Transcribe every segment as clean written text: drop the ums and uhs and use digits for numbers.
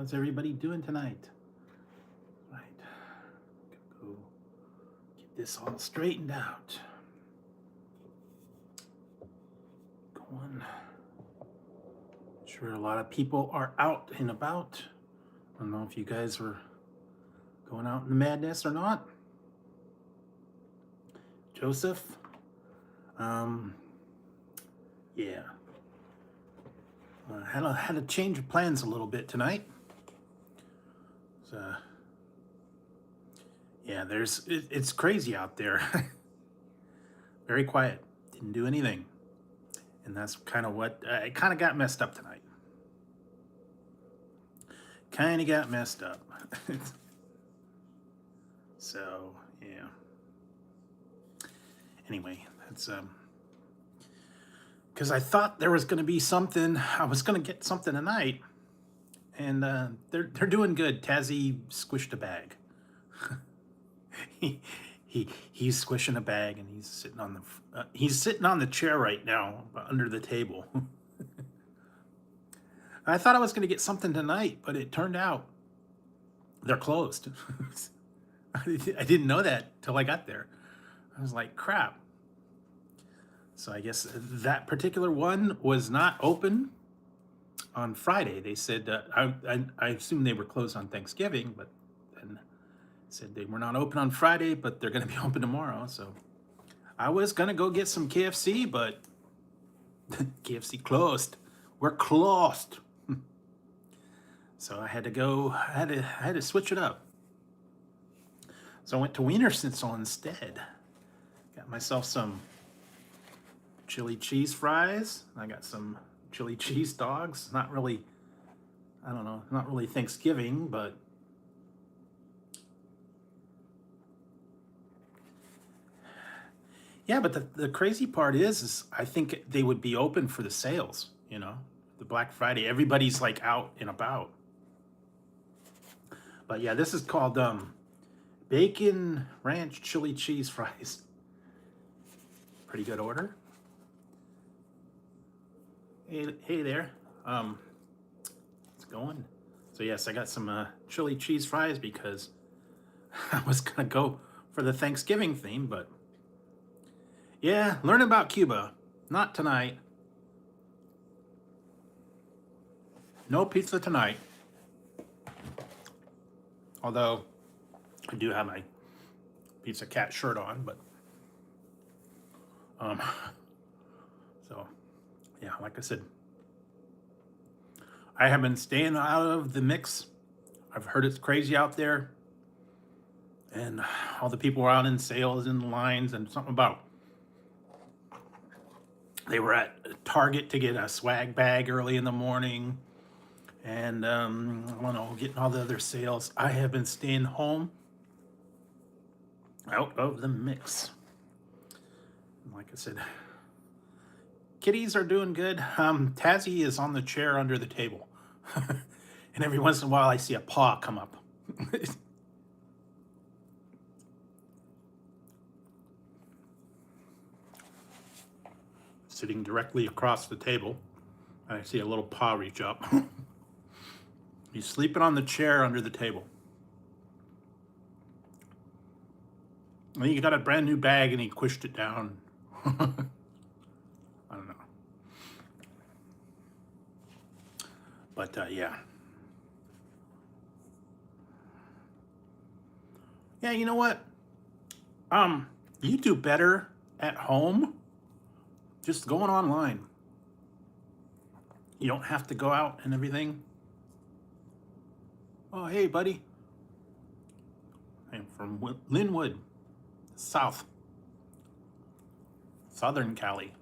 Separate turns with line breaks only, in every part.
How's everybody doing tonight? Right. Go get this all straightened out. Going. Sure, a lot of people are out and about. I don't know if you guys were going out in the madness or not. Joseph. Yeah. Had to change of plans a little bit tonight. So, yeah, it's crazy out there. Very quiet. Didn't do anything, and that's kind of what it kind of got messed up tonight. Kind of got messed up. So yeah. Anyway, that's because I thought there was going to be something. I was going to get something tonight, and they're doing good. Tazzy squished a bag. He's squishing a bag, and he's sitting on the chair right now under the table. I thought I was going to get something tonight, but it turned out they're closed. I didn't know that till I got there. I was like, crap. So I guess that particular one was not open on Friday. They said, I assume they were closed on Thanksgiving, but then said they were not open on Friday, but they're going to be open tomorrow. So I was going to go get some KFC, but KFC closed. We're closed. So I had to go, I had to switch it up. So I went to Wiener Schnitzel instead. Got myself some chili cheese fries. I got some chili cheese dogs. Not really, I don't know, not really Thanksgiving, but yeah, but the crazy part is I think they would be open for the sales, the Black Friday. Everybody's like out and about. But yeah, this is called bacon ranch chili cheese fries. Pretty good order. Hey there. It's going. So yes, I got some chili cheese fries because I was gonna go for the Thanksgiving theme, but yeah, learn about Cuba. Not tonight. No pizza tonight. Although I do have my Pizza Cat shirt on, but so yeah, like I said, I have been staying out of the mix. I've heard it's crazy out there, and all the people are out in sales in lines, and something about they were at Target to get a swag bag early in the morning, and I don't know, getting all the other sales. I have been staying home, out of the mix. Like I said, kitties are doing good. Tazzy is on the chair under the table. And every once in a while I see a paw come up. Sitting directly across the table, I see a little paw reach up. He's sleeping on the chair under the table. And he got a brand new bag and he squished it down. I don't know. But yeah. Yeah, you know what? You do better at home just going online. You don't have to go out and everything. Oh, hey, buddy. I'm from Linwood, Southern Cali,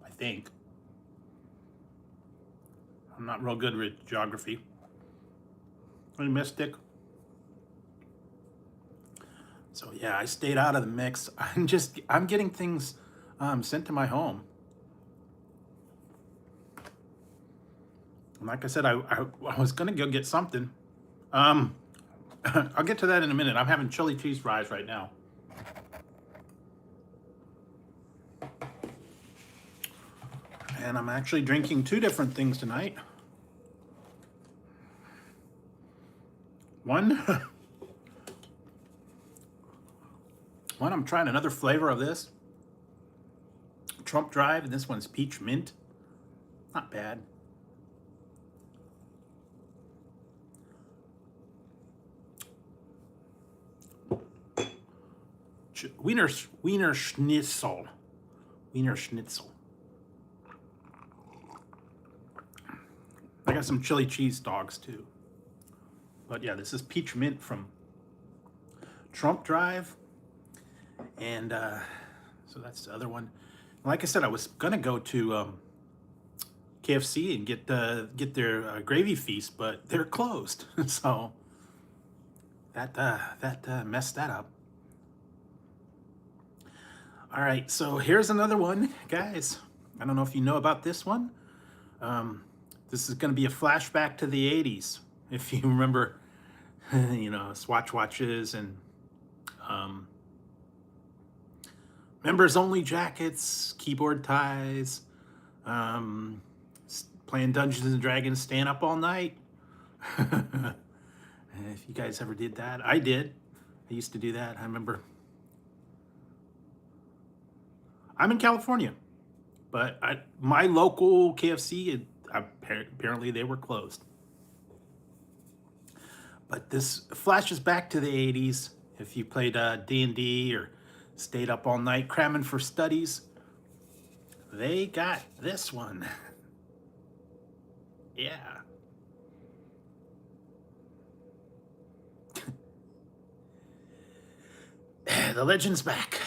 I think. I'm not real good with geography. Hey, Mystic. So yeah, I stayed out of the mix. I'm getting things sent to my home. And like I said, I was gonna go get something. I'll get to that in a minute. I'm having chili cheese fries right now. And I'm actually drinking two different things tonight. One, I'm trying another flavor of this. Trump Drive, and this one's peach mint. Not bad. Wiener Schnitzel. Wiener Schnitzel. I got some chili cheese dogs too. But yeah, this is peach mint from Trump Drive. And so that's the other one. Like I said, I was gonna go to KFC and get their gravy feast, but they're closed. So that messed that up. All right, so here's another one, guys. I don't know if you know about this one. This is going to be a flashback to the 80s. If you remember, you know, Swatch watches and members only jackets, keyboard ties, playing Dungeons and Dragons, staying up all night. If you guys ever did that, I did. I used to do that. I remember. I'm in California, but my local KFC, apparently they were closed. But this flashes back to the 80s. If you played D&D or stayed up all night cramming for studies, they got this one. Yeah. The legend's back.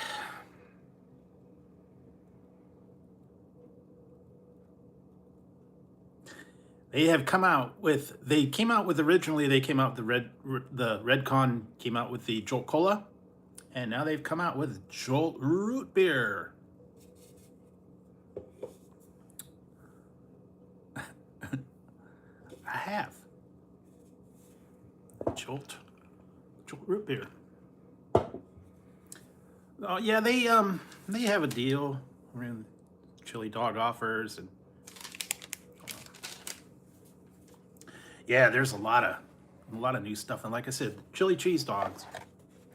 They have come out with, originally they came out with the Redcon came out with the Jolt Cola, and now they've come out with Jolt Root Beer. I have. Jolt Root Beer. Oh yeah, they have a deal. Chili dog offers and yeah, there's a lot of new stuff, and like I said, chili cheese dogs,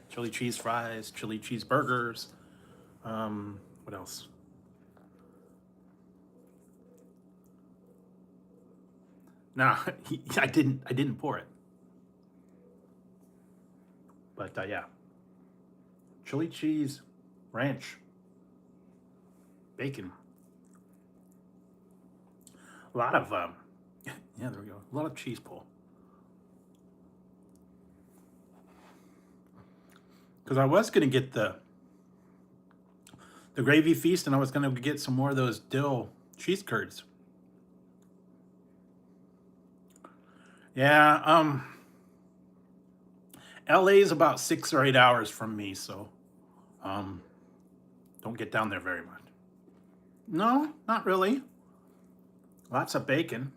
chili cheese fries, chili cheese burgers. What else? No, I didn't pour it, but yeah, chili cheese ranch, bacon, a lot of yeah, there we go. A lot of cheese pull. Because I was going to get the gravy feast, and I was going to get some more of those dill cheese curds. Yeah, LA is about 6 or 8 hours from me, so don't get down there very much. No, not really. Lots of bacon.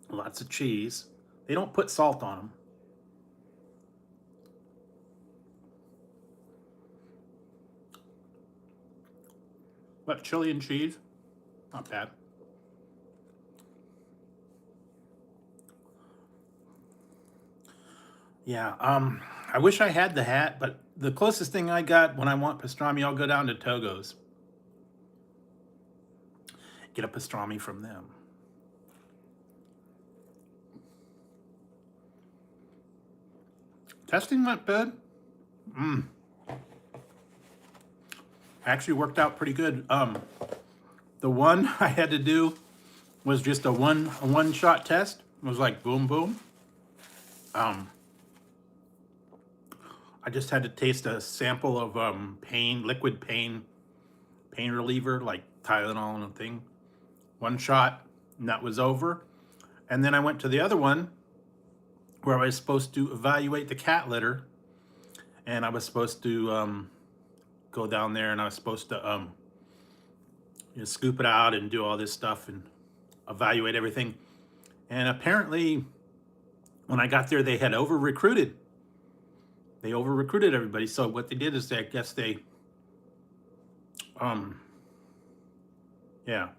Lots of cheese. They don't put salt on them. But chili and cheese, not bad. Yeah, I wish I had the hat, but the closest thing I got when I want pastrami, I'll go down to Togo's. Get a pastrami from them. Testing went good. Actually worked out pretty good. The one I had to do was just a one shot test. It was like boom boom. I just had to taste a sample of liquid pain reliever, like Tylenol and a thing. One shot, and that was over. And then I went to the other one where I was supposed to evaluate the cat litter, and I was supposed to go down there, and I was supposed to scoop it out and do all this stuff and evaluate everything. And apparently, when I got there, they had over-recruited. They over-recruited everybody. So what they did is I guess they, yeah.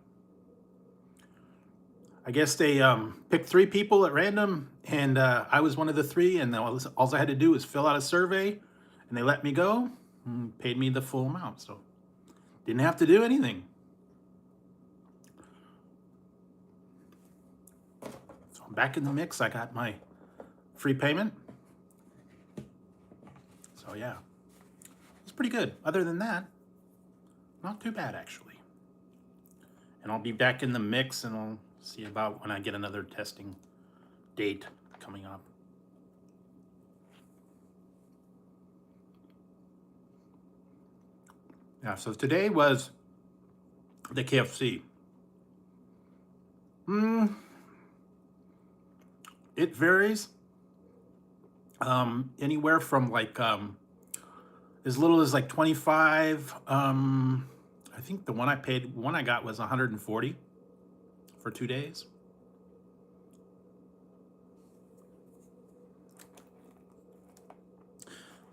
I guess they picked 3 people at random, and I was one of the 3. And all I had to do was fill out a survey, and they let me go, and paid me the full amount. So didn't have to do anything. So I'm back in the mix. I got my free payment. So yeah, it's pretty good. Other than that, not too bad actually. And I'll be back in the mix, and I'll see about when I get another testing date coming up. Yeah, so today was the KFC. It varies. Anywhere from like as little as like 25. I think the one I got was 140 for 2 days.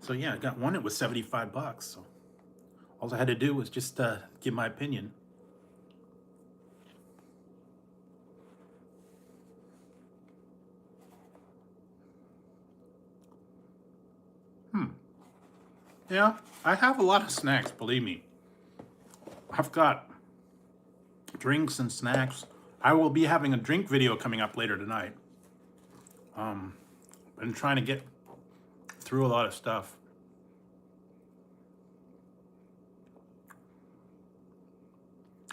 So yeah, I got one. It was $75. So all I had to do was just give my opinion. Yeah, I have a lot of snacks, believe me. I've got drinks and snacks. I will be having a drink video coming up later tonight. Been trying to get through a lot of stuff.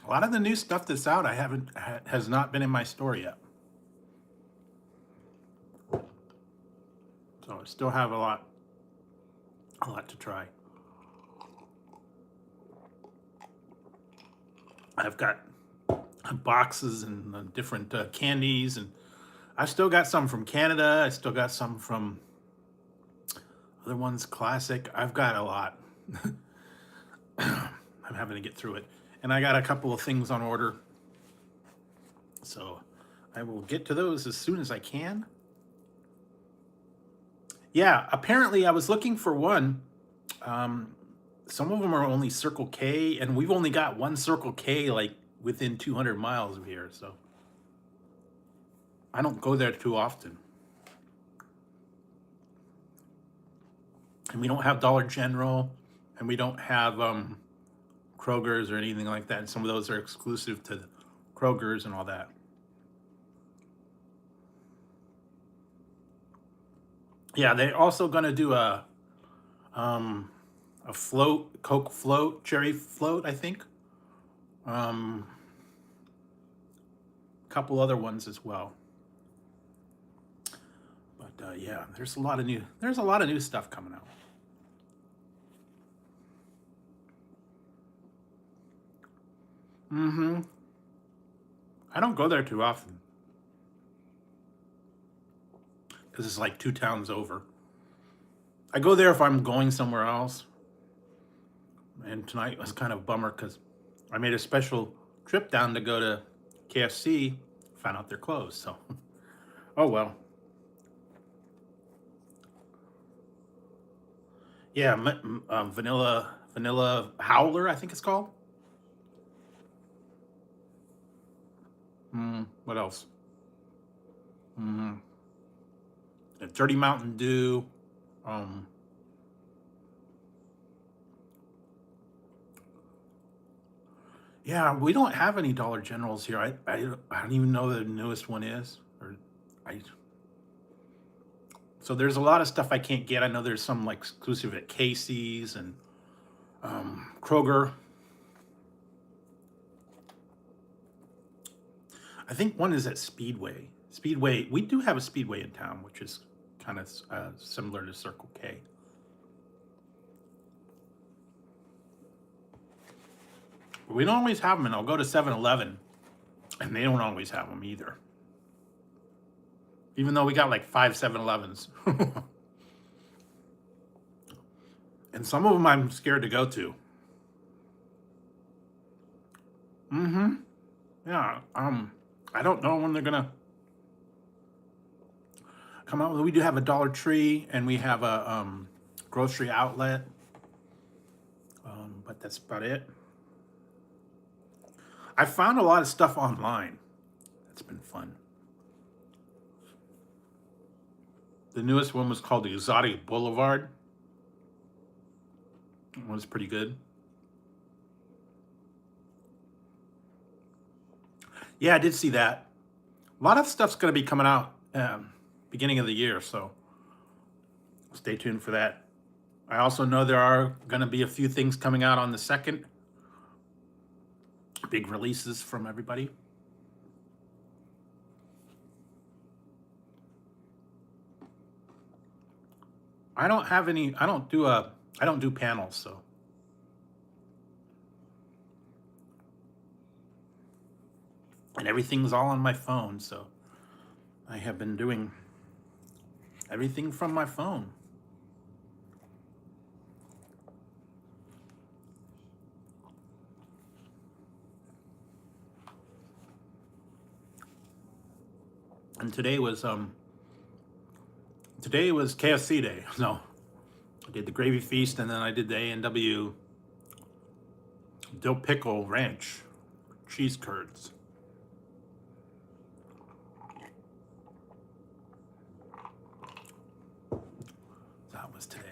A lot of the new stuff that's out has not been in my store yet. So I still have a lot to try. I've got boxes and different candies, and I still got some from Canada. I still got some from other ones, classic. I've got a lot. I'm having to get through it. And I got a couple of things on order. So I will get to those as soon as I can. Yeah, apparently I was looking for one. Some of them are only Circle K, and we've only got one Circle K like within 200 miles of here, so I don't go there too often. And we don't have Dollar General, and we don't have Kroger's or anything like that. And some of those are exclusive to Kroger's and all that. Yeah, they're also gonna do a float, Coke float, cherry float, I think. Couple other ones as well. But yeah, there's a lot of new stuff coming out. I don't go there too often because it's like 2 towns over. I go there if I'm going somewhere else. And tonight was kind of a bummer because I made a special trip down to go to KFC, found out they're closed. So, oh well. Yeah, vanilla howler, I think it's called. What else? A Dirty Mountain Dew. Yeah, we don't have any Dollar Generals here. I don't even know the newest one is. So there's a lot of stuff I can't get. I know there's some like exclusive at Casey's and Kroger. I think one is at Speedway. Speedway, we do have a Speedway in town, which is kind of similar to Circle K. But we don't always have them, and I'll go to 7-Eleven, and they don't always have them either. Even though we got like 5 7-Elevens. And some of them I'm scared to go to. Yeah, I don't know when they're gonna come out. We do have a Dollar Tree, and we have a grocery outlet, but that's about it. I found a lot of stuff online. That's been been fun. The newest one was called the Exotic Boulevard. It was pretty good. Yeah, I did see that. A lot of stuff's going to be coming out beginning of the year, so stay tuned for that. I also know there are going to be a few things coming out on the 2nd. Big releases from everybody. I don't have any, I don't do panels, so. And everything's all on my phone, so I have been doing everything from my phone. And today was KFC day. No, I did the gravy feast, and then I did the A&W dill pickle ranch cheese curds. That was today.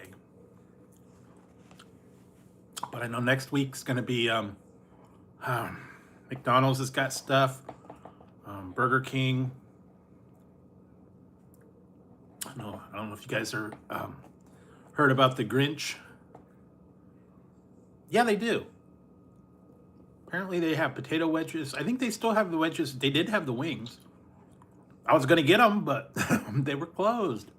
But I know next week's going to be McDonald's has got stuff, Burger King. I don't know if you guys are heard about the Grinch. Yeah, they do. Apparently they have potato wedges. I think they still have the wedges. They did have the wings. I was going to get them, but they were closed.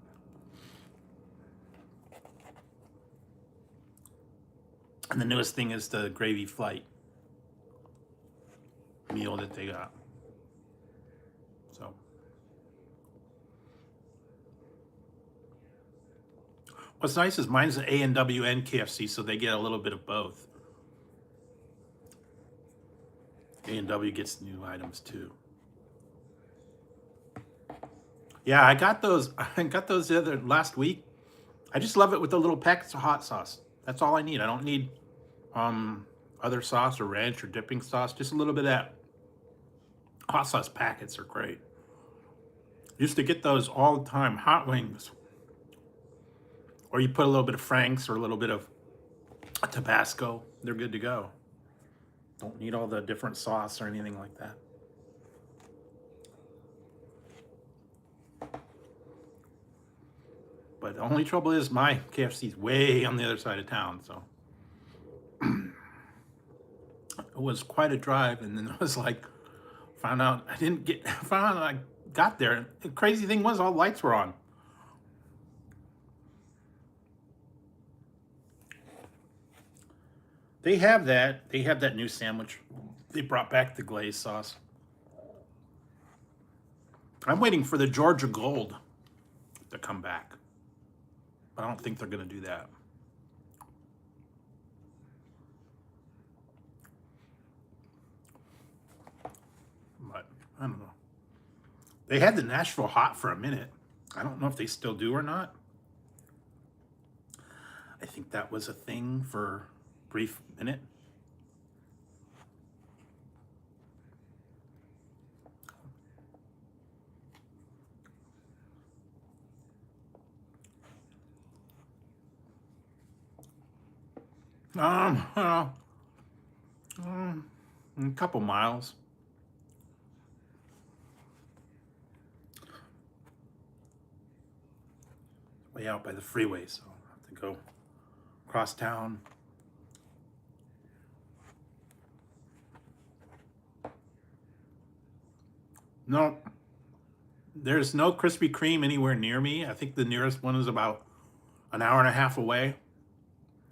And the newest thing is the gravy flight meal that they got. So what's nice is mine's an A&W and KFC, so they get a little bit of both. A&W gets new items too. Yeah, I got those the other last week. I just love it with the little packets of hot sauce. That's all I need. I don't need other sauce or ranch or dipping sauce. Just a little bit of that. Hot sauce packets are great. Used to get those all the time, hot wings. Or you put a little bit of Frank's or a little bit of Tabasco. They're good to go. Don't need all the different sauce or anything like that. But the only trouble is my KFC's way on the other side of town, so it was quite a drive. And then it was like, found out I got there. The crazy thing was all the lights were on. They have that. They have that new sandwich. They brought back the glazed sauce. I'm waiting for the Georgia Gold to come back. But I don't think they're going to do that. But I don't know. They had the Nashville Hot for a minute. I don't know if they still do or not. I think that was a thing for a brief minute. A couple miles. Way out by the freeway, so I have to go across town. No, there's no Krispy Kreme anywhere near me. I think the nearest one is about an hour and a half away.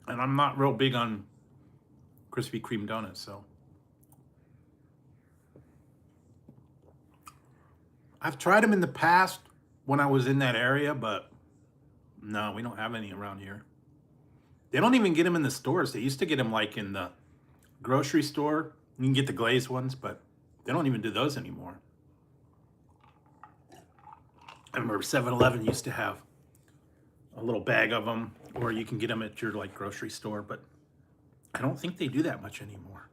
And I'm not real big on Krispy Kreme donuts, so. I've tried them in the past when I was in that area, but no, we don't have any around here. They don't even get them in the stores. They used to get them like in the grocery store. You can get the glazed ones, but they don't even do those anymore. I remember 7-Eleven used to have a little bag of them, or you can get them at your like grocery store, but I don't think they do that much anymore.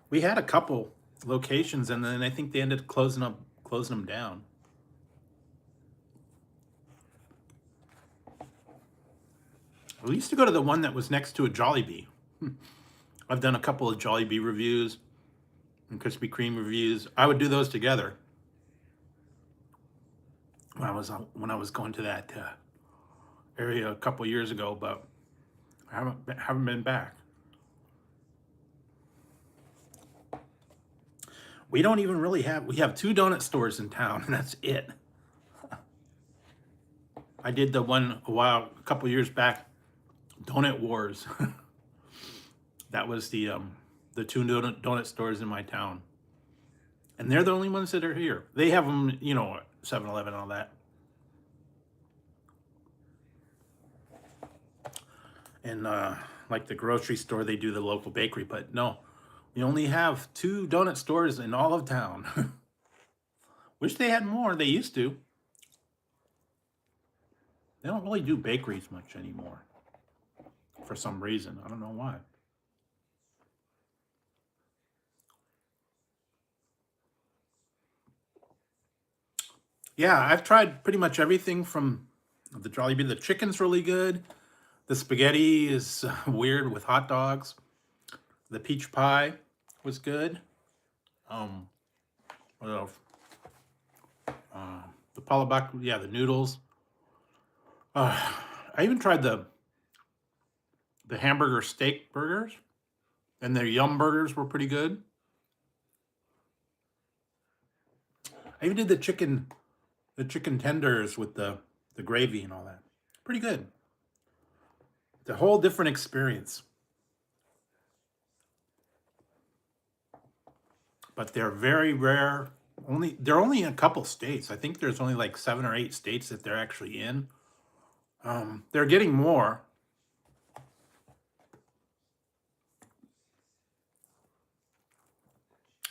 We had a couple locations, and then I think they ended up closing closing them down. We used to go to the one that was next to a Jollibee. I've done a couple of Jollibee reviews and Krispy Kreme reviews. I would do those together when I was going to that area a couple years ago, but I haven't been back. We don't even really have, we have 2 donut stores in town, and that's it. I did the one a couple years back, Donut Wars. That was the 2 donut stores in my town. And they're the only ones that are here. They have them, you know, 7-Eleven and all that. And like the grocery store, they do the local bakery, but no, we only have 2 donut stores in all of town. Wish they had more. They used to. They don't really do bakeries much anymore for some reason. I don't know why. Yeah, I've tried pretty much everything from the Jollibee. The chicken's really good. The spaghetti is weird with hot dogs. The peach pie was good. What else? The palabak, yeah, the noodles. I even tried the hamburger steak burgers, and their yum burgers were pretty good. I even did the chicken tenders with the gravy and all that. Pretty good. It's a whole different experience. But they're very rare. They're only in a couple states. I think there's only like 7 or 8 states that they're actually in. They're getting more.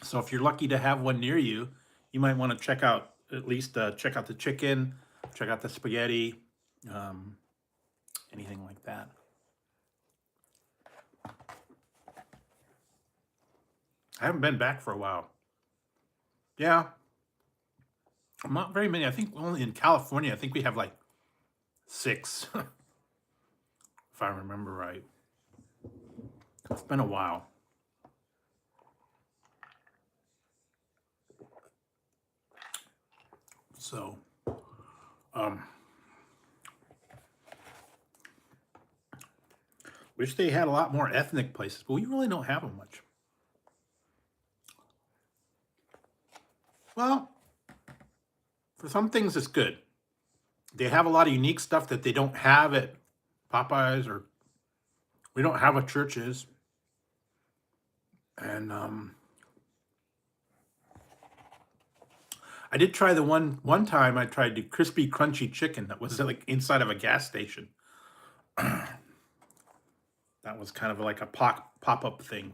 So if you're lucky to have one near you, you might want to check out, at least check out the chicken, check out the spaghetti, anything like that. I haven't been back for a while. Yeah. Not very many. I think only in California, I think we have like 6, if I remember right. It's been a while. So, wish they had a lot more ethnic places, but we really don't have them much. Well, for some things it's good. They have a lot of unique stuff that they don't have at Popeyes, or we don't have at churches. And I did try the one time I tried the crispy crunchy chicken that was like inside of a gas station. That was kind of like a pop-up thing.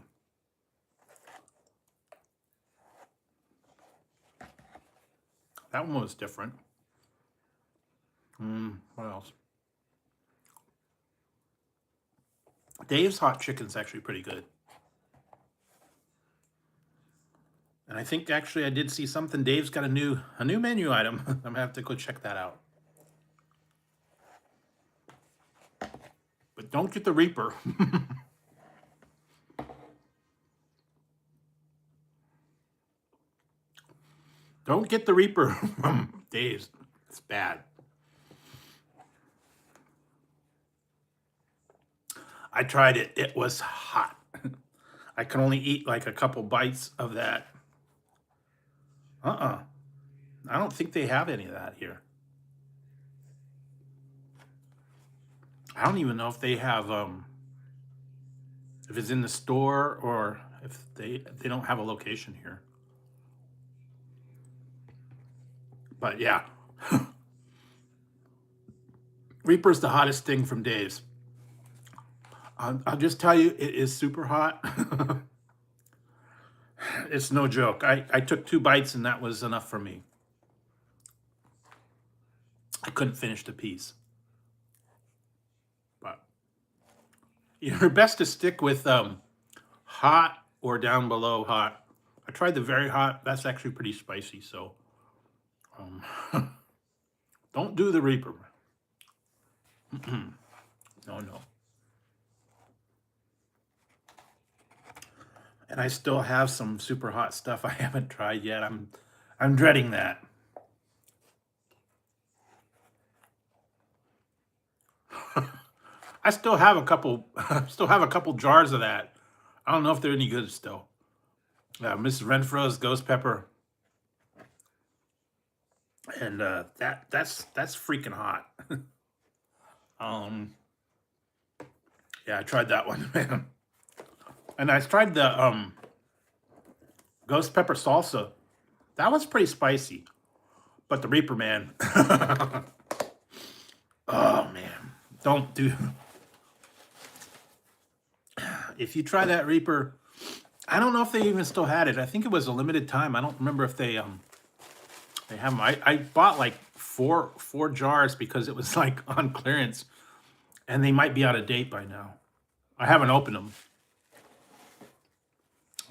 That one was different. What else? Dave's hot chicken's actually pretty good. And I think actually I did see something. Dave's got a new menu item. I'm gonna have to go check that out. But don't get the Reaper. Don't get the Reaper from Dave's. It's bad. I tried it. It was hot. I could only eat like a couple bites of that. I don't think they have any of that here. I don't even know if they have if it's in the store or if they don't have a location here. But yeah. Reaper's the hottest thing from Dave's. I'll just tell you, it is super hot. It's no joke. I took 2 bites and that was enough for me. I couldn't finish the piece. But you're best to stick with hot or down below hot. I tried the very hot. That's actually pretty spicy. So Don't do the Reaper. No, no. And I still have some super hot stuff I haven't tried yet. I'm dreading that. I still have a couple jars of that. I don't know if they're any good still. Mrs. Renfro's ghost pepper. And that's freaking hot. Yeah, I tried that one, man. And I tried the ghost pepper salsa. That was pretty spicy. But the Reaper, man. Oh man. Don't do. If you try that Reaper, I don't know if they even still had it. I think it was a limited time. I don't remember if they have them. I bought like four jars because it was like on clearance, and they might be out of date by now. I haven't opened them.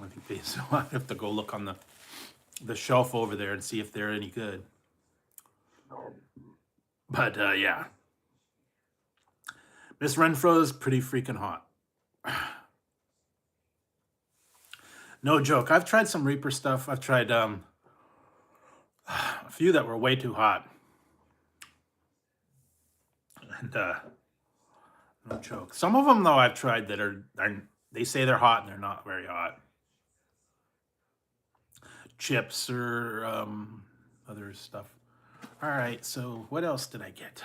I think they still have to go look on the shelf over there and see if they're any good. But yeah, Miss Renfro's pretty freaking hot. No joke. I've tried some Reaper stuff. I've tried a few that were way too hot. And no joke. Some of them though I've tried that are they say they're hot and they're not very hot. Chips or other stuff. All right, so what else did I get?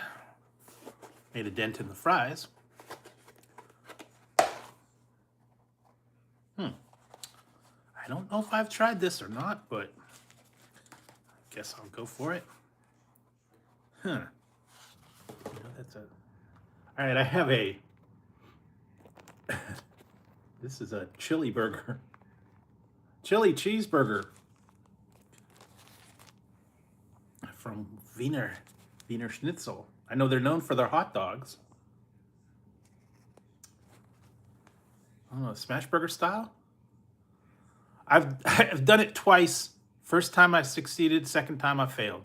Made a dent in the fries. I don't know if I've tried this or not, but I guess I'll go for it. That's a. All right, I have a. This is a chili burger. Chili cheeseburger. From Wiener Schnitzel. I know they're known for their hot dogs. I don't know, smash burger style? I've done it twice. First time I succeeded, second time I failed.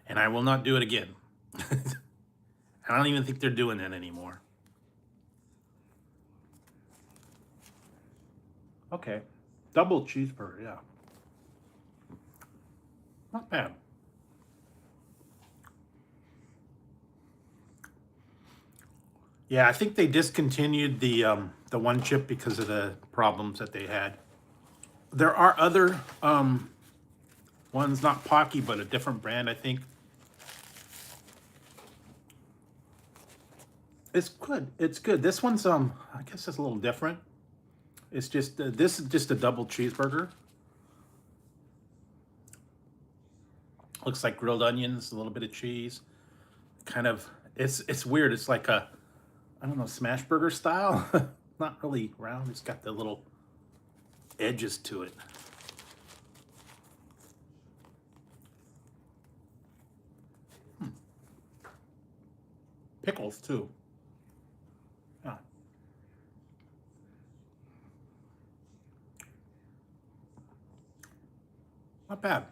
And I will not do it again. I don't even think they're doing that anymore. Okay. Double cheeseburger, yeah. Not bad. Yeah, I think they discontinued the one chip because of the problems that they had. There are other ones, not Pocky, but a different brand, I think. It's good. It's good. This one's I guess it's a little different. It's just this is just a double cheeseburger. Looks like grilled onions, a little bit of cheese. Kind of it's weird. It's like a I don't know, smash burger style. Not really round. It's got the little edges to it. Pickles too. Yeah. Not bad.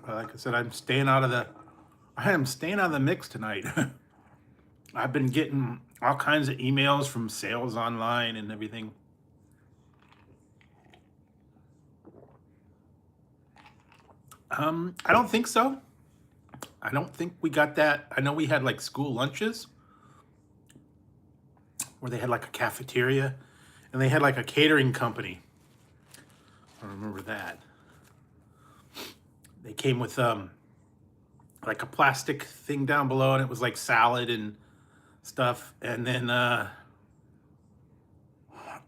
Like I said, I am staying out of the mix tonight. I've been getting all kinds of emails from sales online and everything. I don't think so. I don't think we got that. I know we had like school lunches where they had like a cafeteria and they had like a catering company. I remember that. They came with like a plastic thing down below and it was like salad and stuff. And then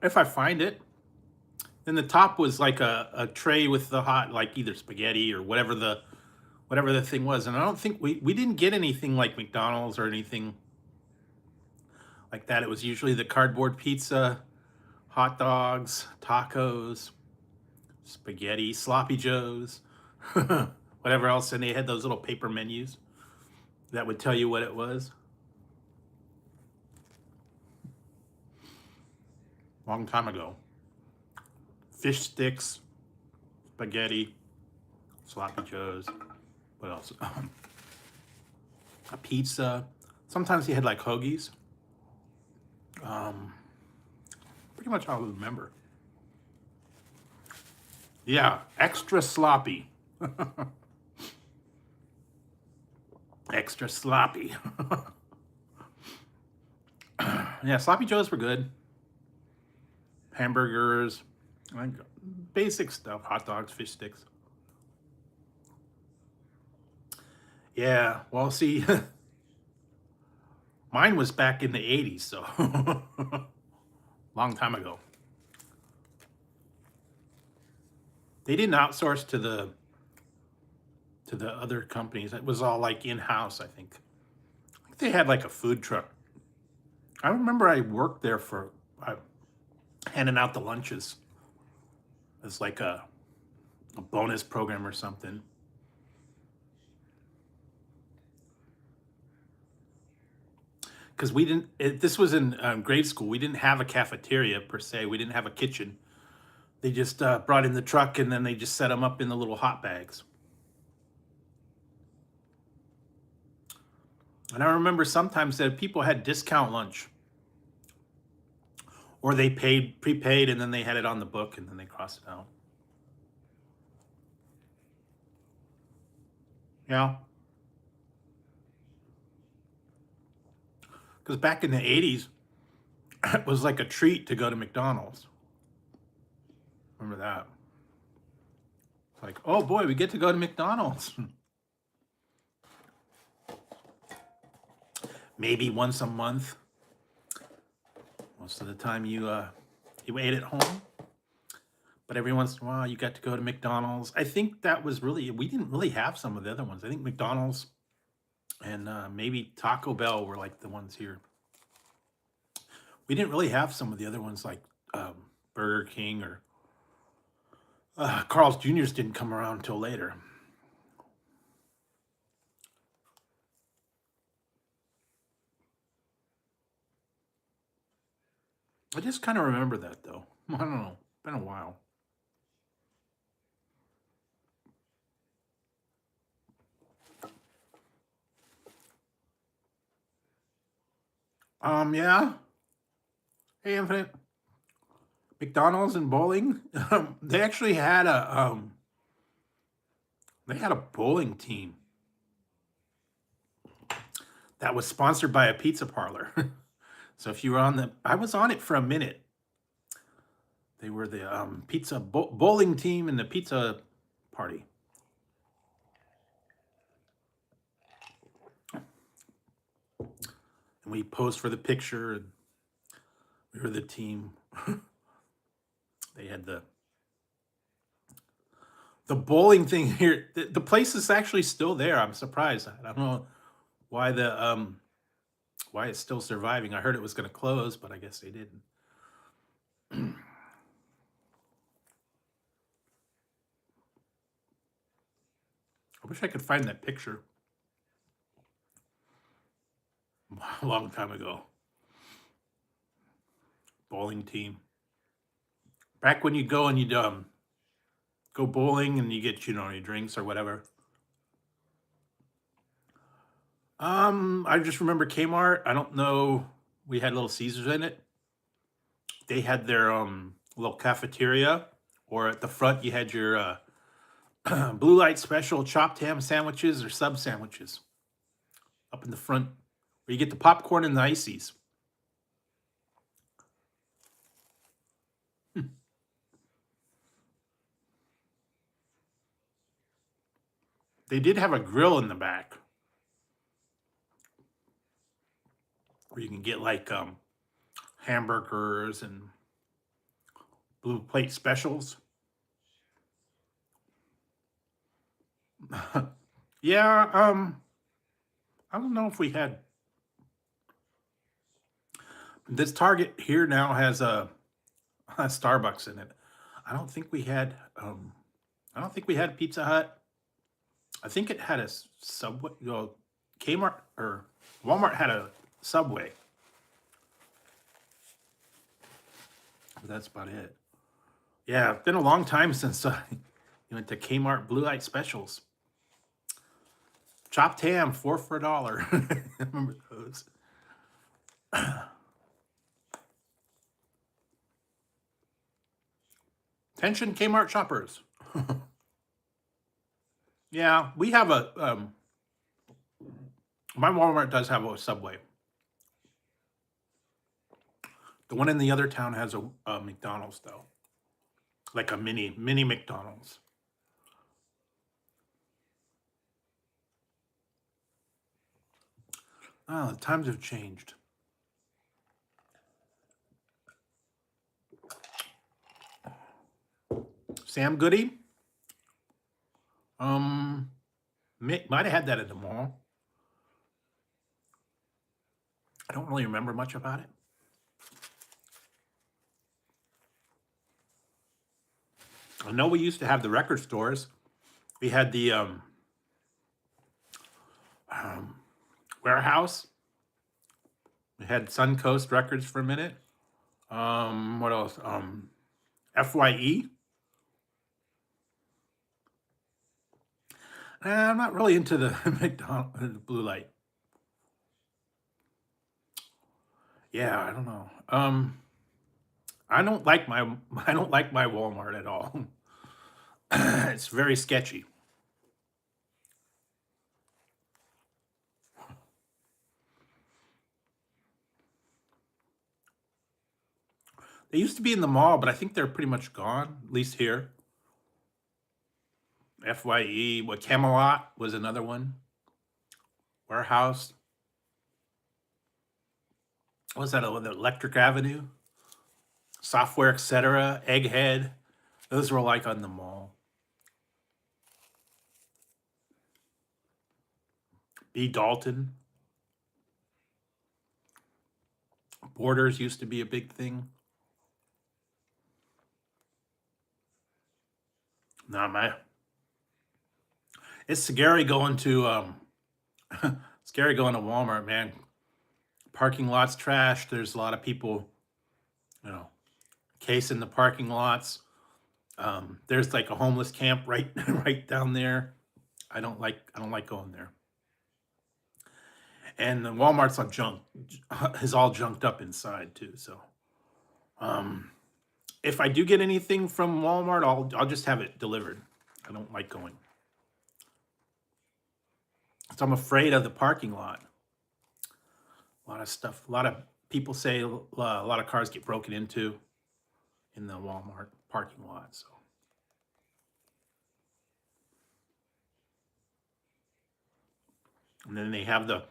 if I find it, then the top was like a tray with the hot, like either spaghetti or whatever the thing was. And I don't think we didn't get anything like McDonald's or anything like that. It was usually the cardboard pizza, hot dogs, tacos, spaghetti, sloppy joes, whatever else. And they had those little paper menus that would tell you what it was. long time ago. Fish sticks, spaghetti, sloppy joes. What else? A pizza. Sometimes he had like hoagies. Um, Pretty much all I remember. Yeah, extra sloppy. Extra sloppy. Yeah, sloppy joes were good. Hamburgers, like basic stuff, hot dogs, fish sticks. Yeah, well, see, mine was back in the 80s, so long time ago. They didn't outsource to the other companies. It was all like in-house, I think. I think they had like a food truck. I remember I worked there for handing out the lunches as like a bonus program or something. Because we didn't, this was in grade school. We didn't have a cafeteria per se. We didn't have a kitchen. They just brought in the truck and then they just set them up in the little hot bags. And I remember sometimes that people had discount lunch, or they prepaid, and then they had it on the book and then they crossed it out. Yeah. Because back in the 80s, it was like a treat to go to McDonald's. Remember that? It's like, oh boy, we get to go to McDonald's. Maybe once a month. Most of the time you ate at home. But every once in a while you got to go to McDonald's. I think that was really, we didn't really have some of the other ones. I think McDonald's and maybe Taco Bell were like the ones here. We didn't really have some of the other ones like Burger King or Carl's Jr.'s didn't come around until later. I just kind of remember that though. I don't know. Been a while. Yeah. Hey, Infinite. McDonald's and bowling. They actually had a bowling team that was sponsored by a pizza parlor. So if you were on I was on it for a minute. They were the pizza bowling team and the pizza party. And we posed for the picture, and we were the team. They had the bowling thing here. The place is actually still there. I'm surprised. I don't know why why it's still surviving. I heard it was going to close, but I guess they didn't. I wish I could find that picture. A long time ago. Bowling team. Back when you go and you'd go bowling and you get, your drinks or whatever. I just remember Kmart. I don't know. We had Little Caesars in it. They had their little cafeteria, or at the front you had your blue light special chopped ham sandwiches or sub sandwiches. Up in the front, where you get the popcorn and the ices. They did have a grill in the back, where you can get like hamburgers and blue plate specials. Yeah, I don't know if we had this Target here now has a Starbucks in it. I don't think we had I don't think we had Pizza Hut. I think it had a Subway. Kmart or Walmart had a Subway. But that's about it. Yeah, it's been a long time since you went to Kmart Blue Light Specials. Chopped ham, 4 for $1. I remember those. Attention Kmart shoppers. Yeah, we have a, my Walmart does have a Subway. The one in the other town has a McDonald's though. Like a mini McDonald's. Oh, the times have changed. Sam Goody? Might have had that at the mall. I don't really remember much about it. I know we used to have the record stores. We had the warehouse. We had Suncoast Records for a minute. What else? FYE. I'm not really into the McDonald's blue light. Yeah, I don't know. I don't like my Walmart at all. It's very sketchy. They used to be in the mall, but I think they're pretty much gone, at least here. FYE, what Camelot was another one. Warehouse. What was that? The Electric Avenue? Software, etc. Egghead. Those were like on the mall. B. Dalton. Borders used to be a big thing. It's scary going to scary going to Walmart, man. Parking lots trash. There's a lot of people, casing the parking lots. There's like a homeless camp right right down there. I don't like going there. And the Walmart's is all junked up inside too. So, if I do get anything from Walmart, I'll just have it delivered. I don't like going. So I'm afraid of the parking lot. A lot of stuff. A lot of people say a lot of cars get broken into in the Walmart parking lot. So. And then they have the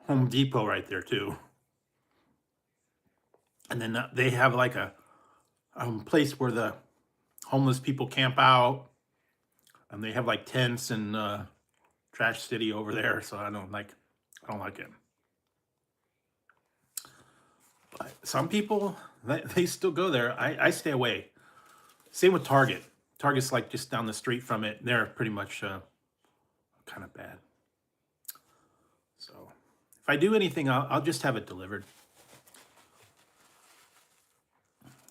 Home Depot right there too. And then they have like a place where the homeless people camp out, and they have like tents and Trash City over there. So I don't like it. But some people they still go there. I stay away. Same with Target. Target's like just down the street from it. They're pretty much kind of bad. So if I do anything, I'll just have it delivered.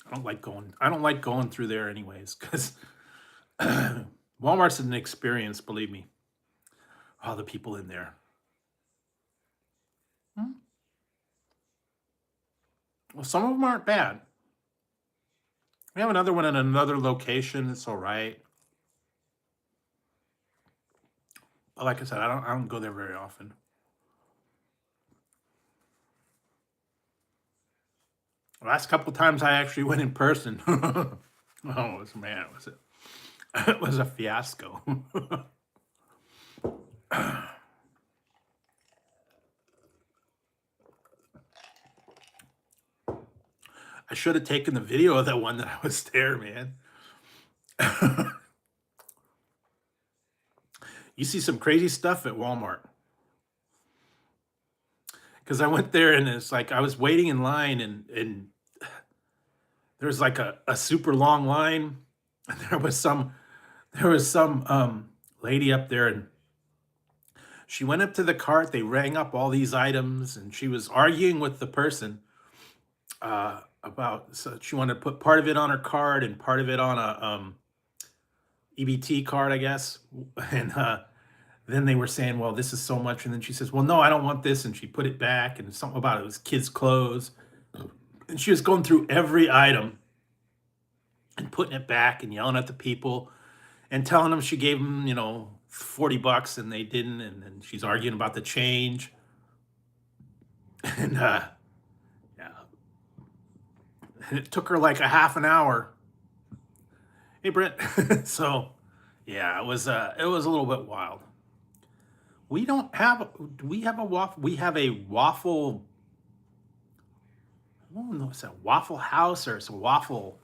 I don't like going through there anyways, because Walmart's an experience, believe me. All the people in there. Well, some of them aren't bad. We have another one in another location. It's all right. But like I said, I don't go there very often. The last couple times I actually went in person. It was a fiasco. I should have taken the video of that one that I was there, man. You see some crazy stuff at Walmart. Because I went there and it's like I was waiting in line and there's like a super long line. And there was some lady up there, and she went up to the cart. They rang up all these items and she was arguing with the person. about, so she wanted to put part of it on her card and part of it on a EBT card, I guess. And then they were saying, well, this is so much. And then she says, well, no, I don't want this. And she put it back, and something about it was kids' clothes. And she was going through every item and putting it back and yelling at the people and telling them she gave them, 40 bucks and they didn't. And then she's arguing about the change. And yeah, and it took her like a half an hour. Hey, Brent. So yeah, it was a little bit wild. We don't have, do we have a waffle? We have a waffle. I don't know if it's a Waffle House or it's a waffle,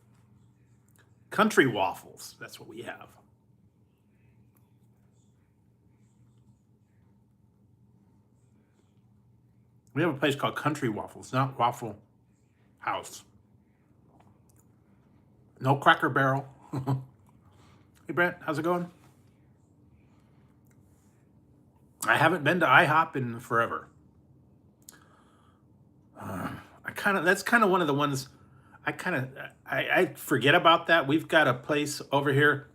country waffles. That's what we have. We have a place called Country Waffles, not Waffle House. No Cracker Barrel. Hey, Brent, how's it going? I haven't been to IHOP in forever. That's kind of one of the ones I forget about that. We've got a place over here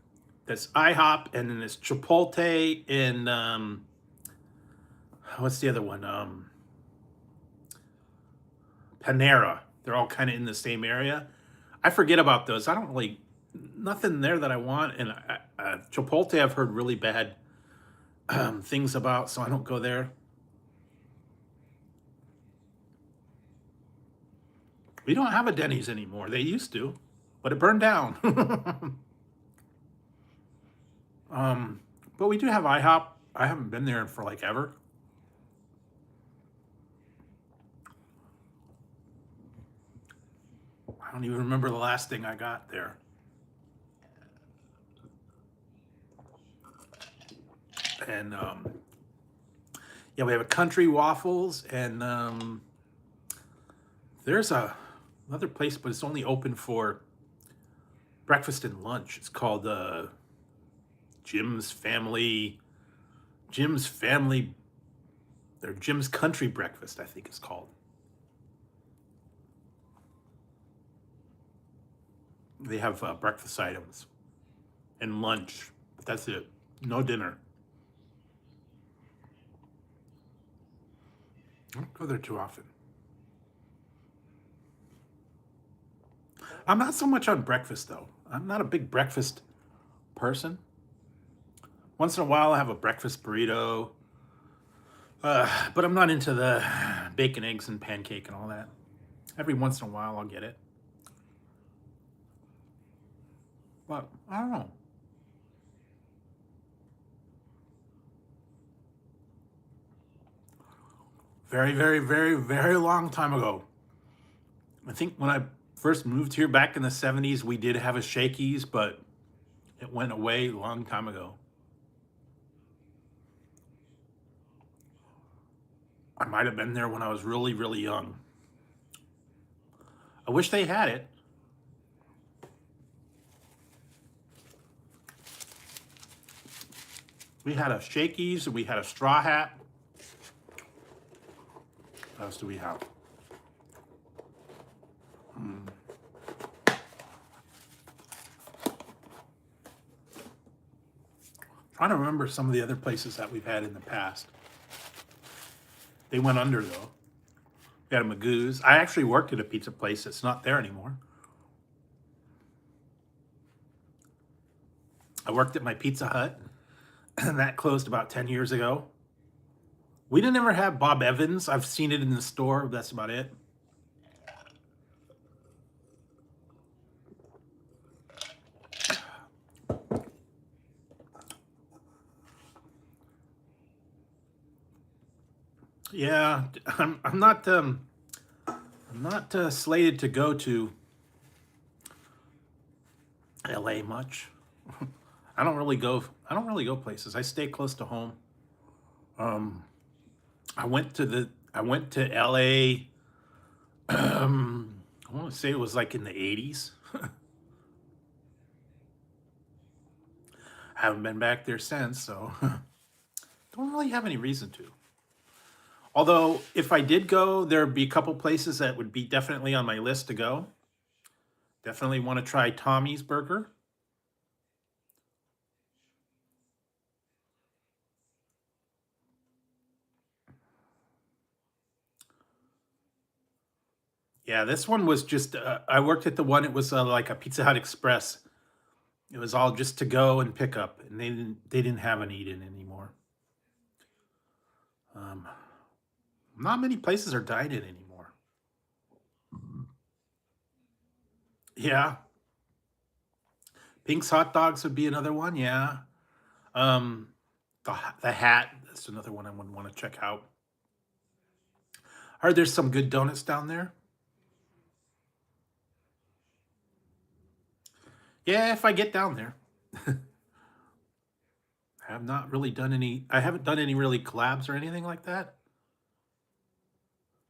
that's IHOP, and then it's Chipotle, and what's the other one? Panera. They're all kind of in the same area. I forget about those. I don't really, nothing there that I want. And Chipotle, I've heard really bad things about, so I don't go there. We don't have a Denny's anymore. They used to, but it burned down. But we do have IHOP. I haven't been there for like ever. I don't even remember the last thing I got there. And yeah, we have a Country Waffles, and there's another place, but it's only open for breakfast and lunch. It's called Jim's Family, or Jim's Country Breakfast, I think it's called. They have breakfast items and lunch, but that's it. No dinner. I don't go there too often. I'm not so much on breakfast, though. I'm not a big breakfast person. Once in a while, I have a breakfast burrito, but I'm not into the bacon, eggs, and pancake and all that. Every once in a while, I'll get it. But I don't know. Very, very, very, very long time ago. I think when I first moved here back in the 70s, we did have a Shakey's, but it went away a long time ago. I might have been there when I was really, really young. I wish they had it. We had a Shakey's, and we had a Straw Hat. What else do we have? Trying to remember some of the other places that we've had in the past. They went under, though. We had a Magoo's. I actually worked at a pizza place that's not there anymore. I worked at my Pizza Hut, and that closed about 10 years ago. We didn't ever have Bob Evans. I've seen it in the store. That's about it. Yeah, I'm not slated to go to LA much. I don't really go places. I stay close to home. I went to LA. I want to say it was like in the 80s. I haven't been back there since, so don't really have any reason to. Although, if I did go, there'd be a couple places that would be definitely on my list to go. Definitely want to try Tommy's Burger. Yeah, this one was just, I worked at the one, it was like a Pizza Hut Express. It was all just to go and pick up, and they didn't have an eat-in anymore. Um, Not many places are dine-in anymore. Yeah, Pink's Hot Dogs would be another one. Yeah, um, the Hat. That's another one I would want to check out. Are there some good donuts down there? Yeah, if I get down there. I have not really done any. I haven't done any really collabs or anything like that.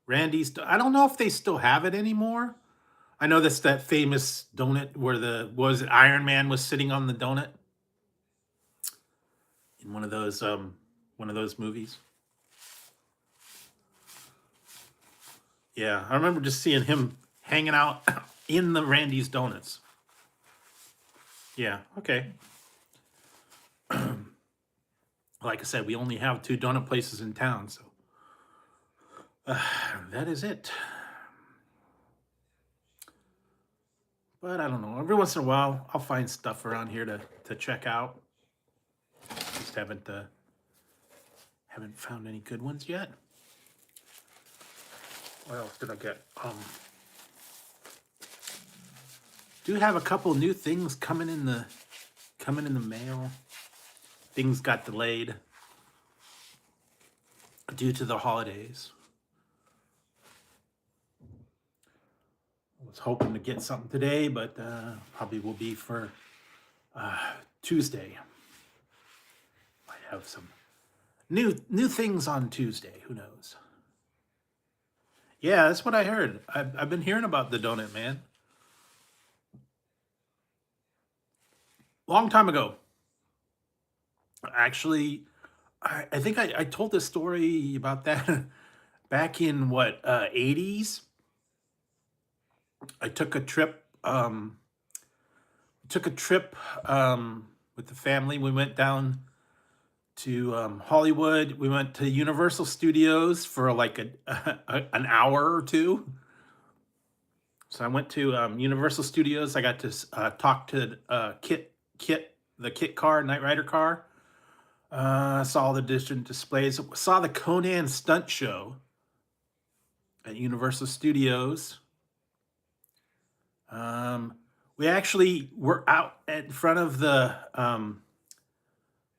Randy's. I don't know if they still have it anymore. I know that's that famous donut where the was it Iron Man was sitting on the donut in one of those movies. Yeah, I remember just seeing him hanging out in the Randy's Donuts. Yeah, okay. Like I said, we only have two donut places in town, so uh, that is it. But I don't know. Every once in a while, I'll find stuff around here to check out. Just haven't found any good ones yet. What else did I get? Do have a couple new things coming in the mail. Things got delayed due to the holidays. I was hoping to get something today, but probably will be for Tuesday. Might have some new things on Tuesday. Who knows? Yeah, that's what I heard. I've been hearing about the Donut Man. Long time ago. Actually, I think I told this story about that back in what 80s. I took a trip with the family. We went down to Hollywood. We went to Universal Studios for like an hour or two. So I went to Universal Studios. I got to talk to the Kit car, Knight Rider car. Saw all the different displays. Saw the Conan stunt show at Universal Studios. We actually were out in front of the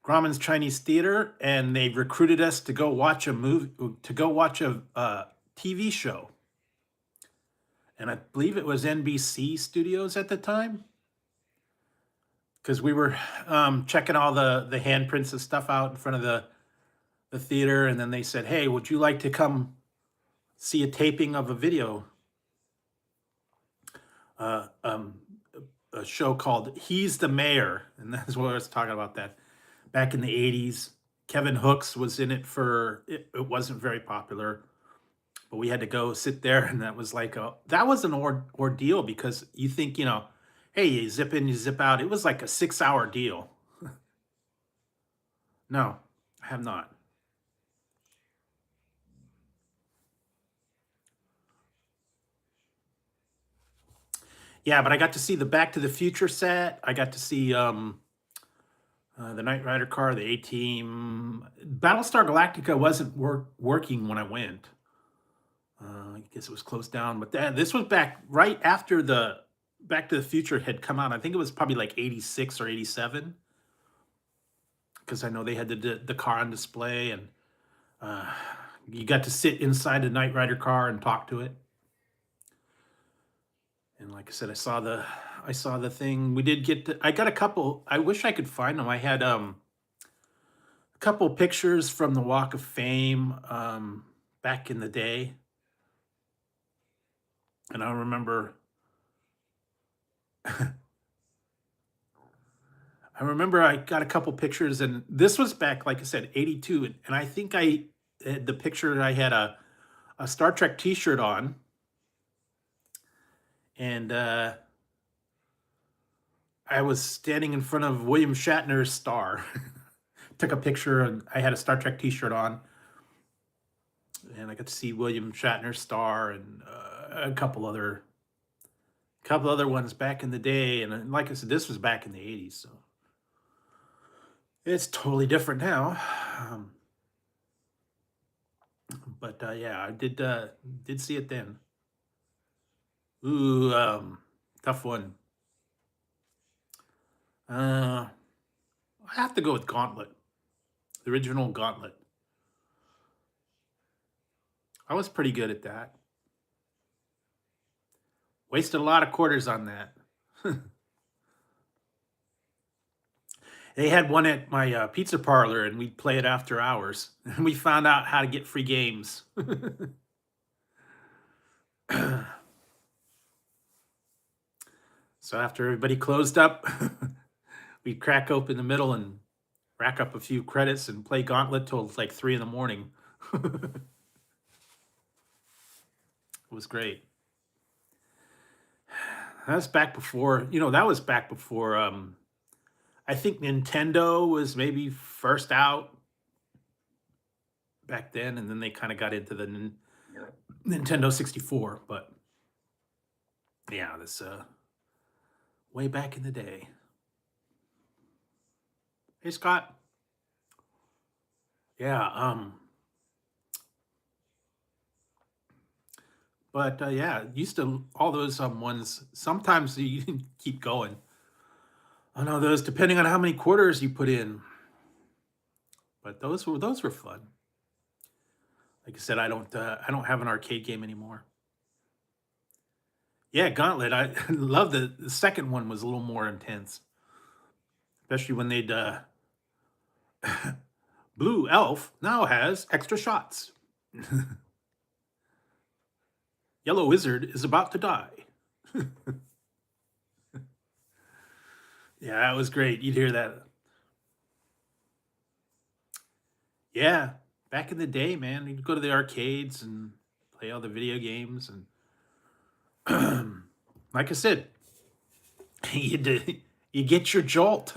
Grauman's Chinese Theater, and they recruited us to go watch a movie, to go watch a TV show. And I believe it was NBC Studios at the time, because we were checking all the handprints and stuff out in front of the theater, and then they said, "Hey, would you like to come see a taping of a video, a show called He's the Mayor?" And that's what I was talking about. That back in the 80s, Kevin Hooks was in it for it. It wasn't very popular, but we had to go sit there, and that was like that was an ordeal, because you think, hey, you zip in, you zip out. It was like a 6-hour deal. No, I have not. Yeah, but I got to see the Back to the Future set. I got to see the Knight Rider car, the A Team. Battlestar Galactica wasn't working when I went. I guess it was closed down, but this was back right after the Back to the Future had come out. I think it was probably like 86 or 87, because I know they had the car on display, and uh, you got to sit inside the Knight Rider car and talk to it. And like I said, I saw the thing. We did get I got a couple. I wish I could find them. I had a couple pictures from the Walk of Fame back in the day. And I remember I got a couple pictures, and this was back, like I said, 82. And I think the picture, I had a Star Trek T-shirt on, and I was standing in front of William Shatner's star. Took a picture, and I had a Star Trek T-shirt on, and I got to see William Shatner's star and a couple other ones back in the day. And like I said, this was back in the '80s, so it's totally different now. Um, but yeah, I did see it then. Ooh, tough one. I have to go with Gauntlet, the original Gauntlet. I was pretty good at that. Wasted a lot of quarters on that. They had one at my pizza parlor, and we'd play it after hours. And we found out how to get free games. So after everybody closed up, we'd crack open the middle and rack up a few credits and play Gauntlet till like 3 in the morning. It was great. That was back before, that was back before, I think Nintendo was maybe first out back then, and then they kind of got into the Nintendo 64. But yeah, this way back in the day. Hey, Scott. Yeah, but yeah, used to all those ones. Sometimes you can keep going. I know those, depending on how many quarters you put in. But those were fun. Like I said, I don't have an arcade game anymore. Yeah, Gauntlet. I love the second one was a little more intense, especially when they'd Blue Elf now has extra shots. Yellow Wizard is about to die. Yeah, that was great. You'd hear that. Yeah, back in the day, man, you'd go to the arcades and play all the video games, and like I said, you get your jolt.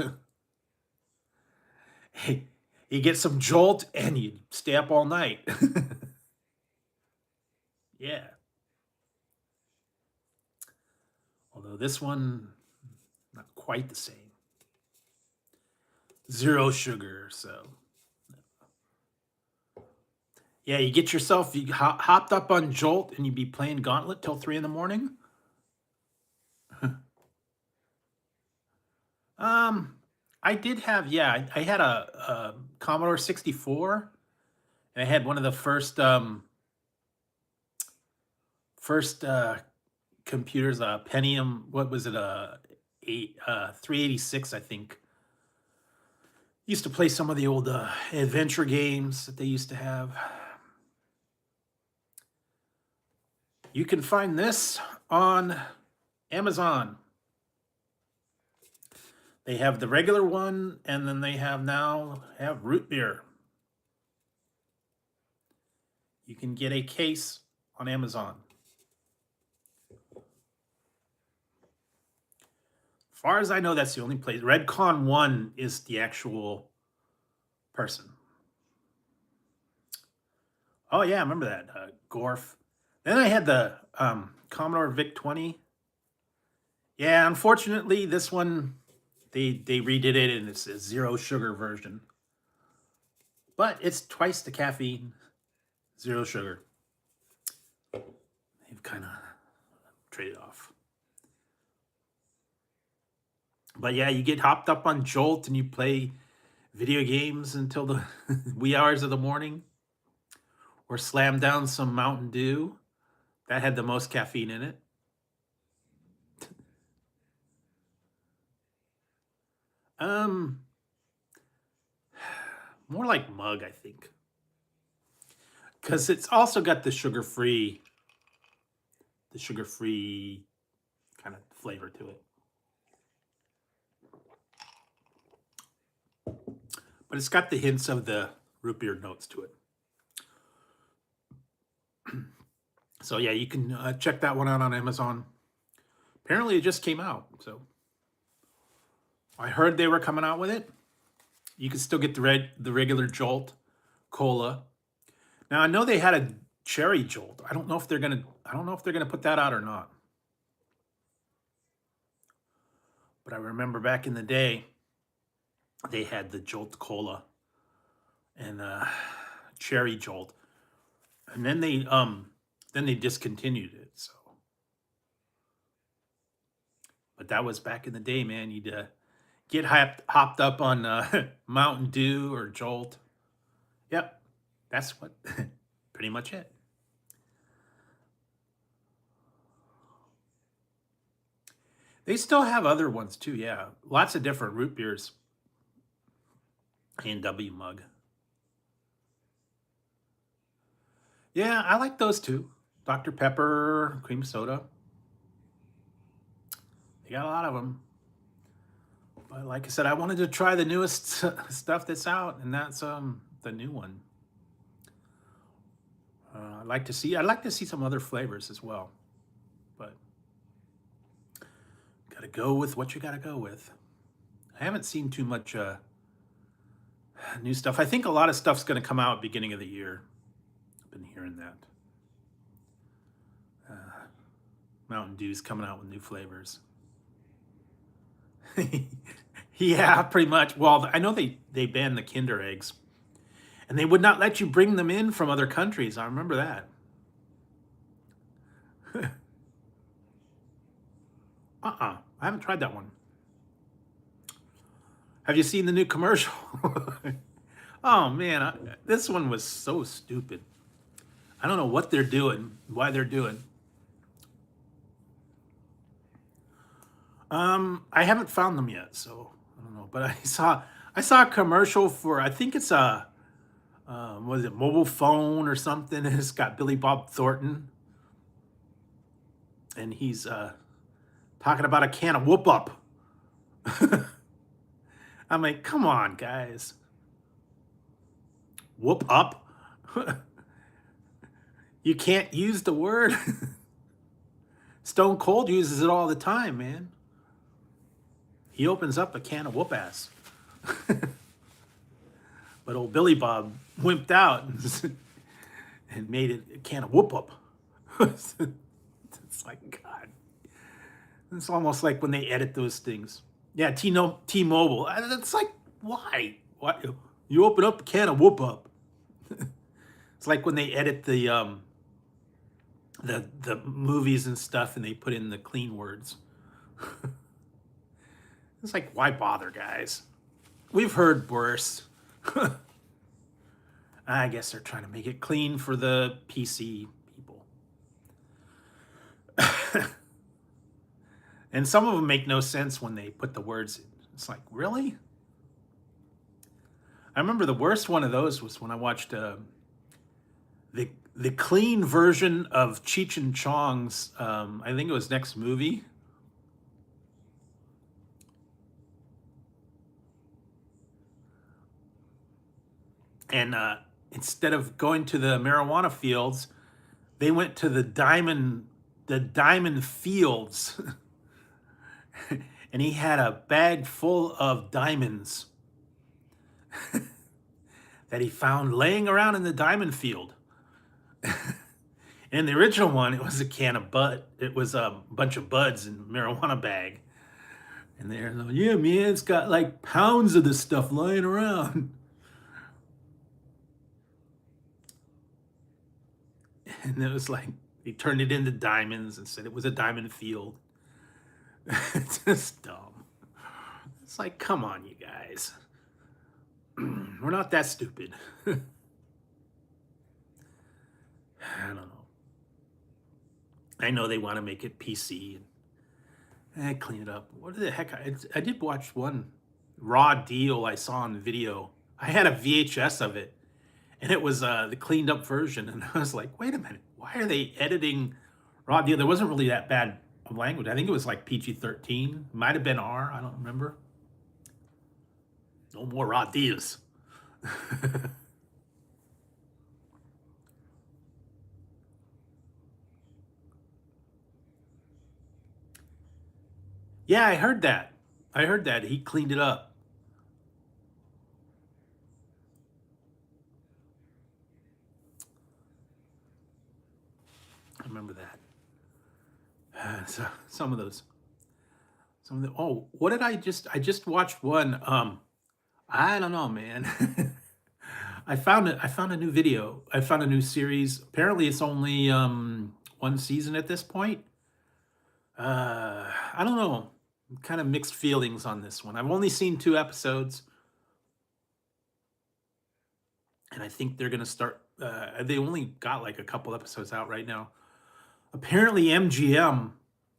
You get some jolt, and you stay up all night. Yeah. Although this one, not quite the same. Zero sugar, so. Yeah, you get yourself, you hopped up on Jolt, and you'd be playing Gauntlet till 3 in the morning. I did have, yeah, I had a Commodore 64, and I had one of the first computers, Pentium, what was it, 386, I think. Used to play some of the old adventure games that they used to have. You can find this on Amazon. They have the regular one, and then they have root beer. You can get a case on Amazon. As far as I know, that's the only place. Redcon 1 is the actual person. Oh yeah, I remember that. Gorf. Then I had the Commodore VIC-20. Yeah, unfortunately, this one, they redid it, and it's a zero sugar version. But it's twice the caffeine, zero sugar. They've kind of traded off. But yeah, you get hopped up on Jolt, and you play video games until the wee hours of the morning. Or slam down some Mountain Dew. That had the most caffeine in it. More like mug, I think. Because it's also got the sugar-free kind of flavor to it. But it's got the hints of the root beer notes to it. So yeah, you can check that one out on Amazon. Apparently, it just came out, so I heard they were coming out with it. You can still get the regular Jolt cola. Now I know they had a cherry Jolt. I don't know if they're gonna put that out or not. But I remember back in the day, they had the Jolt cola and cherry Jolt, and then they discontinued it. So, but that was back in the day, man. You'd get hopped up on Mountain Dew or Jolt. Yep, that's what pretty much it. They still have other ones too, yeah. Lots of different root beers. A&W mug. Yeah, I like those too. Dr. Pepper, cream soda. They got a lot of them. But like I said, I wanted to try the newest stuff that's out, and that's the new one. I'd like to see some other flavors as well. But gotta go with what you gotta go with. I haven't seen too much new stuff. I think a lot of stuff's gonna come out beginning of the year. I've been hearing that. Mountain Dew's coming out with new flavors. Yeah, pretty much. Well, I know they banned the Kinder eggs, and they would not let you bring them in from other countries. I remember that. I haven't tried that one. Have you seen the new commercial? Oh man, this one was so stupid. I don't know what they're doing, why they're doing. I haven't found them yet, so I don't know. But I saw a commercial for, I think it's a was it mobile phone or something? And it's got Billy Bob Thornton, and he's talking about a can of whoop up. I'm like, come on, guys, whoop up. You can't use the word. Stone Cold uses it all the time, man. He opens up a can of whoop ass. But old Billy Bob wimped out and made it a can of whoop up. It's like, God. It's almost like when they edit those things. Yeah, T-Mobile. It's like, why? What? You open up a can of whoop up. It's like when they edit the movies and stuff and they put in the clean words. It's like, why bother, guys? We've heard worse. I guess they're trying to make it clean for the PC people. And some of them make no sense when they put the words in. It's like, really? I remember the worst one of those was when I watched the clean version of Cheech and Chong's, I think it was next movie. And instead of going to the marijuana fields, they went to the diamond fields. And he had a bag full of diamonds that he found laying around in the diamond field. In the original one, it was a can of it was a bunch of buds in a marijuana bag. And they're like, yeah, man, it's got like pounds of this stuff lying around. And it was like, he turned it into diamonds and said it was a diamond field. It's just dumb. It's like, come on, you guys. We're not that stupid. I don't know. I know they want to make it PC and clean it up. What the heck? I did watch one raw deal I saw on the video. I had a VHS of it, and it was the cleaned up version. And I was like, wait a minute, why are they editing raw deal? There wasn't really that bad of language. I think it was like PG-13. Might have been R. I don't remember. No more raw deals. Yeah, I heard that. I heard that. He cleaned it up. I remember that. So some of those. Some of the oh, what did I just watched one. I don't know, man. I found a new video. I found a new series. Apparently it's only one season at this point. I don't know. Kind of mixed feelings on this one. I've only seen 2 episodes, and I think they're gonna start. They only got like a couple episodes out right now. Apparently, MGM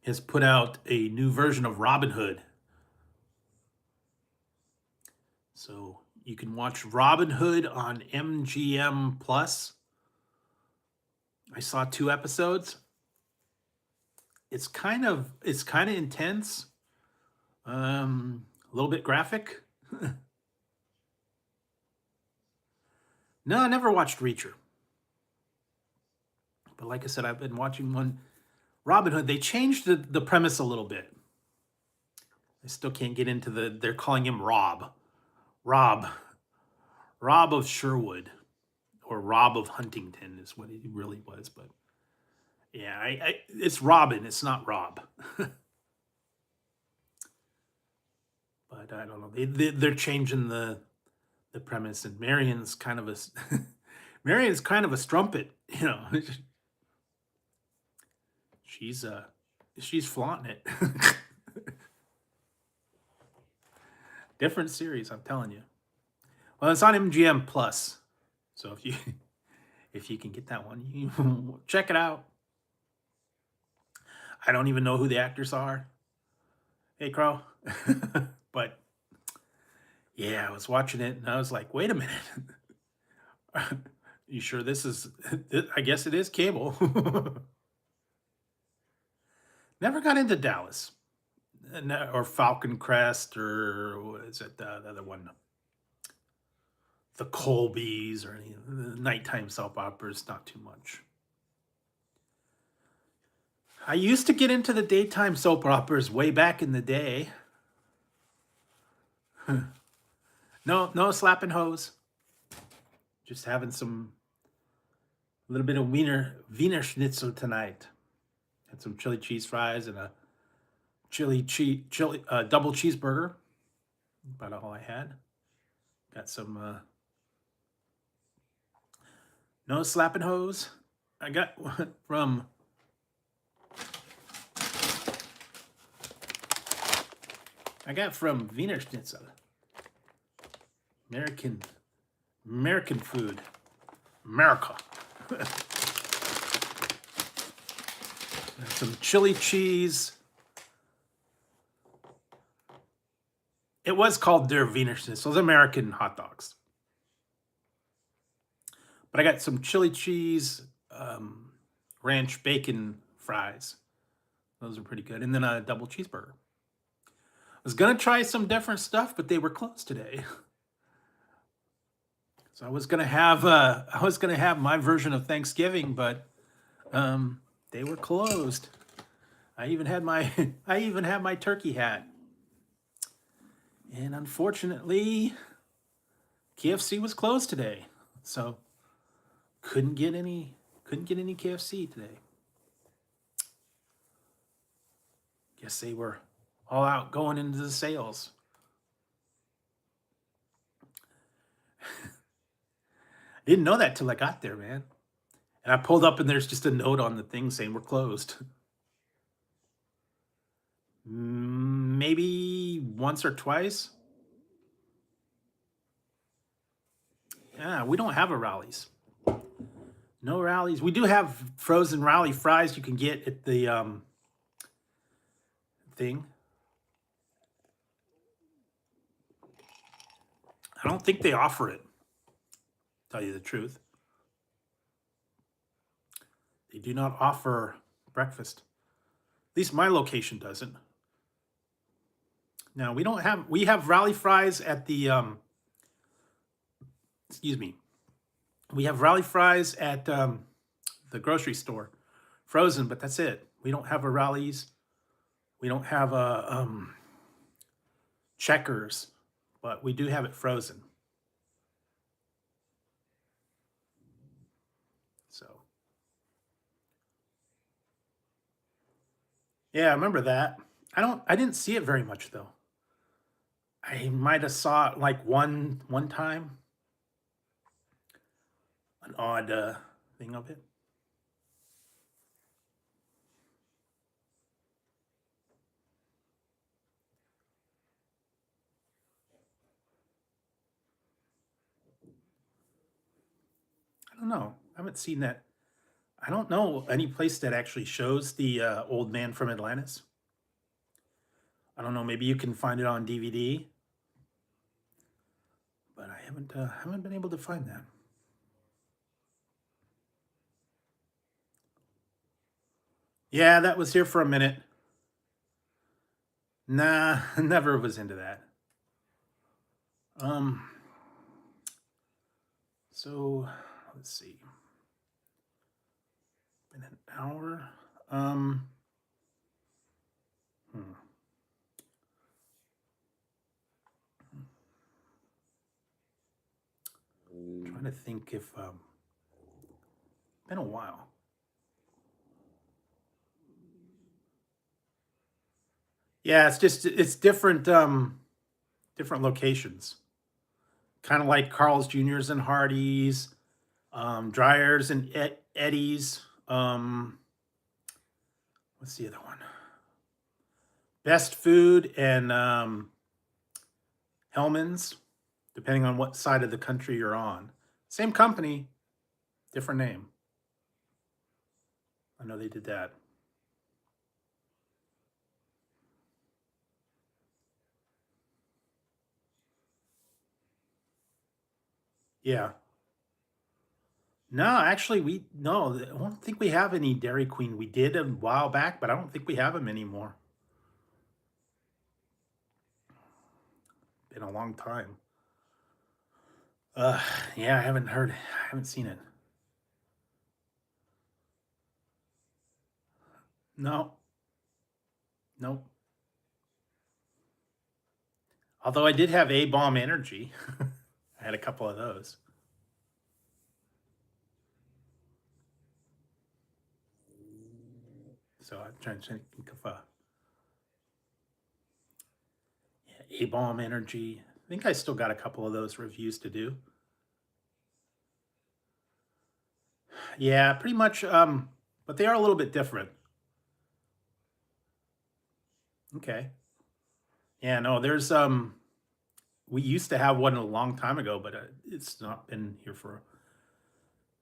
has put out a new version of Robin Hood, so you can watch Robin Hood on MGM Plus. I saw 2 episodes. It's kind of intense, a little bit graphic. No, I never watched Reacher. But like I said, I've been watching one Robin Hood. They changed the premise a little bit. I still can't get into they're calling him Rob. Rob. Rob of Sherwood. Or Rob of Huntington is what he really was. But yeah, it's Robin, it's not Rob. But I don't know. They're changing the premise, and Marion's kind of a Marion's kind of a strumpet, you know. she's uh she's flaunting it. Different series, I'm telling you. Well, it's on MGM Plus, so if you can get that one, you check it out. I don't even know who the actors are. Hey, Crow. But yeah, I was watching it and I was like, wait a minute. You sure this is? I guess it is cable. Never got into Dallas or Falcon Crest, or what is it? The other one, the Colbys, or any the nighttime soap operas. Not too much. I used to get into the daytime soap operas way back in the day. No slapping hose. Just having some a little bit of Wiener Schnitzel tonight. Had some chili cheese fries and a chili double cheeseburger. About all I had. Got some no slapping hose. I got from Wiener Schnitzel. American food. America. Some chili cheese. It was called Der Wiener Schnitzel. It was American hot dogs. But I got some chili cheese, ranch bacon fries. Those are pretty good. And then a double cheeseburger. I was gonna try some different stuff, but they were closed today. So I was gonna have my version of Thanksgiving, but they were closed. I even had my turkey hat. And unfortunately, KFC was closed today. So couldn't get any KFC today. Guess they were all out going into the sales. I didn't know that till I got there, man. And I pulled up and there's just a note on the thing saying we're closed. Maybe once or twice. Yeah, we don't have a Rallies. No Rallies. We do have frozen rally fries you can get at the thing. I don't think they offer it, tell you the truth. They do not offer breakfast. At least my location doesn't. Now we have rally fries at the excuse me. We have rally fries at the grocery store, frozen, but that's it. We don't have a Rallies We don't have a Checkers, but we do have it frozen. So yeah, I remember that. I didn't see it very much though. I might have saw it like one time, an odd thing of it. I don't know. I haven't seen that. I don't know any place that actually shows the old man from Atlantis. I don't know. Maybe you can find it on DVD, but I haven't been able to find that. Yeah, that was here for a minute. Nah, never was into that. Um, so let's see. Been an hour. Um, hmm. Trying to think if been a while. Yeah, it's different different locations. Kind of like Carl's Jr.'s and Hardee's, Dryers and Eddie's. What's the other one? Best Food and Hellman's, depending on what side of the country you're on. Same company, different name. I know they did that. Yeah. No, actually, we no. I don't think we have any Dairy Queen. We did a while back, but I don't think we have them anymore. Been a long time. Uh, yeah, I haven't seen it. No, nope. Although I did have A Bomb Energy. I had a couple of those. So I'm trying to think of yeah, A Bomb Energy. I think I still got a couple of those reviews to do. Yeah, pretty much. But they are a little bit different. Okay. Yeah, no, there's we used to have one a long time ago, but it's not been here for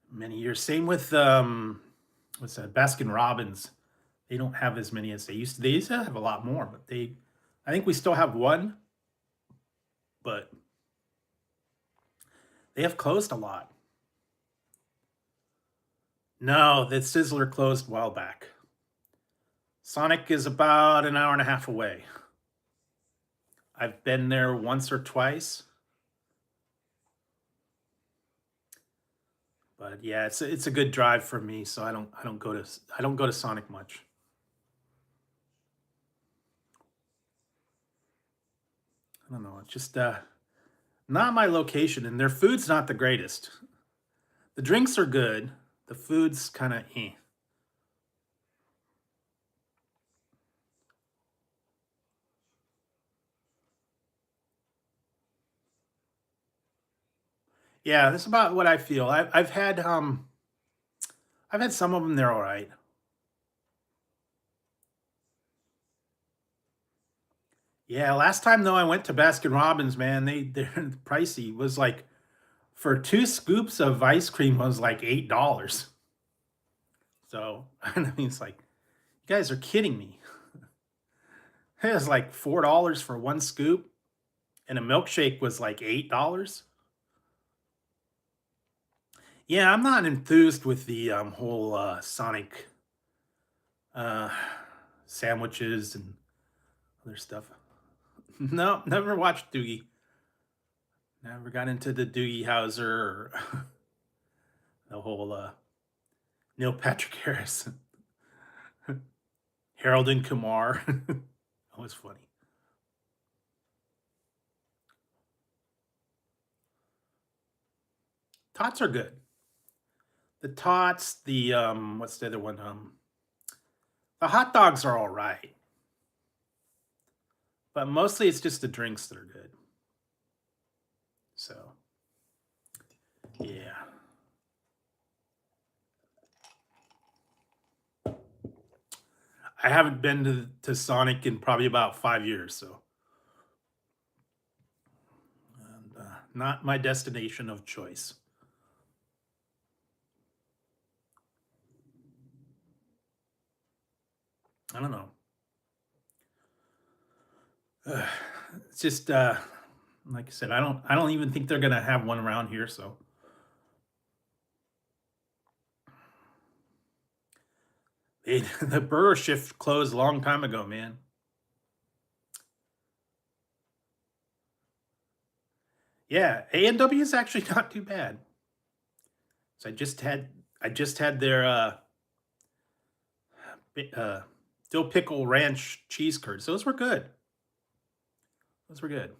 many years. Same with what's that? Baskin Robbins. They don't have as many as they used to. They used to have a lot more, but I think we still have one, but they have closed a lot. No, the Sizzler closed a while back. Sonic is about an hour and a half away. I've been there once or twice, but yeah, it's a good drive for me. So I don't go to Sonic much. I don't know. It's just not my location, and their food's not the greatest. The drinks are good. The food's kind of eh. Yeah, that's about what I feel. I've had some of them. They're all right. Yeah, last time though I went to Baskin Robbins, man, they're pricey. It was like for two scoops of ice cream was like $8. So I mean, it's like you guys are kidding me. It was like $4 for one scoop, and a milkshake was like $8. Yeah, I'm not enthused with the whole Sonic uh, sandwiches and other stuff. No, never watched Doogie. Never got into the Doogie Howser or the whole Neil Patrick Harris. Harold and Kumar. That was funny. Tots are good. The tots, the what's the other one? The hot dogs are all right, but mostly it's just the drinks that are good. So, yeah. I haven't been to Sonic in probably about 5 years, so and, not my destination of choice. I don't know. It's just like I said, I don't even think they're gonna have one around here. So the burger shift closed a long time ago, man. Yeah, A&W is actually not too bad. So I just had their dill pickle ranch cheese curds. Those were good. Those were good.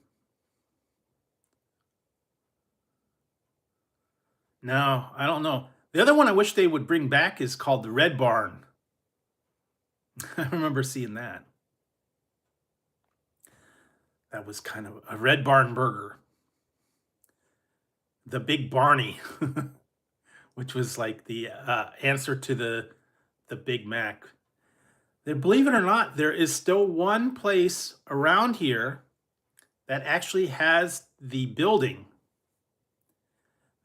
No, I don't know. The other one I wish they would bring back is called the Red Barn. I remember seeing that. That was kind of a Red Barn burger. The Big Barney, which was like the answer to the Big Mac. Believe it or not, there is still one place around here that actually has the building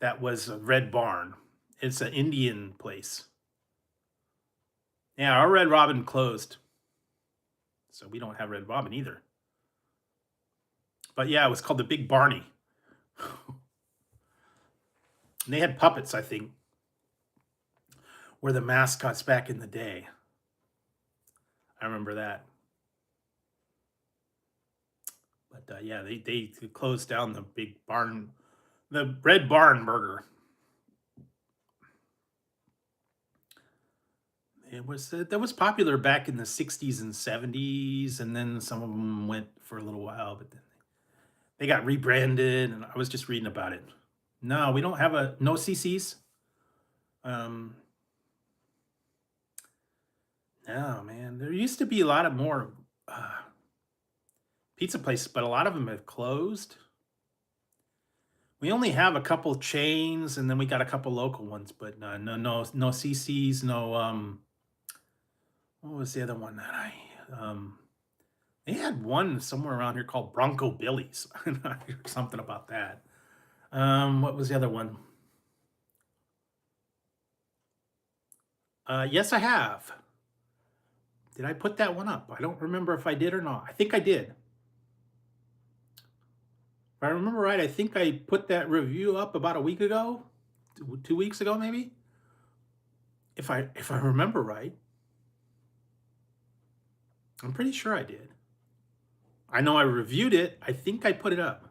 that was a Red Barn. It's an Indian place. Yeah, our Red Robin closed, so we don't have Red Robin either. But yeah, it was called the Big Barney. And they had puppets, I think, were the mascots back in the day. I remember that. But yeah, they closed down the Big Barn, the Red Barn burger. It was that was popular back in the 60s and 70s, and then some of them went for a little while, but then they got rebranded, and I was just reading about it. No, we don't have a no CCs. Um, no, man. There used to be a lot of more uh, pizza places, but a lot of them have closed. We only have a couple chains, and then we got a couple local ones, but no CCs, no what was the other one that I they had one somewhere around here called Bronco Billy's. I heard something about that. What was the other one? Yes, I have. Did I put that one up? I don't remember if I did or not. I think I did. If I remember right, I think I put that review up about a week ago, 2 weeks ago, maybe. If I remember right, I'm pretty sure I did. I know I reviewed it. I think I put it up.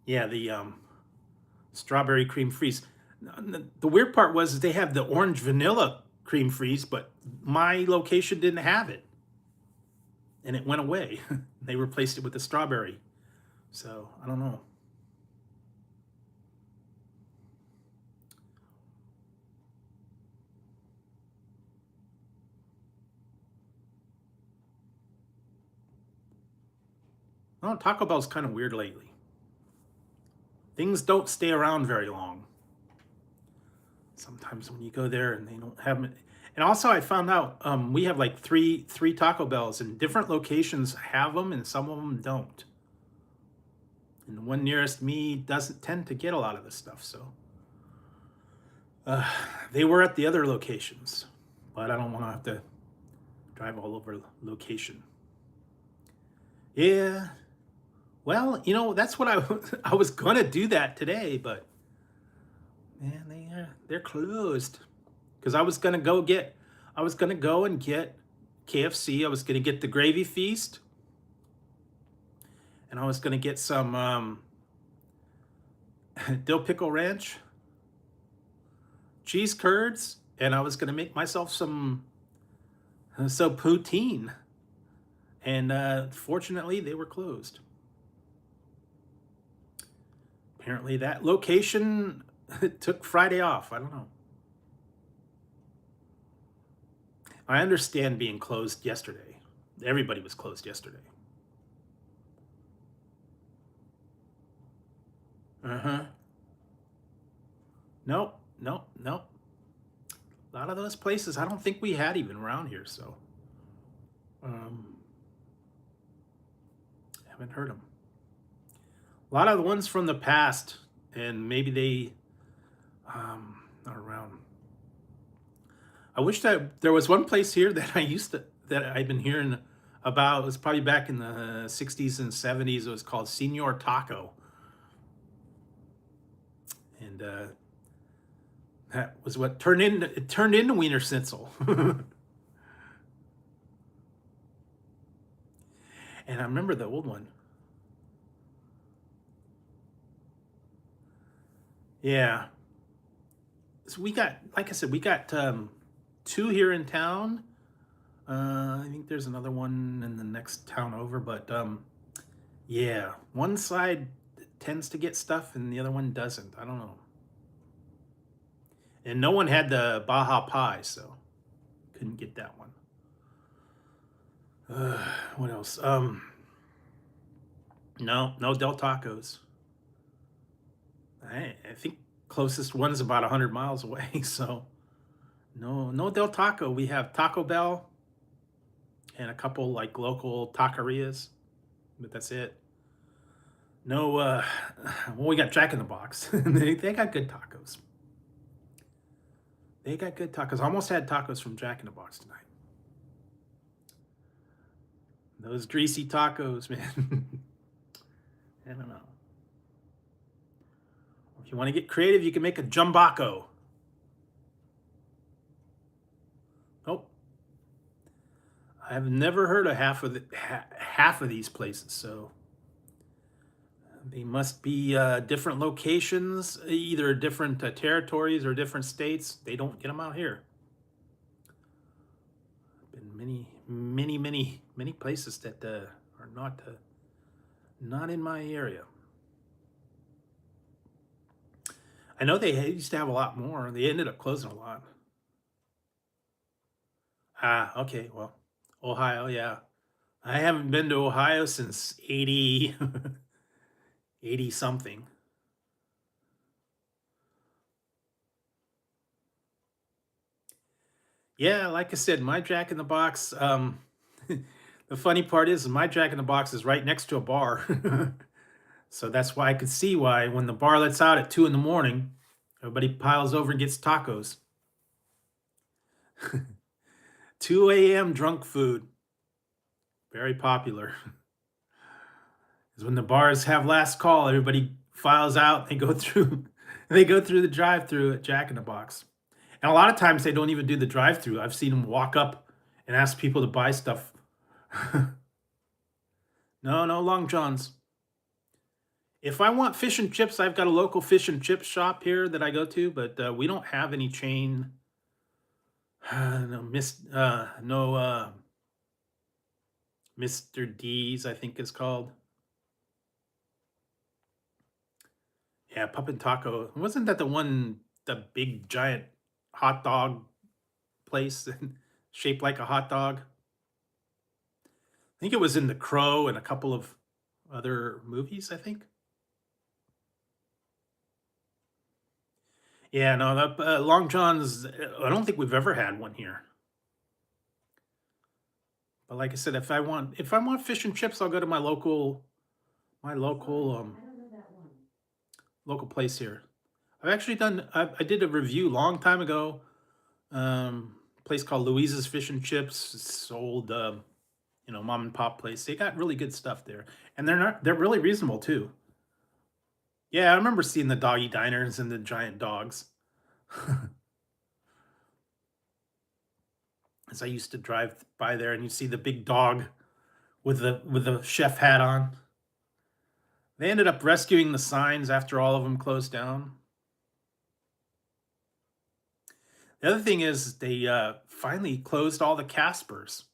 Yeah, the strawberry cream freeze. The weird part was they have the orange vanilla cream freeze, but my location didn't have it, and it went away. They replaced it with the strawberry. So I don't know. Oh, Taco Bell's kind of weird lately. Things don't stay around very long. Sometimes when you go there and they don't have it. And also, I found out we have like three Taco Bells, and different locations have them, and some of them don't. And the one nearest me doesn't tend to get a lot of this stuff, so uh, they were at the other locations, but I don't want to have to drive all over location. Yeah, well, that's what I was gonna do that today, but man, they're closed. Because I was gonna go and get KFC. I was gonna get the gravy feast, and I was gonna get some dill pickle ranch, cheese curds, and I was going to make myself some poutine, and fortunately they were closed. Apparently that location took Friday off. I don't know. I understand being closed yesterday. Everybody was closed yesterday. Uh-huh. Nope, nope, nope. A lot of those places I don't think we had even around here, so um, haven't heard them. A lot of the ones from the past, and maybe they are around. I wish that there was one place here that that I've been hearing about. It was probably back in the 60s and 70s. It was called Senor Taco. And that was what it turned into Wiener Schnitzel. And I remember the old one. Yeah. So we got, like I said, we got two here in town. I think there's another one in the next town over, but yeah, one side tends to get stuff and the other one doesn't. I don't know. And no one had the Baja Pie, so couldn't get that one. What else? No Del Tacos. I think closest one's about 100 miles away, so no Del Taco. We have Taco Bell and a couple like local taquerias, but that's it. No, well, we got Jack in the Box. They got good tacos. They got good tacos. I almost had tacos from Jack in the Box tonight. Those greasy tacos, man. I don't know. If you want to get creative, you can make a jumbaco. Nope. I've never heard of half of these places, so they must be different locations, either different territories or different states. They don't get them out here. Been many places that are not in my area. I know they used to have a lot more. They ended up closing a lot. Ah, okay. Well, Ohio, yeah. I haven't been to Ohio since 80, 80 something. Yeah, like I said, my Jack in the Box. The funny part is, my Jack in the Box is right next to a bar, so that's why I could see why when the bar lets out at 2 in the morning, everybody piles over and gets tacos. 2 a.m. drunk food, very popular. Is when the bars have last call, everybody files out. They go through, they go through the drive-through at Jack in the Box. And a lot of times they don't even do the drive-through. I've seen them walk up and ask people to buy stuff. No Long Johns. If I want fish and chips, I've got a local fish and chip shop here that I go to, but we don't have any chain. No Mr. D's, I think is called. Yeah, Pup and Taco. Wasn't that the big giant hot dog place shaped like a hot dog? I think it was in The Crow and a couple of other movies, I think. Yeah, no, that Long John's. I don't think we've ever had one here. But like I said, if I want fish and chips, I'll go to my local place here. I've actually done. I did a review long time ago. Place called Louise's Fish and Chips. It's old, mom and pop place. They got really good stuff there, and they're really reasonable too. Yeah, I remember seeing the doggy diners and the giant dogs. As I used to drive by there, and you see the big dog with the chef hat on. They ended up rescuing the signs after all of them closed down. The other thing is they finally closed all the Caspers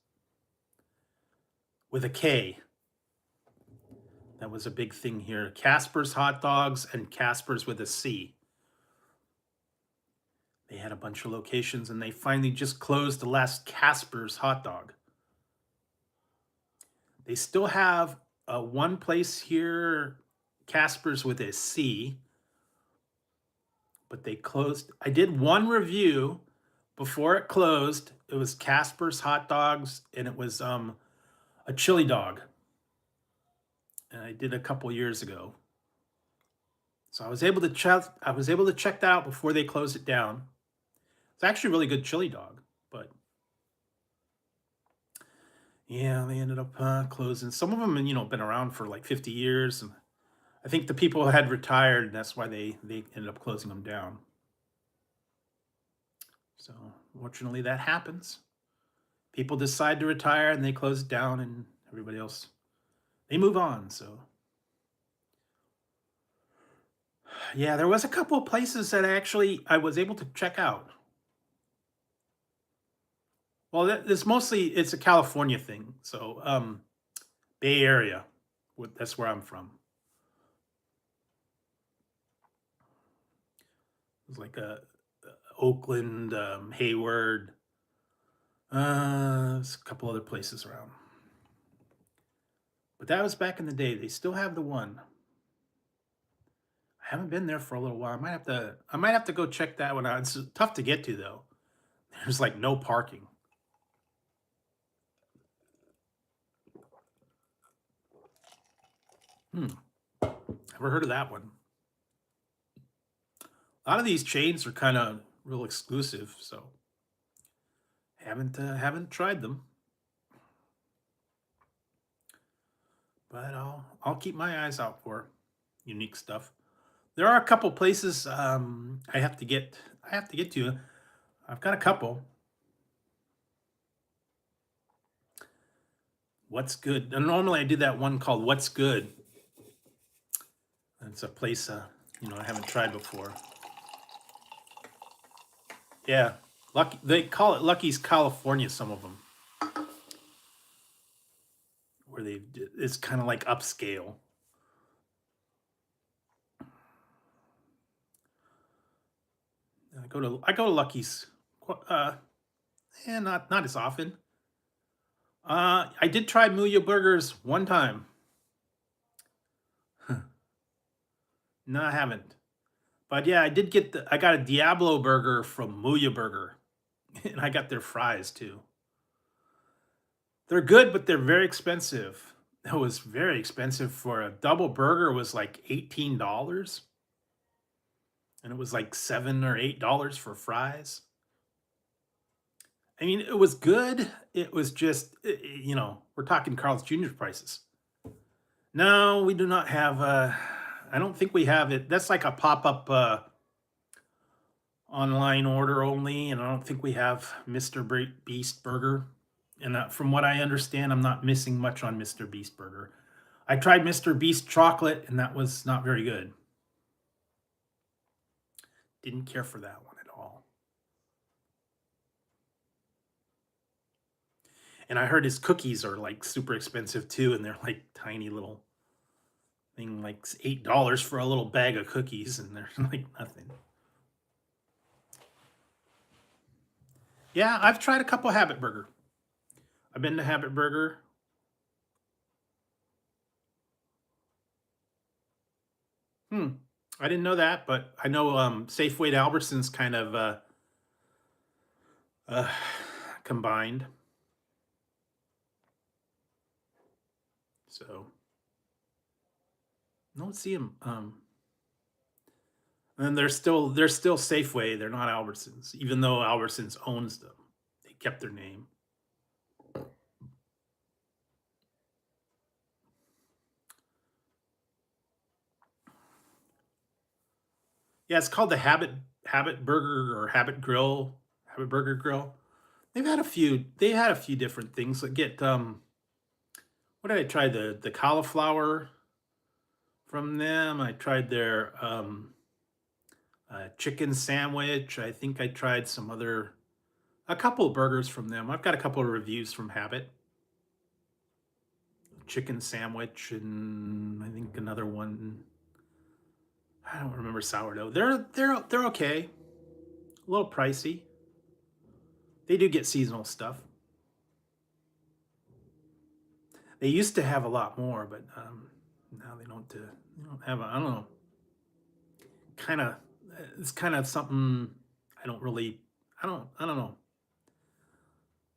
with a K. That was a big thing here. Casper's hot dogs and Casper's with a C. They had a bunch of locations and they finally just closed the last Casper's hot dog. They still have one place here, Casper's with a C, but they closed. I did one review before it closed. It was Casper's hot dogs and it was a chili dog. And I did a couple years ago. So I was able to check that out before they closed it down. It's actually a really good chili dog, but yeah, they ended up closing. Some of them, been around for like 50 years. And I think the people had retired, and that's why they ended up closing them down. So fortunately, that happens. People decide to retire, and they close it down, and everybody else, they move on. So yeah, there was a couple of places that I was able to check out. Well, it's a California thing. So Bay Area, that's where I'm from. It was like a Oakland, Hayward, there's a couple other places around. But that was back in the day. They still have the one. I haven't been there for a little while. I might have to go check that one out. It's tough to get to though. There's like no parking. Never heard of that one. A lot of these chains are kind of real exclusive, so haven't tried them. But I'll keep my eyes out for unique stuff. There are a couple places I have to get to. I've got a couple. What's Good? And normally I do that one called What's Good. It's a place I haven't tried before. Yeah, Lucky. They call it Lucky's California. Some of them, where it's kind of like upscale. I go to Lucky's, not as often. I did try Muya Burgers one time. No, I haven't. But yeah, I got a Diablo burger from Muya Burger, and I got their fries too. They're good, but they're very expensive. It was very expensive for a double burger. Was like $18, and it was like $7 or $8 for fries. I mean, it was good. It was just, we're talking Carl's Jr. prices. No, we do not have. I don't think we have it. That's like a pop-up online order only, and I don't think we have Mr. Beast Burger. And from what I understand, I'm not missing much on Mr. Beast Burger. I tried Mr. Beast Chocolate, and that was not very good. Didn't care for that one at all. And I heard his cookies are like super expensive too, and they're like tiny little thing, like $8 for a little bag of cookies, and they're like nothing. Yeah, I've tried a couple Habit Burger. I've been to Habit Burger. I didn't know that, but I know Safeway to Albertsons kind of uh, combined. So, I don't see them. And they're still Safeway. They're not Albertsons, even though Albertsons owns them. They kept their name. Yeah, it's called the Habit Burger or Habit Burger Grill. They've had a few. They had a few different things. Like get what did I try? The cauliflower from them. I tried their chicken sandwich. I think I tried a couple of burgers from them. I've got a couple of reviews from Habit. Chicken sandwich, and I think another one. I don't remember sourdough. They're okay. A little pricey. They do get seasonal stuff. They used to have a lot more, but now they don't. They don't have. I don't know. Kind of. It's kind of something I don't really. I don't know.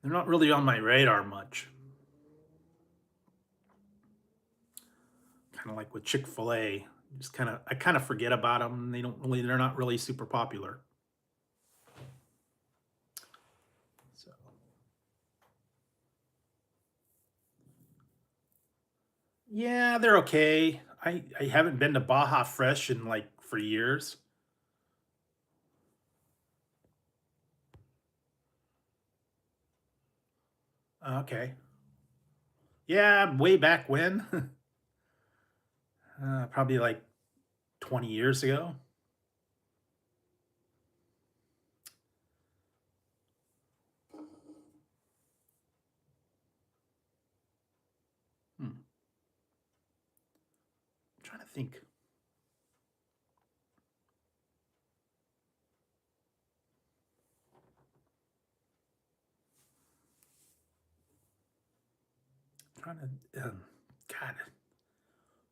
They're not really on my radar much. Kind of like with Chick-fil-A. Just kind of. I kind of forget about them. They don't really. They're not really super popular. So. Yeah, they're okay. I haven't been to Baja Fresh in like for years. Okay. Yeah, way back when. Probably like 20 years ago. Hmm. I'm trying to think. Trying to, God,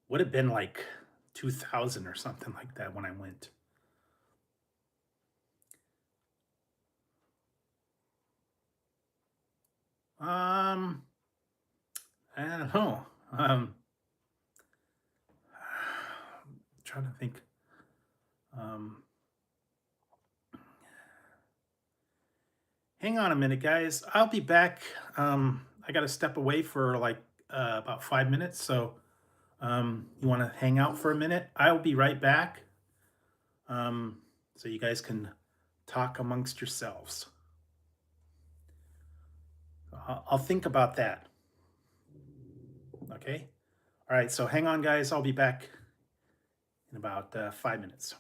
would have been like 2000 or something like that when I went. Um, I don't know. Trying to think. Um, Hang on a minute, guys. I'll be back. I got to step away for like about 5 minutes. So you want to hang out for a minute? I'll be right back. So you guys can talk amongst yourselves. I'll think about that. Okay. All right. So hang on, guys. I'll be back in about 5 minutes.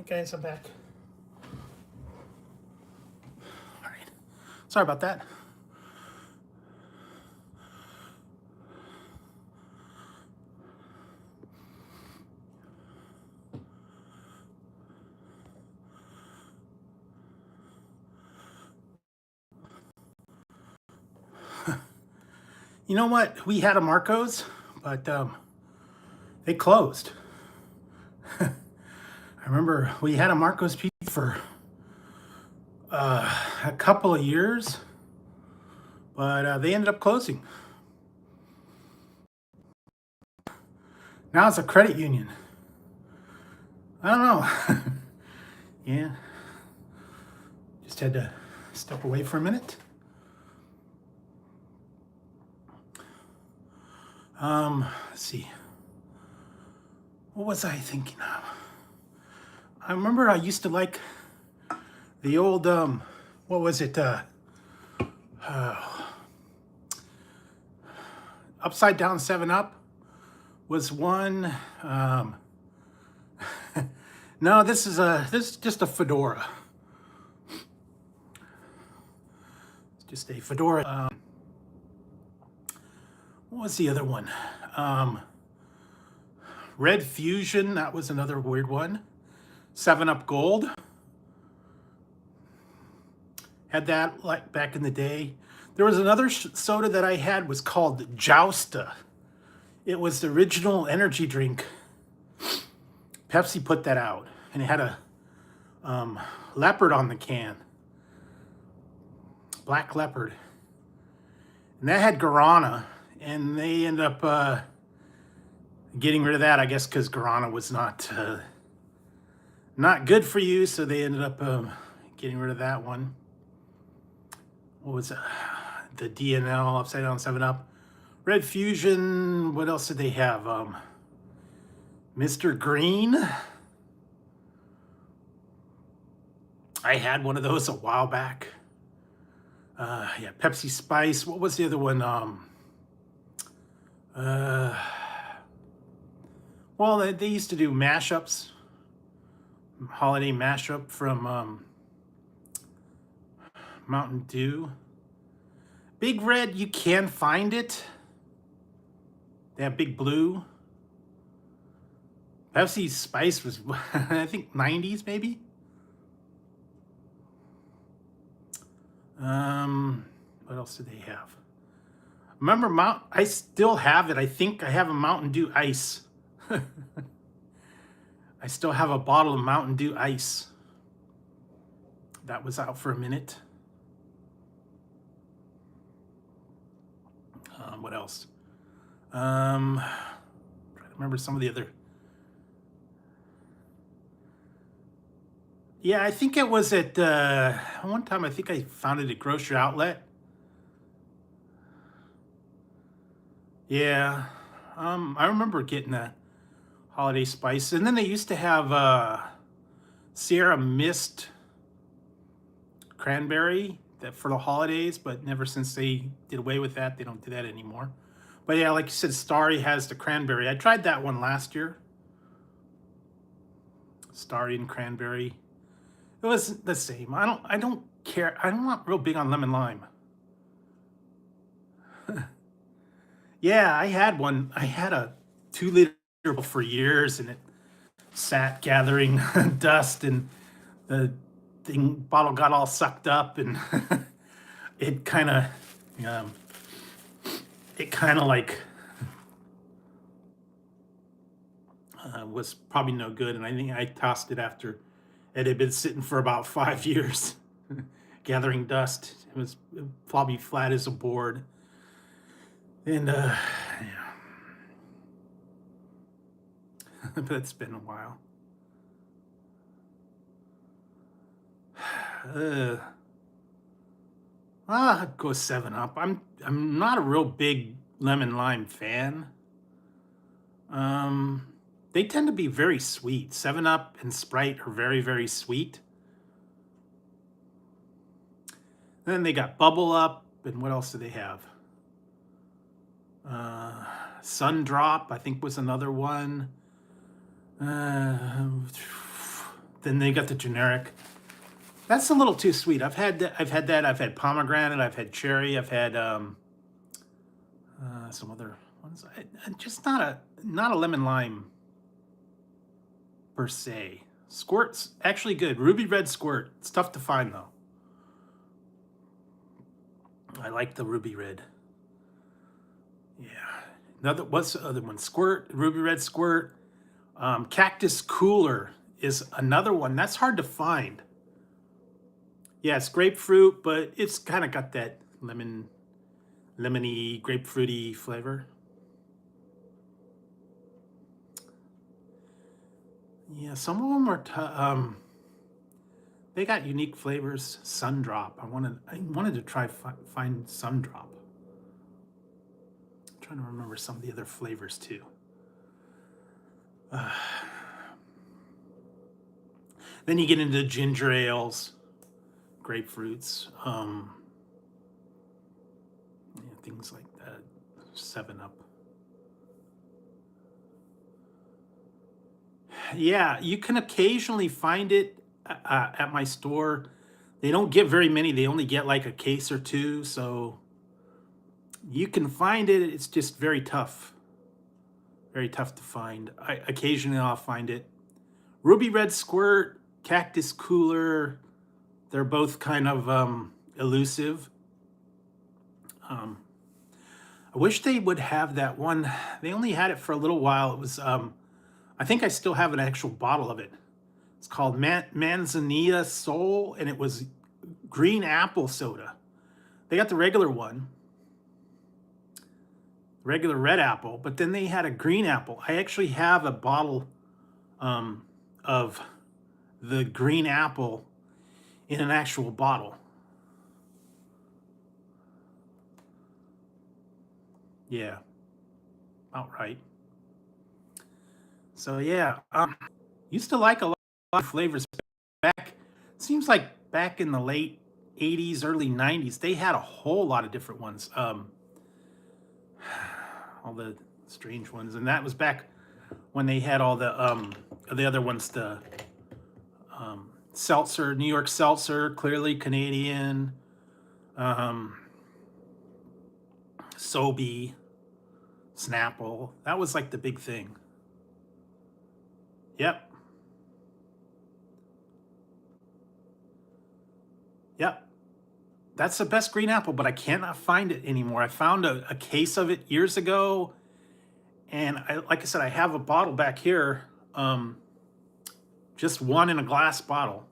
guys, I'm back. All right. Sorry about that. You know what? We had a Marco's, but they closed. I remember we had a Marco's Pizza for a couple of years, but they ended up closing. Now it's a credit union. I don't know. Yeah. Just had to step away for a minute. Let's see. What was I thinking of? I remember I used to like the old, what was it? Upside Down 7-Up was one. No, this is just a fedora. It's just a fedora. What was the other one? Red Fusion, that was another weird one. 7-Up Gold. Had that like back in the day. There was another soda that I had was called Jousta. It was the original energy drink. Pepsi put that out, and it had a leopard on the can. Black leopard. And that had guarana, and they ended up getting rid of that, I guess, because guarana was not good for you, so they ended up getting rid of that one. What was the DNL, Upside Down 7-Up? Red Fusion, what else did they have? Mr. Green. I had one of those a while back. Yeah, Pepsi Spice. What was the other one? Well, they used to do mashups, holiday mashup from Mountain Dew. Big Red, you can find it. They have Big Blue. Pepsi Spice was, I think, 90s maybe. What else did they have? Remember, I still have it. I think I have a Mountain Dew Ice. I still have a bottle of Mountain Dew Ice. That was out for a minute. What else? Trying to remember some of the other. Yeah, I think it was at one time. I think I found it at Grocery Outlet. Yeah, I remember getting that holiday spice, and then they used to have Sierra Mist cranberry that for the holidays, but never since they did away with that, they don't do that anymore. But yeah, like you said, Starry has the cranberry. I tried that one last year. Starry and cranberry. It was the same. I don't care. I'm not real big on lemon lime. Yeah, I had one. I had a 2-liter for years, and it sat gathering dust, and the bottle got all sucked up, and it kind of like was probably no good. And I think I tossed it after it had been sitting for about 5 years, gathering dust. It was probably flat as a board. And yeah, but it's been a while. I'd go 7-Up. I'm not a real big lemon lime fan. They tend to be very sweet. 7-Up and Sprite are very, very sweet. Then they got Bubble Up, and what else do they have? Sun Drop, I think, was another one. then they got the generic. That's a little too sweet. I've had that. I've had pomegranate. I've had cherry. I've had some other ones. Just not a lemon lime per se. Squirt's actually good. Ruby Red Squirt. It's tough to find though. I like the Ruby Red. Yeah. What's the other one? Squirt, Ruby Red Squirt. Cactus Cooler is another one. That's hard to find. Yeah, it's grapefruit, but it's kind of got that lemony, grapefruity flavor. Yeah, some of them are. They got unique flavors. Sundrop. I wanted to try find Sundrop. I'm trying to remember some of the other flavors too. Then you get into ginger ales, grapefruits, things like that. 7-Up. Yeah, you can occasionally find it at my store. They don't get very many. They only get like a case or two, so you can find it. It's just very tough. Very tough to find. Occasionally I'll find it. Ruby Red Squirt, Cactus Cooler, they're both kind of elusive. I wish they would have that one. They only had it for a little while. It was, I think I still have an actual bottle of it. It's called Manzanilla Soul, and it was green apple soda. They got the regular one, regular red apple, but then they had a green apple. I actually have a bottle of the green apple in an actual bottle. Yeah, outright. So yeah, used to like a lot of flavors back. Seems like back in the late 80s, early 90s, they had a whole lot of different ones. All the strange ones, and that was back when they had all the other ones, the seltzer, New York seltzer, clearly Canadian, Sobe, Snapple. That was like the big thing. Yep. Yep. That's the best green apple, but I cannot find it anymore. I found a case of it years ago, and like I said, I have a bottle back here, just one in a glass bottle.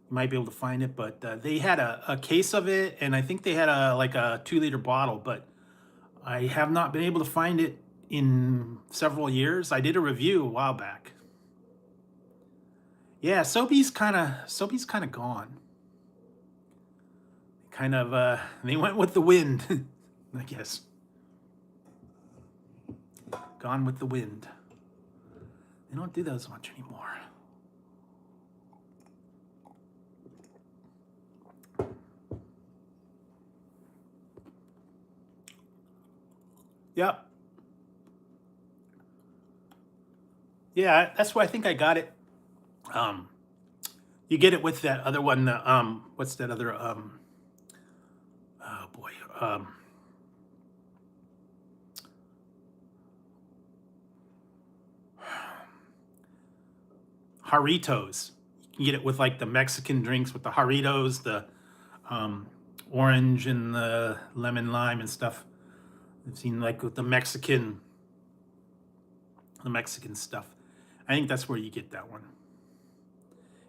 You might be able to find it, but they had a case of it, and I think they had like a 2-liter bottle, but I have not been able to find it in several years. I did a review a while back. Yeah, Sobe's kind of gone. Kind of they went with the wind, I guess. Gone with the wind. They don't do those much anymore. Yep. Yeah, that's why I think I got it. You get it with that other one. What's that other? Oh boy. Jarritos. You can get it with like the Mexican drinks with the Jarritos, the orange and the lemon lime and stuff. I've seen like with the Mexican stuff. I think that's where you get that one.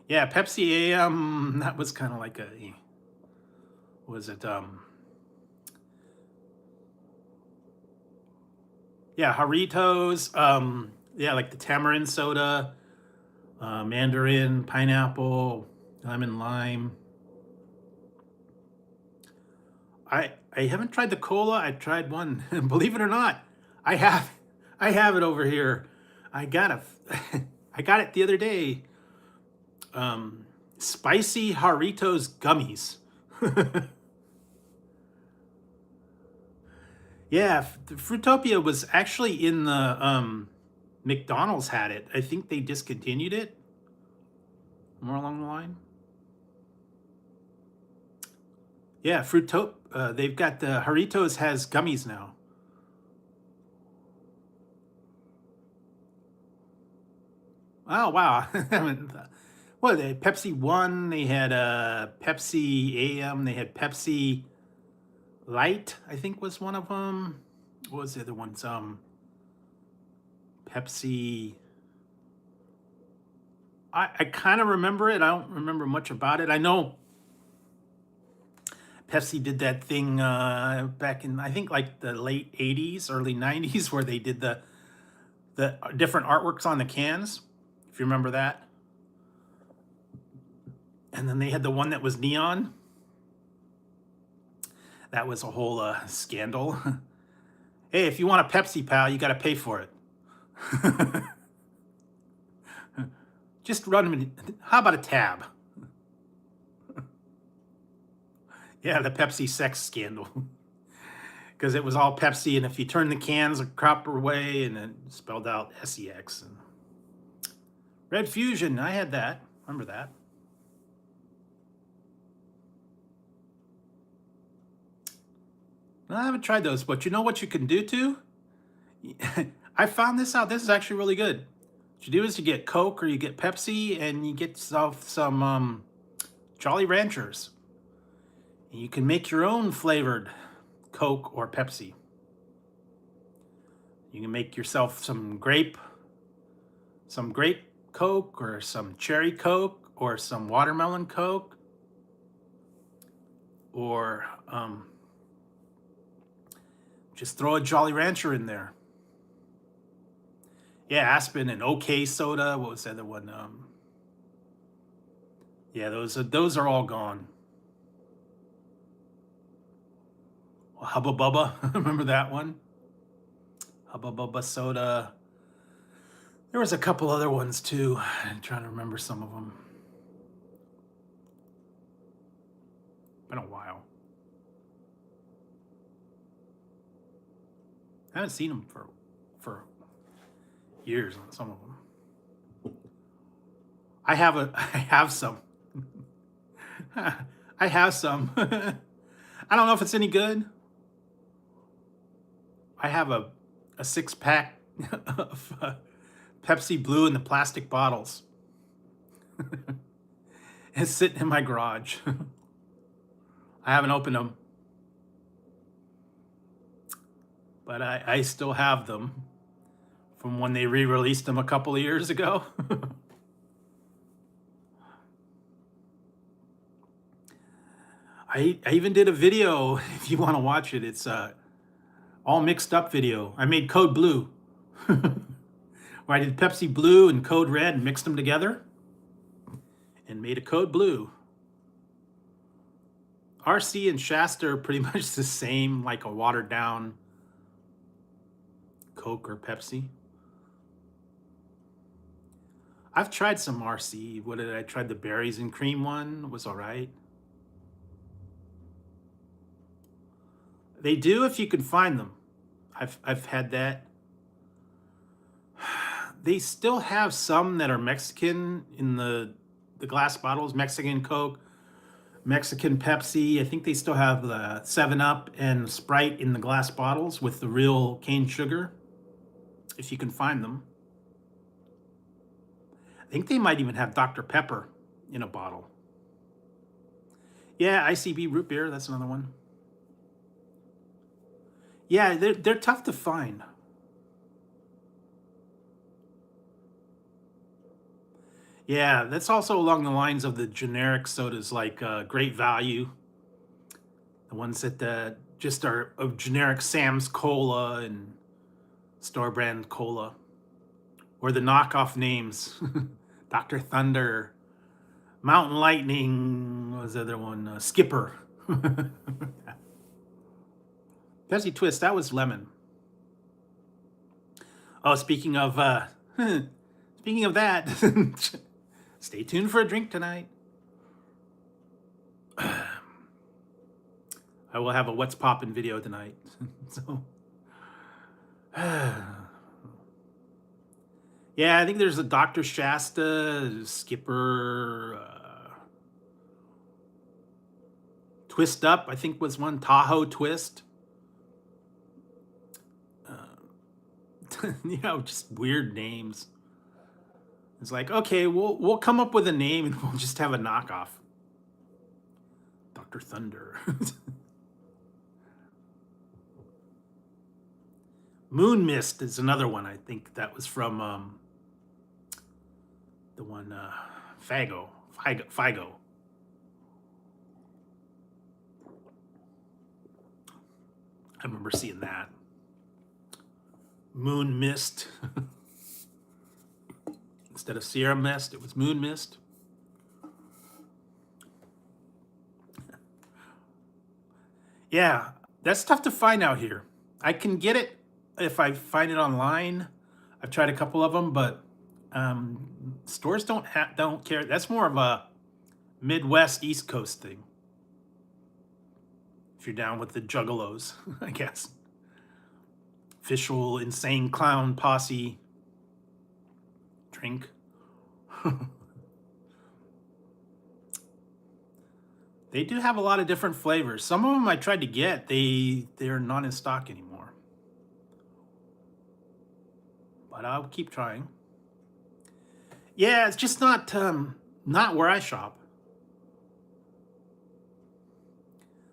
Yeah, Pepsi AM, that was kind of like was it, yeah, Jarritos, yeah, like the tamarind soda, mandarin, pineapple, lemon, lime. I haven't tried the cola. I tried one. Believe it or not, I have it over here. I got it the other day. Spicy Jarritos gummies. Yeah, Fruitopia was actually in the McDonald's had it. I think they discontinued it. more along the line. Yeah, they've got the Doritos has gummies now. Oh wow! What, they had Pepsi One, they had Pepsi AM, they had Pepsi Light, I think was one of them. What was the other ones? Pepsi. I kind of remember it. I don't remember much about it. I know Pepsi did that thing back in, I think, like the late 80s, early 90s, where they did the different artworks on the cans, if you remember that. And then they had the one that was neon. That was a whole scandal. Hey, if you want a Pepsi, pal, you got to pay for it. Just run them. How about a tab? Yeah, the Pepsi sex scandal. Because it was all Pepsi, and if you turn the cans a proper way, and it spelled out SEX. And Red Fusion, I had that. Remember that? I haven't tried those, but you know what you can do too? I found this out. This is actually really good. What you do is you get Coke or you get Pepsi, and you get some Jolly Ranchers. And you can make your own flavored Coke or Pepsi. You can make yourself some grape Coke, or some cherry Coke, or some watermelon Coke, or just throw a Jolly Rancher in there. Yeah, Aspen and OK Soda. What was the other one? Yeah, those are all gone. Hubba Bubba, remember that one? Hubba Bubba Soda. There was a couple other ones too. I'm trying to remember some of them. Been a while. I haven't seen them for years on some of them. I have some. I have some. I don't know if it's any good. I have a 6-pack of Pepsi Blue in the plastic bottles. It's sitting in my garage. I haven't opened them, but I still have them from when they re-released them a couple of years ago. I even did a video, if you want to watch it. It's all mixed up video. I made Code Blue, where I did Pepsi Blue and Code Red and mixed them together and made a Code Blue. RC and Shasta are pretty much the same, like a watered down Coke or Pepsi. I've tried some RC. What did I try? The berries and cream one. It was all right. They do if you can find them. I've had that. They still have some that are Mexican in the glass bottles. Mexican Coke, Mexican Pepsi. I think they still have the 7-Up and Sprite in the glass bottles with the real cane sugar, if you can find them. I think they might even have Dr. Pepper in a bottle. Yeah, ICB root beer, that's another one. Yeah, they're tough to find. Yeah, that's also along the lines of the generic sodas like Great Value, the ones that just are of generic Sam's Cola and store brand cola, or the knockoff names, Dr. Thunder, Mountain Lightning. What was the other one? Skipper. Pepsi Twist, that was lemon. Oh, speaking of that, stay tuned for a drink tonight. I will have a What's Poppin' video tonight. So, yeah, Yeah, I think there's a Dr. Shasta, Skipper, Twist Up, I think was one, Tahoe Twist. Just weird names. It's like, okay, we'll come up with a name and we'll just have a knockoff. Dr. Thunder. Moon Mist is another one. I think that was from the one Figo. I remember seeing that. Moon Mist. Instead of Sierra Mist, it was Moon Mist. Yeah, that's tough to find out here. I can get it if I find it online. I've tried a couple of them, but stores don't care. That's more of a Midwest, East Coast thing. If you're down with the juggalos, I guess. Official insane clown posse drink. They do have a lot of different flavors. Some of them I tried to get, they're not in stock anymore. But I'll keep trying. Yeah, it's just not where I shop.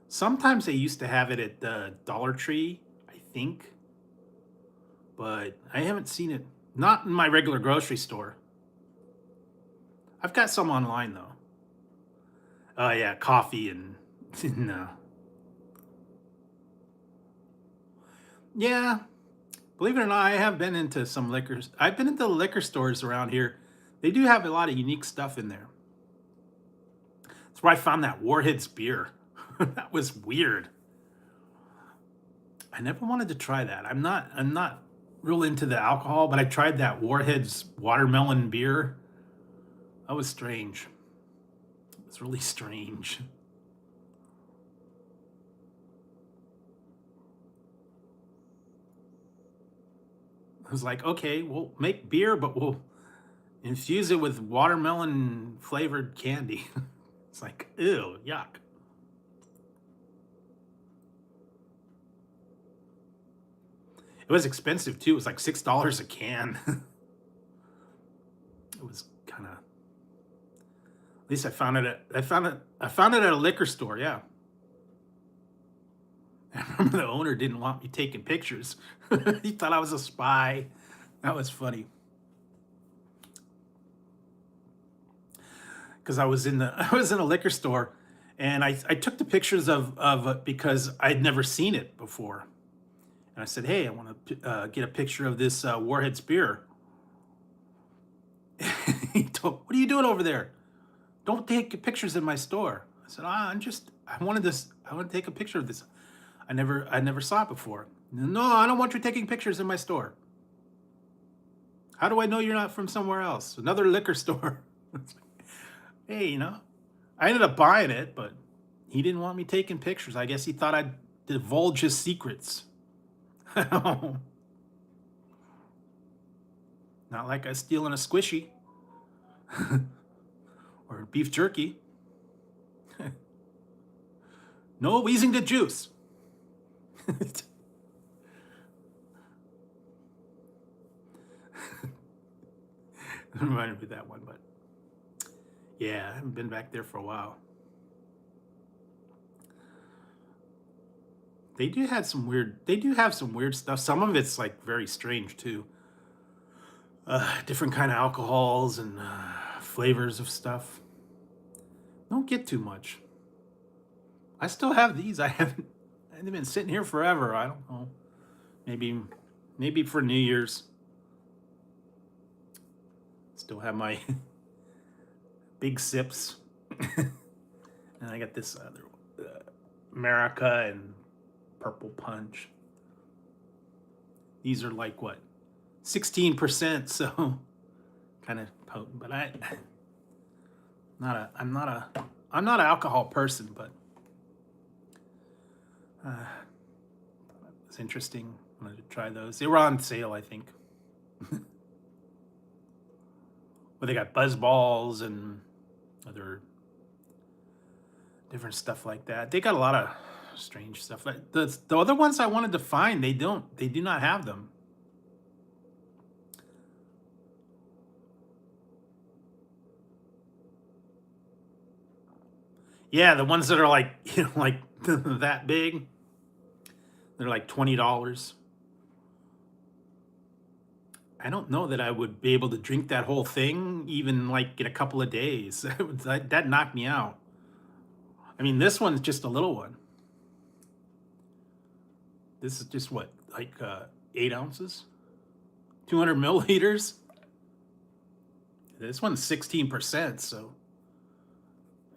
Sometimes they used to have it at the Dollar Tree, I think. But I haven't seen it. Not in my regular grocery store. I've got some online though. Oh yeah, coffee and no. Yeah, believe it or not, I have been into some liquors. I've been into the liquor stores around here. They do have a lot of unique stuff in there. That's where I found that Warheads beer. That was weird. I never wanted to try that. I'm not real into the alcohol, but I tried that Warheads watermelon beer. That was strange. It was really strange. I was like, okay, we'll make beer, but we'll infuse it with watermelon flavored candy. It's like, ew, yuck. It was expensive too. It was like $6 a can. It was kind of. At least I found it at a liquor store. Yeah. I remember the owner didn't want me taking pictures. He thought I was a spy. That was funny. Because I was in a liquor store, and I took the pictures of it because I'd never seen it before. And I said, hey, I want to get a picture of this Warheads beer. He told, what are you doing over there? Don't take pictures in my store. I said, I wanted to take a picture of this. I never saw it before. No, I don't want you taking pictures in my store. How do I know you're not from somewhere else? Another liquor store. Hey, I ended up buying it, but he didn't want me taking pictures. I guess he thought I'd divulge his secrets. Not like I was stealing a squishy or beef jerky. No wheezing the juice. Reminded me of that one, but yeah, I haven't been back there for a while. They do have some weird stuff. Some of it's like very strange too. Different kind of alcohols and flavors of stuff. Don't get too much. I still have these. They've been sitting here forever. I don't know. Maybe for New Year's. Still have my big sips. And I got this other America and Purple Punch. These are like what? 16%, so kind of potent, but I'm not an alcohol person, but it's interesting. I wanted to try those. They were on sale, I think. But they got buzz balls and other different stuff like that. They got a lot of strange stuff. Like the other ones I wanted to find, they don't. They do not have them. Yeah, the ones that are like like that big, they're like $20. I don't know that I would be able to drink that whole thing even like in a couple of days. That knocked me out. I mean, this one's just a little one. This is just what, like 8 ounces, 200 milliliters. This one's 16%, so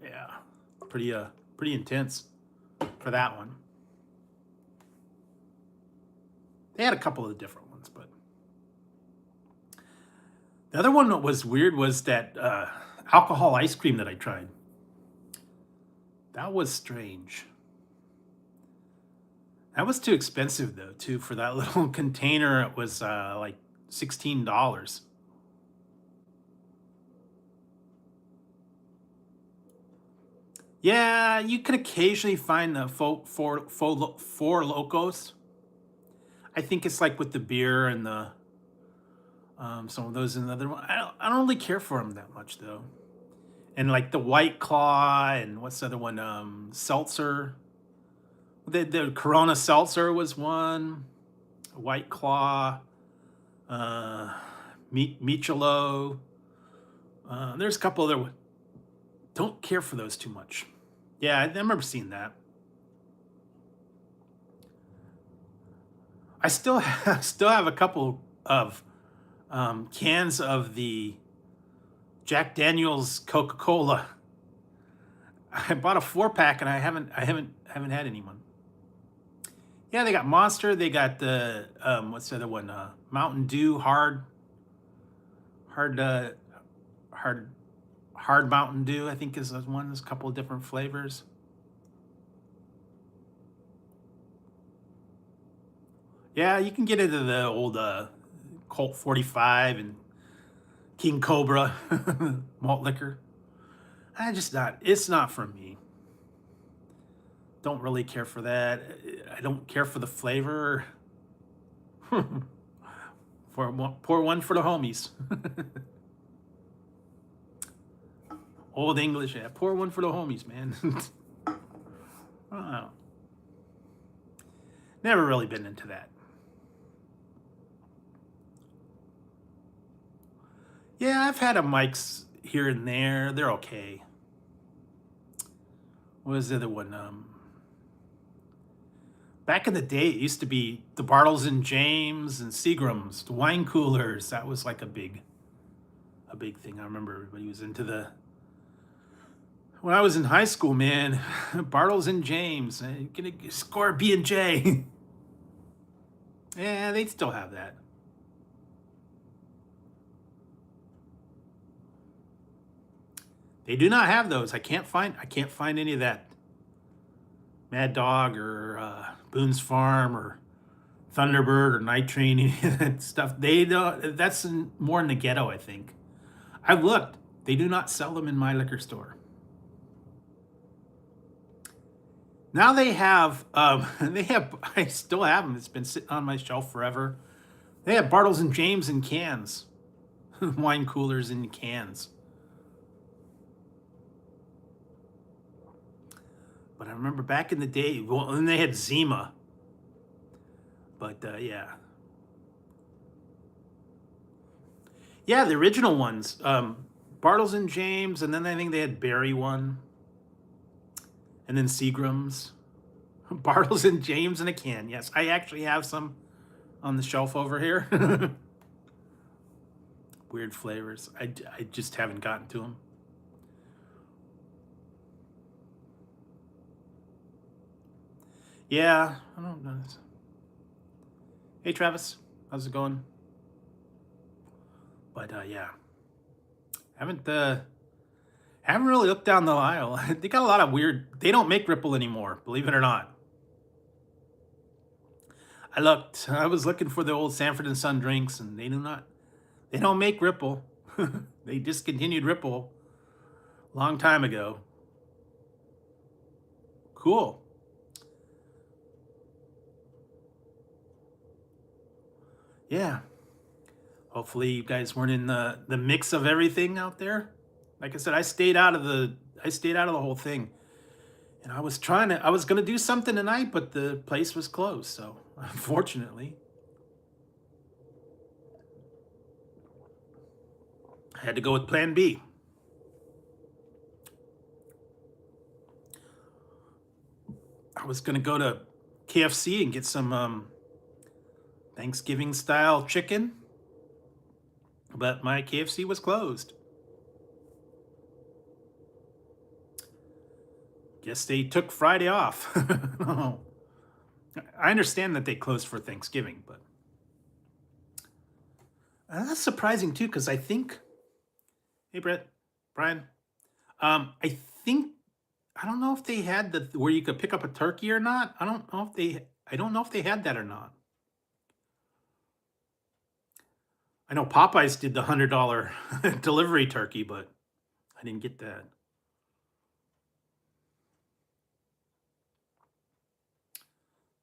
yeah, pretty intense for that one. They had a couple of different ones, but the other one that was weird was that alcohol ice cream that I tried. That was strange. That was too expensive though, too, for that little container. It was like $16. Yeah, you can occasionally find the four locos. I think it's like with the beer and the some of those in the other one. I don't really care for them that much though. And like the White Claw and what's the other one? Seltzer. The Corona Seltzer was one. White Claw. Michelo. There's a couple other ones. Don't care for those too much. Yeah, I remember seeing that. I still have a couple of cans of the Jack Daniel's Coca-Cola. I bought a 4-pack and I haven't had anyone. Yeah, they got Monster. They got the what's the other one? Mountain Dew hard Mountain Dew. I think is one. There's a couple of different flavors. Yeah, you can get into the old Colt 45 and King Cobra malt liquor. It's not for me. Don't really care for that. I don't care for the flavor. Pour one for the homies. Old English, yeah. Pour one for the homies, man. I don't know. Never really been into that. Yeah, I've had a mics here and there. They're okay. What was the other one? Back in the day, it used to be the Bartles and James and Seagrams, the wine coolers. That was like a big thing. I remember everybody was into the. When I was in high school, man, Bartles and James, gonna score B&J. Yeah, they still have that. They do not have those. I can't find any of that. Mad Dog or Boone's Farm or Thunderbird or Night Train, any of that stuff. They don't. That's more in the ghetto, I think. I've looked. They do not sell them in my liquor store. Now they have. I still have them. It's been sitting on my shelf forever. They have Bartles and James in cans, wine coolers in cans. But I remember back in the day, well, and they had Zima. But yeah. Yeah, the original ones. Bartles and James, and then I think they had Berry one. And then Seagram's. Bartles and James in a can. Yes, I actually have some on the shelf over here. Weird flavors. I just haven't gotten to them. Yeah, I don't know. Hey, Travis, how's it going? But yeah, haven't really looked down the aisle. They got a lot of weird. They don't make Ripple anymore, believe it or not. I looked. I was looking for the old Sanford and Son drinks, and they don't make Ripple. They discontinued Ripple a long time ago. Cool. Yeah. Hopefully you guys weren't in the mix of everything out there. Like I said, I stayed out of the whole thing. And I was gonna do something tonight, but the place was closed. So unfortunately, I had to go with plan B. I was gonna go to KFC and get some Thanksgiving style chicken, but my KFC was closed. Guess they took Friday off. Oh, I understand that they closed for Thanksgiving, but that's surprising too, because I think, hey Brett, Brian, I think I don't know if they had the where you could pick up a turkey or not. I don't know if they had that or not. I know Popeyes did the $100 delivery turkey, but I didn't get that.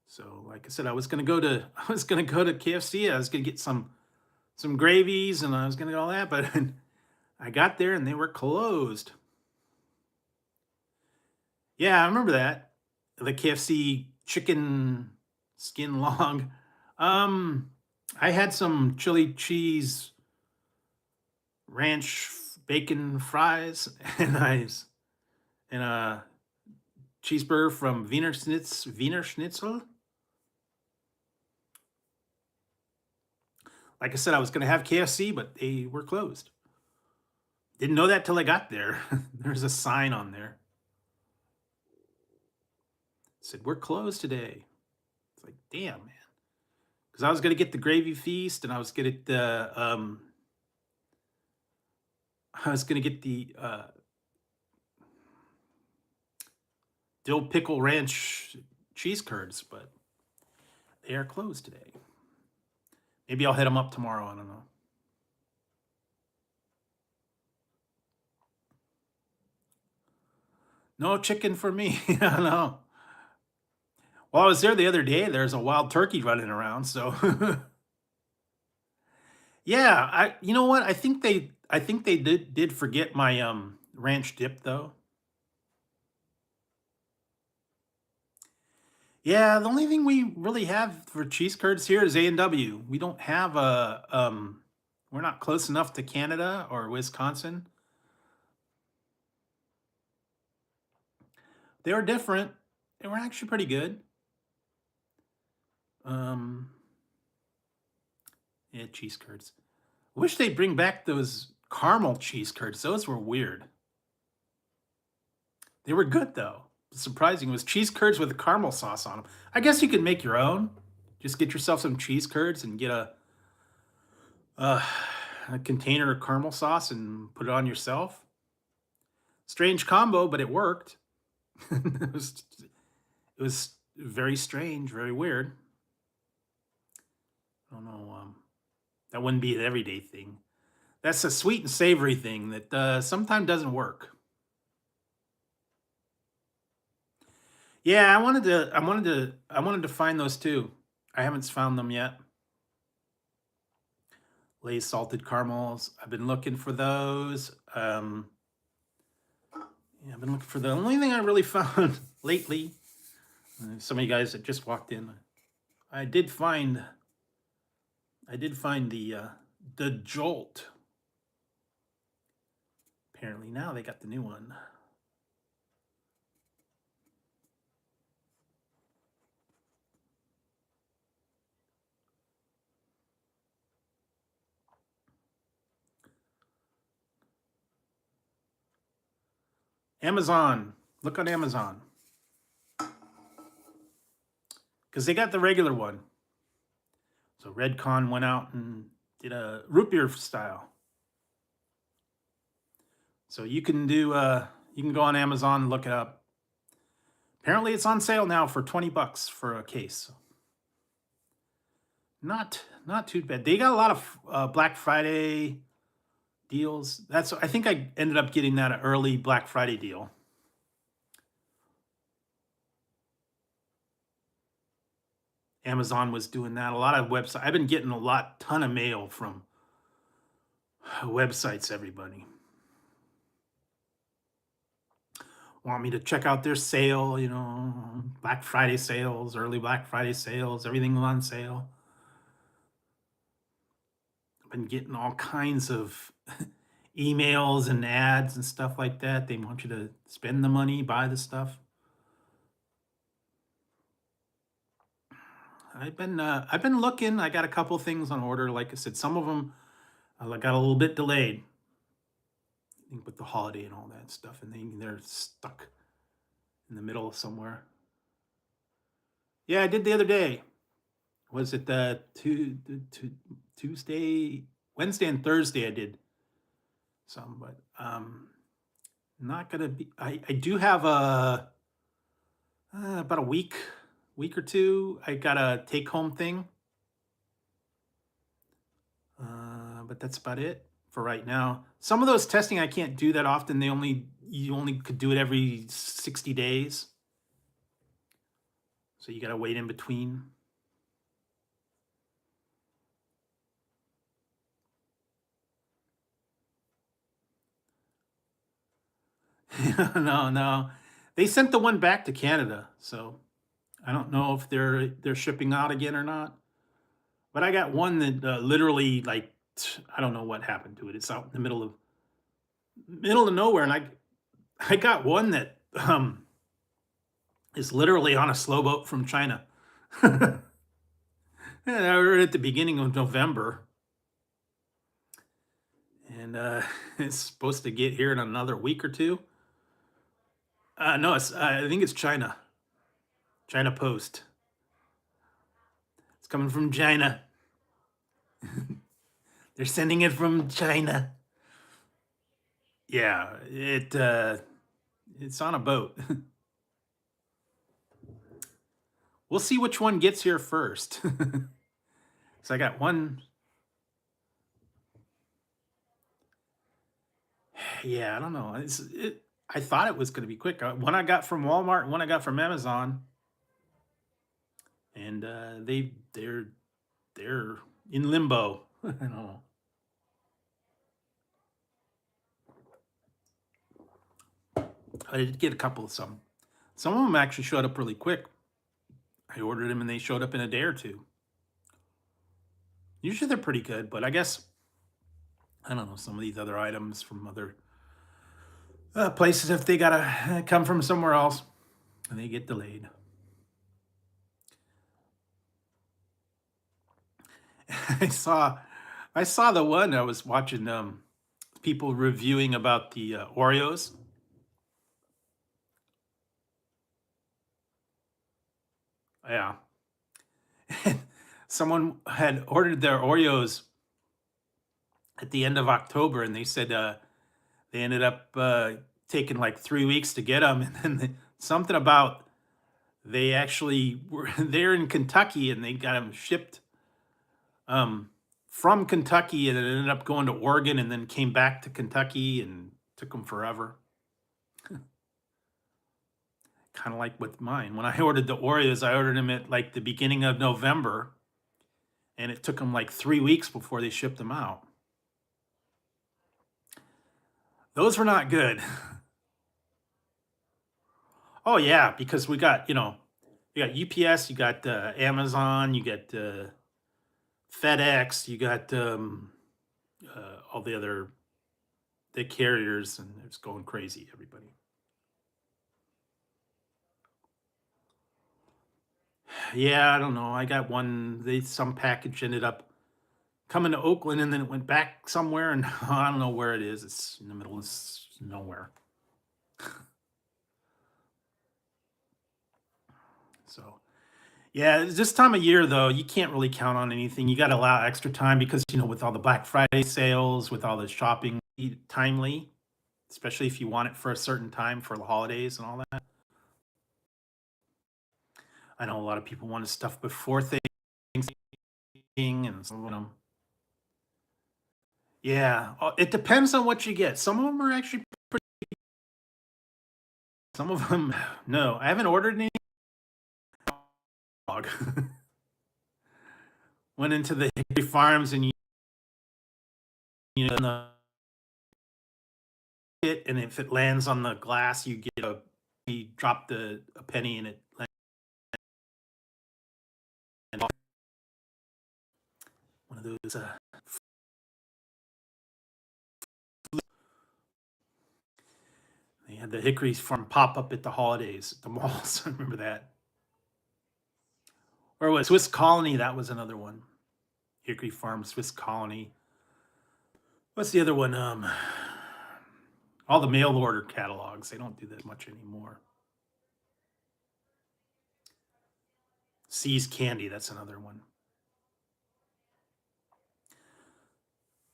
So, like I said, I was gonna go to KFC. I was gonna get some gravies, and I was gonna get all that, but I got there and they were closed. Yeah, I remember that. The KFC chicken skin long. Um, I had some chili cheese ranch bacon fries and a cheeseburger from Wiener Schnitzel. Like I said, I was going to have KFC, but they were closed. Didn't know that till I got there. There's a sign on there. It said, we're closed today. It's like, damn, man. Because I was going to get the gravy feast, and I was going to get the dill pickle ranch cheese curds, but they are closed today. Maybe I'll hit them up tomorrow. I don't know. No chicken for me. I don't know. Well, I was there the other day. There's a wild turkey running around. So, yeah, you know what? I think they did forget my ranch dip though. Yeah, the only thing we really have for cheese curds here is A&W. We don't have we're not close enough to Canada or Wisconsin. They were different. They were actually pretty good. Um, yeah, cheese curds. Wish they'd bring back those caramel cheese curds. Those were weird. They were good though. Surprising was cheese curds with caramel sauce on them. I guess you could make your own. Just get yourself some cheese curds and get uh, a container of caramel sauce and put it on yourself. Strange combo, but it worked. it was very strange, very weird. I don't know. That wouldn't be an everyday thing. That's a sweet and savory thing that sometimes doesn't work. Yeah, I wanted to find those too. I haven't found them yet. Lay's salted caramels. I've been looking for those. Yeah, I've been looking for the only thing I really found lately. Some of you guys that just walked in, I did find the Jolt. Apparently now they got the new one. Amazon. Look on Amazon. Because they got the regular one. So Redcon went out and did a root beer style. So you can go on Amazon and look it up. Apparently it's on sale now for $20 for a case. Not too bad. They got a lot of Black Friday deals. I think I ended up getting that early Black Friday deal. Amazon was doing that. A lot of websites. I've been getting ton of mail from websites. Everybody want me to check out their sale, Black Friday sales, early Black Friday sales, everything's on sale. I've been getting all kinds of emails and ads and stuff like that. They want you to spend the money, buy the stuff. I've been looking. I got a couple things on order. Like I said, some of them got a little bit delayed. I think with the holiday and all that stuff, and they're stuck in the middle of somewhere. Yeah, I did the other day. Was it Tuesday, Wednesday, and Thursday? I did some, but not gonna be. I do have about a week or two. I got a take home thing, but that's about it for right now. Some of those testing I can't do that often. You only could do it every 60 days, so you got to wait in between. No. They sent the one back to Canada, so I don't know if they're shipping out again or not. But I got one that literally like I don't know what happened to it. It's out in the middle of nowhere, and I got one that is literally on a slow boat from China. And I ordered it at the beginning of November, and it's supposed to get here in another week or two. No, I think it's China. China Post. It's coming from China. They're sending it from China. Yeah, it's on a boat. We'll see which one gets here first. So I got one. Yeah, I don't know. I thought it was going to be quick. One I got from Walmart, and one I got from Amazon, and they're in limbo. I don't know. I did get a couple of some. Some of them actually showed up really quick. I ordered them and they showed up in a day or two. Usually they're pretty good, but I guess I don't know some of these other items from other places if they gotta come from somewhere else and they get delayed. I saw I saw the one I was watching people reviewing about the Oreos. Yeah. Someone had ordered their Oreos at the end of October, and they said they ended up taking like 3 weeks to get them, and then something about they actually were there in Kentucky, and they got them shipped um, from Kentucky, and it ended up going to Oregon, and then came back to Kentucky, and took them forever. Kind of like with mine. When I ordered the Oreos, I ordered them at like the beginning of November, and it took them like 3 weeks before they shipped them out. Those were not good. Oh yeah, because we got you got UPS, you got Amazon, you got FedEx, you got all the carriers, and it's going crazy. Everybody. Yeah, I don't know. I got one. Some package ended up coming to Oakland, and then it went back somewhere, and I don't know where it is. It's in the middle of nowhere. So yeah, it's this time of year though, you can't really count on anything. You got to allow extra time because with all the Black Friday sales, with all the shopping, timely, especially if you want it for a certain time for the holidays and all that. I know a lot of people wanted stuff before Thanksgiving, and some of them. Yeah, it depends on what you get. Some of them are actually pretty. Some of them, no, I haven't ordered any dog. Went into the Hickory Farms and it, and if it lands on the glass, you get you drop a penny and it lands. One of those. They had the Hickory Farm pop up at the holidays at the malls. I remember that. Or was Swiss Colony? That was another one. Hickory Farm, Swiss Colony. What's the other one? All the mail order catalogs. They don't do that much anymore. See's Candy. That's another one.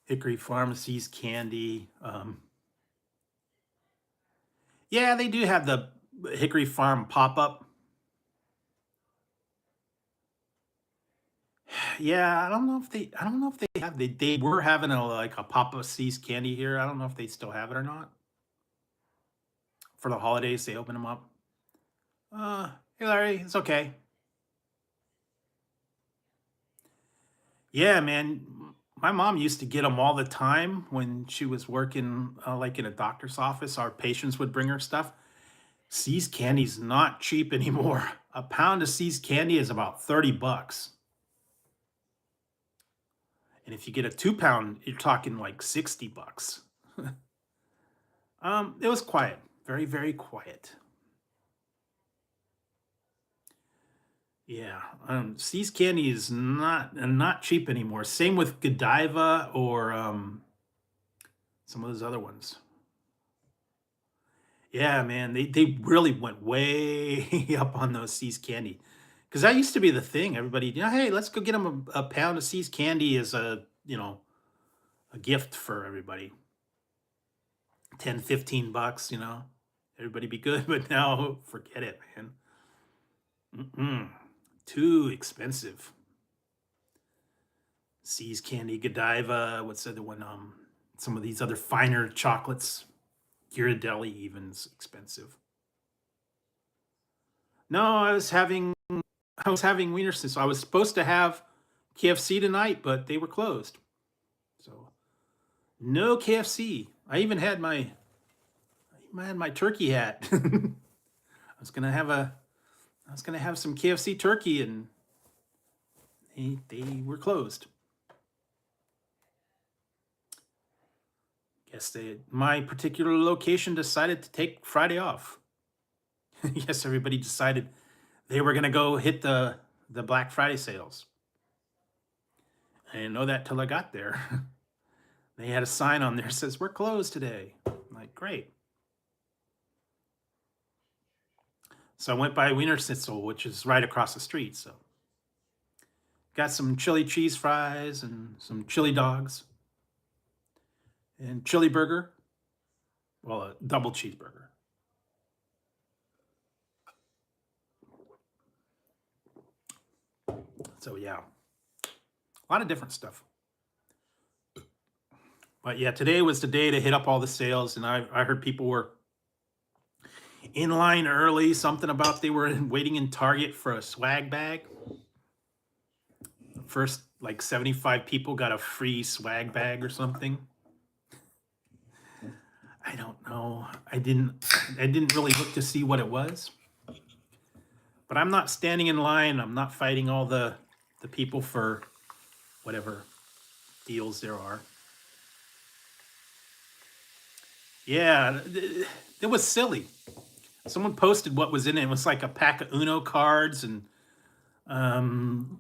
Hickory Farm, See's Candy. Yeah, they do have the Hickory Farm pop up. Yeah, I don't know if they have, they were having a pop up See's Candy here. I don't know if they still have it or not. For the holidays, they open them up. Hey Larry, it's okay. Yeah, man. My mom used to get them all the time when she was working like in a doctor's office. Our patients would bring her stuff. See's Candy's not cheap anymore. A pound of See's Candy is about 30 bucks. And if you get a 2 pound, you're talking like 60 bucks. It was quiet. Very, very quiet. Yeah. See's Candy is not cheap anymore. Same with Godiva or some of those other ones. Yeah, man, they really went way up on those See's Candy. Because that used to be the thing. Everybody, hey, let's go get them a pound of See's Candy as a gift for everybody. 10, 15 bucks, everybody be good. But now, forget it, man. Mm-mm. Too expensive. See's Candy, Godiva, what's the other one? Some of these other finer chocolates. Ghirardelli even's expensive. No, I was having Wiener Schnitzel. I was supposed to have KFC tonight, but they were closed. So no KFC. I even had my turkey hat. I was gonna have some KFC turkey, and they were closed. Guess my particular location decided to take Friday off. Yes, everybody decided they were gonna go hit the Black Friday sales. I didn't know that till I got there. They had a sign on there that says we're closed today. I'm like, great. So I went by Wiener Schnitzel, which is right across the street. So got some chili cheese fries and some chili dogs and chili burger. Well, a double cheeseburger. So yeah, a lot of different stuff. But yeah, today was the day to hit up all the sales, and I heard people were in line early. Something about they were waiting in Target for a swag bag. First, like 75 people got a free swag bag or something. I don't know. I didn't really look to see what it was. But I'm not standing in line. I'm not fighting all the people for whatever deals there are. Yeah, it was silly. Someone posted what was in it. It was like a pack of Uno cards and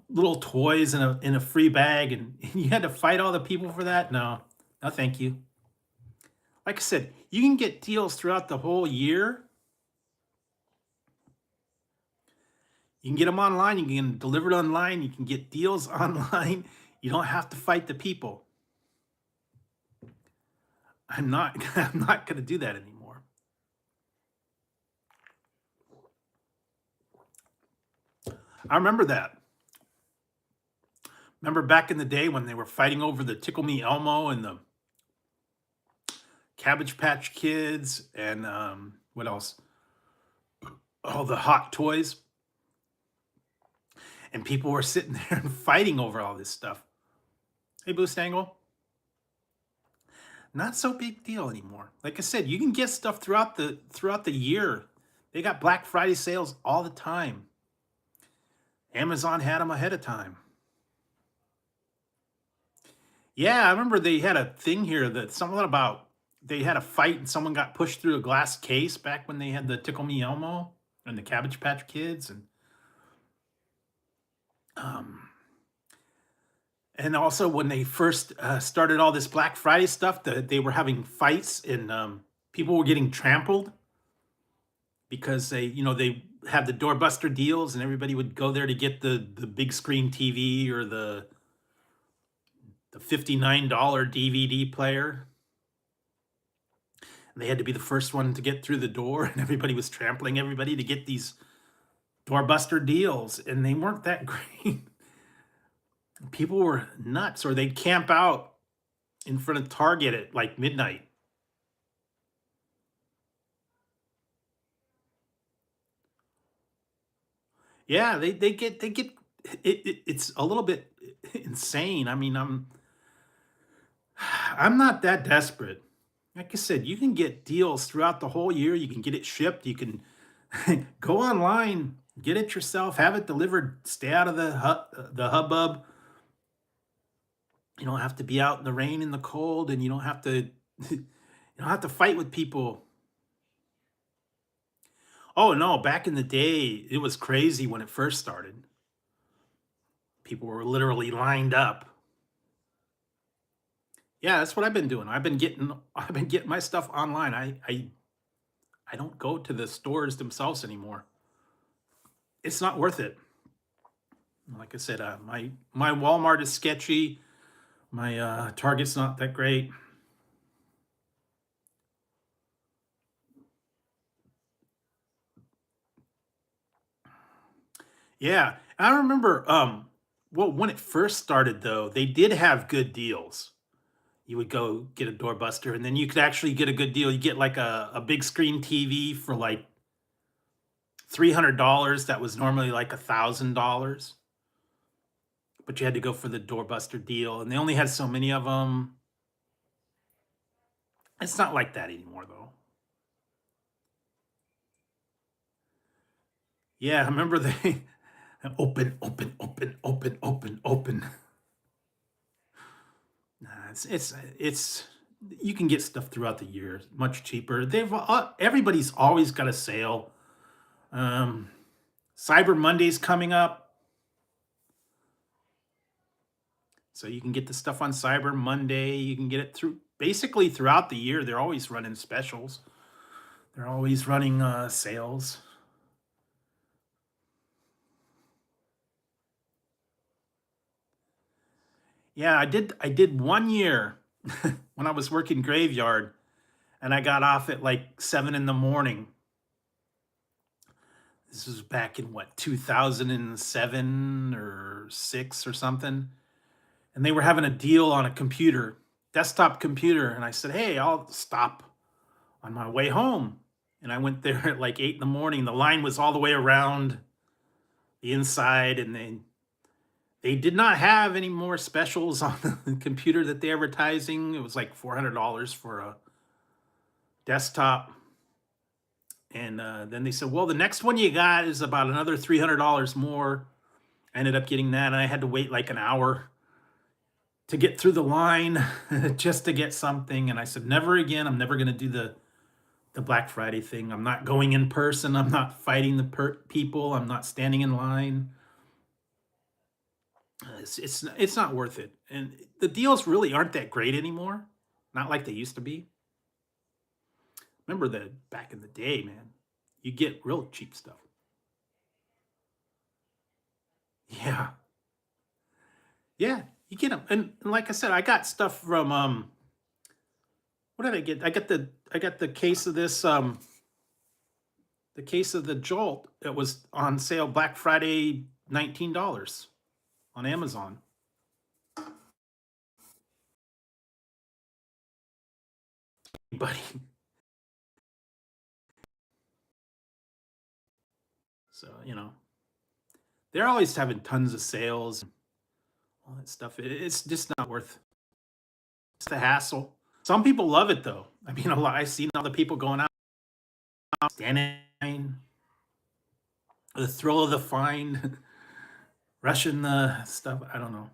little toys in a free bag, and you had to fight all the people for that. No, no, thank you. Like I said, you can get deals throughout the whole year. You can get them online. You can deliver it online. You can get deals online. You don't have to fight the people. I'm not. I'm not going to do that anymore. I remember that. Remember back in the day when they were fighting over the Tickle Me Elmo and the Cabbage Patch Kids, and what else? All the hot toys. And people were sitting there and fighting over all this stuff. Hey, Boost Angle, not so big deal anymore. Like I said, you can get stuff throughout the year. They got Black Friday sales all the time. Amazon had them ahead of time. Yeah, I remember they had a thing here that something about they had a fight and someone got pushed through a glass case back when they had the Tickle Me Elmo and the Cabbage Patch Kids, um, and also when they first started all this Black Friday stuff, they were having fights and people were getting trampled because they had the doorbuster deals and everybody would go there to get the big screen TV or the $59 DVD player. And they had to be the first one to get through the door, and everybody was trampling everybody to get these doorbuster deals, and they weren't that great. People were nuts, or they'd camp out in front of Target at like midnight. Yeah, they get it's a little bit insane. I mean, I'm not that desperate. Like I said, you can get deals throughout the whole year. You can get it shipped. You can go online, get it yourself, have it delivered. Stay out of the hubbub. You don't have to be out in the rain and the cold, and you don't have to you don't have to fight with people. Oh no, back in the day, it was crazy when it first started. People were literally lined up. Yeah, that's what I've been doing. I've been getting my stuff online. I don't go to the stores themselves anymore. It's not worth it. Like I said, my Walmart is sketchy. My Target's not that great. Yeah, I remember. Well, when it first started, though, they did have good deals. You would go get a doorbuster, and then you could actually get a good deal. You get like a big screen TV for like $300. That was normally like $1,000, but you had to go for the doorbuster deal, and they only had so many of them. It's not like that anymore, though. Yeah, I remember they open, open, open, open, open, open. Nah, it's you can get stuff throughout the year much cheaper. Everybody's always got a sale. Um, Cyber Monday's coming up, so you can get the stuff on Cyber Monday. You can get it through basically throughout the year. They're always running specials. They're always running sales. Yeah, I did 1 year when I was working graveyard, and I got off at like 7 in the morning. This was back in what, 2007 or six or something. And they were having a deal on a computer, desktop computer. And I said, hey, I'll stop on my way home. And I went there at like 8 in the morning. The line was all the way around the inside, and they did not have any more specials on the computer that they're advertising. It was like $400 for a desktop. And then they said, well, the next one you got is about another $300 more. I ended up getting that, and I had to wait like an hour to get through the line just to get something. And I said, never again. I'm never going to do the Black Friday thing. I'm not going in person. I'm not fighting the people. I'm not standing in line. It's not worth it. And the deals really aren't that great anymore. Not like they used to be. Remember that back in the day, man, you get real cheap stuff. Yeah. Yeah, you get them. And like I said, I got stuff from what did I get? I got the case of this the case of the Jolt that was on sale Black Friday, $19 on Amazon. anybody. So, they're always having tons of sales, all that stuff. It's just not worth the hassle. Some people love it though. I mean, a lot. I've seen all the people going out, standing, the thrill of the find, rushing the stuff. I don't know.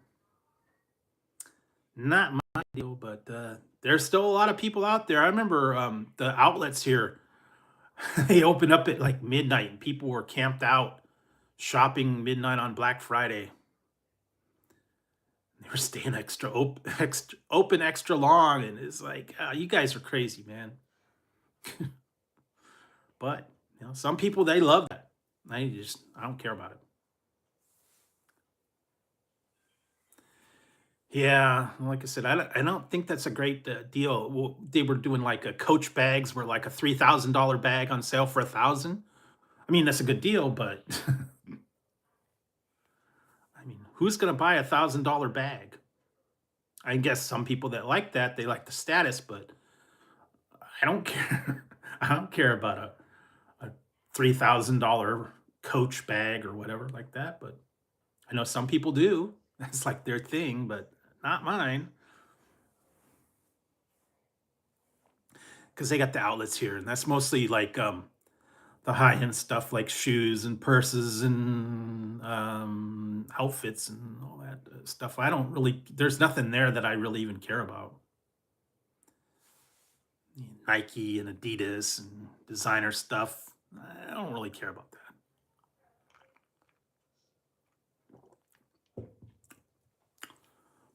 Not my deal, but there's still a lot of people out there. I remember the outlets here, they opened up at like midnight and people were camped out shopping midnight on Black Friday. They were staying open extra long, and it's like, you guys are crazy, man. But some people they love that. I don't care about it. Yeah, like I said, I don't think that's a great deal. Well, they were doing like a Coach bags were like a $3,000 bag on sale for 1,000. I mean, that's a good deal, but I mean, who's gonna buy $1,000 bag? I guess some people that like that, they like the status, but I don't care. I don't care about a $3,000 Coach bag or whatever like that. But I know some people do. That's like their thing, but not mine. Because they got the outlets here, and that's mostly like the high end stuff like shoes and purses and outfits and all that stuff. I don't really. There's nothing there that I really even care about. Nike and Adidas and designer stuff. I don't really care about that.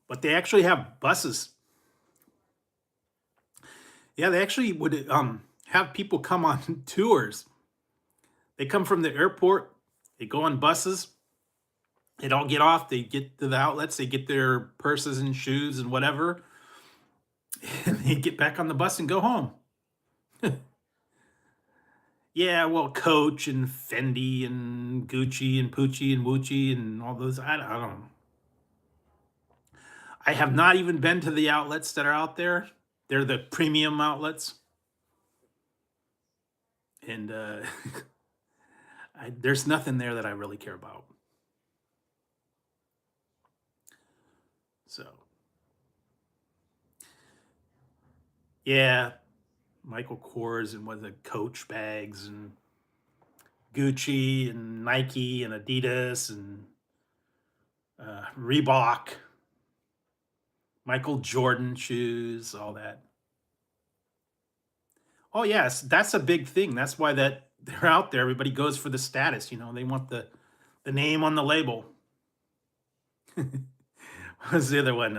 But they actually have buses. Yeah, they actually would have people come on tours. They come from the airport, they go on buses, they don't get off, they get to the outlets, they get their purses and shoes and whatever, and they get back on the bus and go home. Yeah, well, Coach and Fendi and Gucci and Poochie and Wucci and all those. I don't know. I have not even been to the outlets that are out there. They're the premium outlets. And there's nothing there that I really care about. So, yeah, Michael Kors and what the Coach bags and Gucci and Nike and Adidas and Reebok, Michael Jordan shoes, all that. Oh yes, that's a big thing. That's why that they're out there. Everybody goes for the status. They want the name on the label. What was the other one?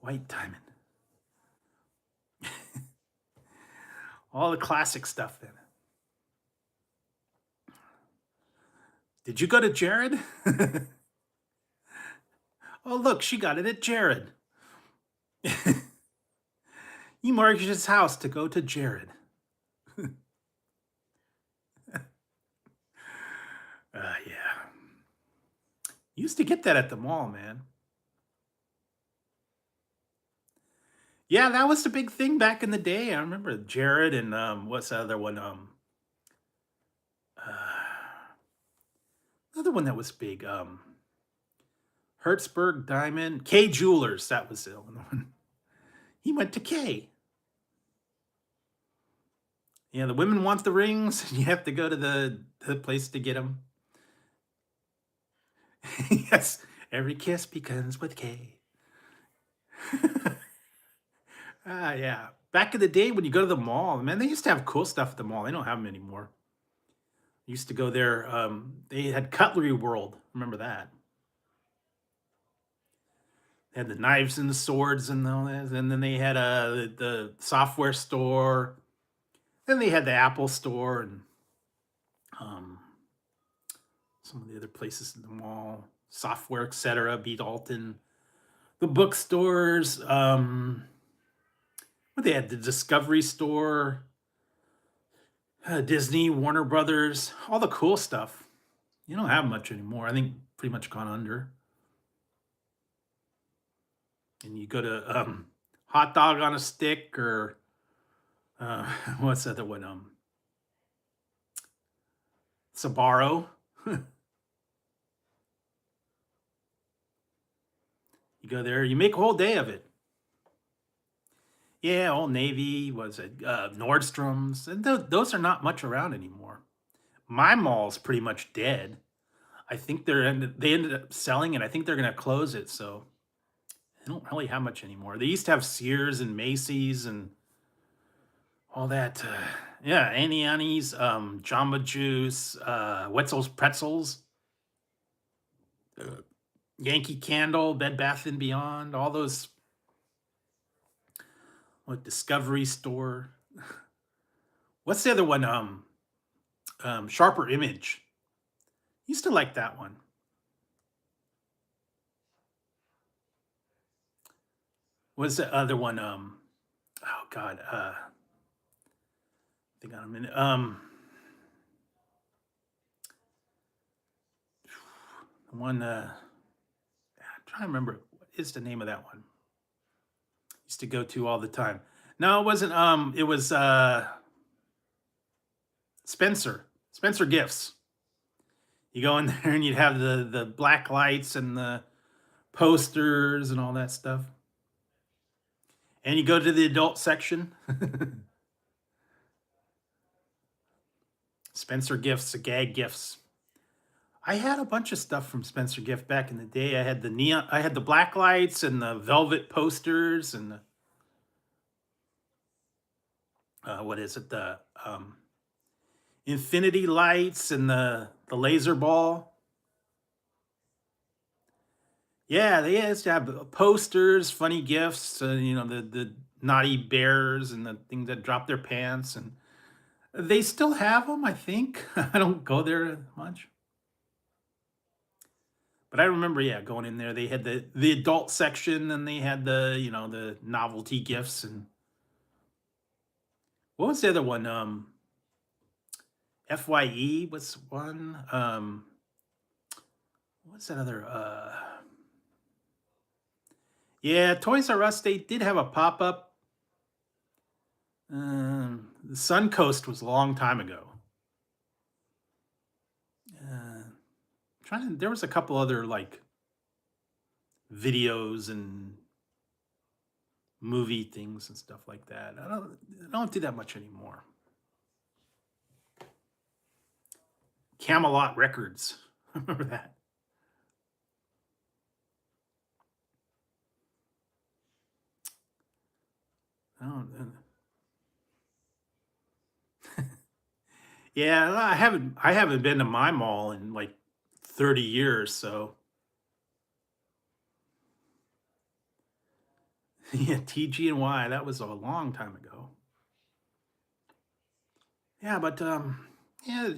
White Diamond. All the classic stuff. Then, did you go to Jared? Oh look, she got it at Jared. He mortgaged his house to go to Jared. Yeah. Used to get that at the mall, man. Yeah, that was the big thing back in the day. I remember Jared and what's the other one? Uh, another one that was big. Hertzberg Diamond, K Jewelers. That was the one. He went to K. Yeah, the women want the rings. You have to go to the place to get them. Yes, every kiss begins with K. Yeah. Back in the day when you go to the mall, man, they used to have cool stuff at the mall. They don't have them anymore. Used to go there. They had Cutlery World. Remember that? They had the knives and the swords and all that. And then they had the software store. Then they had the Apple store and um, some of the other places in the mall, software, etc. B. Dalton, the bookstores. What they had the Discovery Store, Disney, Warner Brothers, all the cool stuff. You don't have much anymore. I think pretty much gone under. And you go to hot dog on a stick, or what's the other one? Sabaro. You go there, you make a whole day of it. Yeah, Old Navy, was it Nordstrom's, and those are not much around anymore. My mall's pretty much dead. I think they ended up selling it. I think they're gonna close it, so they don't really have much anymore. They used to have Sears and Macy's and all that. Yeah, Annie Annie's, Jamba Juice, Wetzel's Pretzels, uh, Yankee Candle, Bed Bath and Beyond, all those. What, Discovery Store? What's the other one? Sharper Image. Used to like that one. What's the other one? Oh God. Think on a minute. The one. I'm trying to remember. What is the name of that one? Used to go to all the time. No, it wasn't. It was Spencer. Spencer Gifts. You go in there and you'd have the black lights and the posters and all that stuff. And you go to the adult section. Spencer Gifts, gag gifts. I had a bunch of stuff from Spencer Gift back in the day. I had the neon, I had the black lights and the velvet posters and the, what is it? The infinity lights and the laser ball. Yeah, they used to have posters, funny gifts, the naughty bears and the things that drop their pants, and they still have them, I think. I don't go there much. But I remember, yeah, going in there. They had the adult section, and they had the novelty gifts, and what was the other one? FYE was one. What's that other? Yeah, Toys R Us. They did have a pop up. The Suncoast was a long time ago. There was a couple other like videos and movie things and stuff like that. I don't do that much anymore. Camelot Records. Remember that? I don't. Yeah, I haven't been to my mall in like 30 years, so yeah, TG&Y, that was a long time ago. Yeah, but yeah, you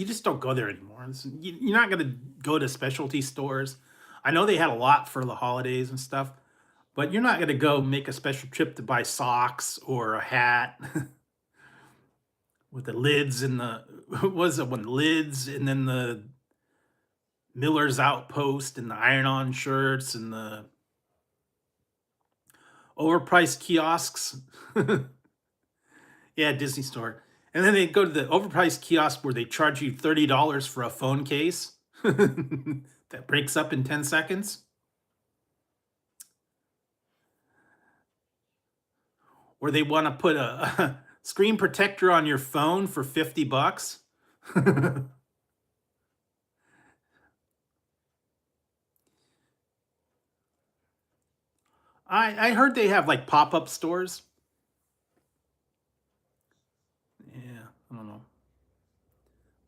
just don't go there anymore. You're not gonna go to specialty stores. I know they had a lot for the holidays and stuff, but you're not gonna go make a special trip to buy socks or a hat with the lids and the what was it, one lids, and then the Miller's Outpost and the iron-on shirts and the overpriced kiosks. Yeah, Disney Store. And then they go to the overpriced kiosk where they charge you $30 for a phone case that breaks up in 10 seconds. Or they want to put a screen protector on your phone for 50 bucks. I heard they have like pop-up stores. Yeah, I don't know.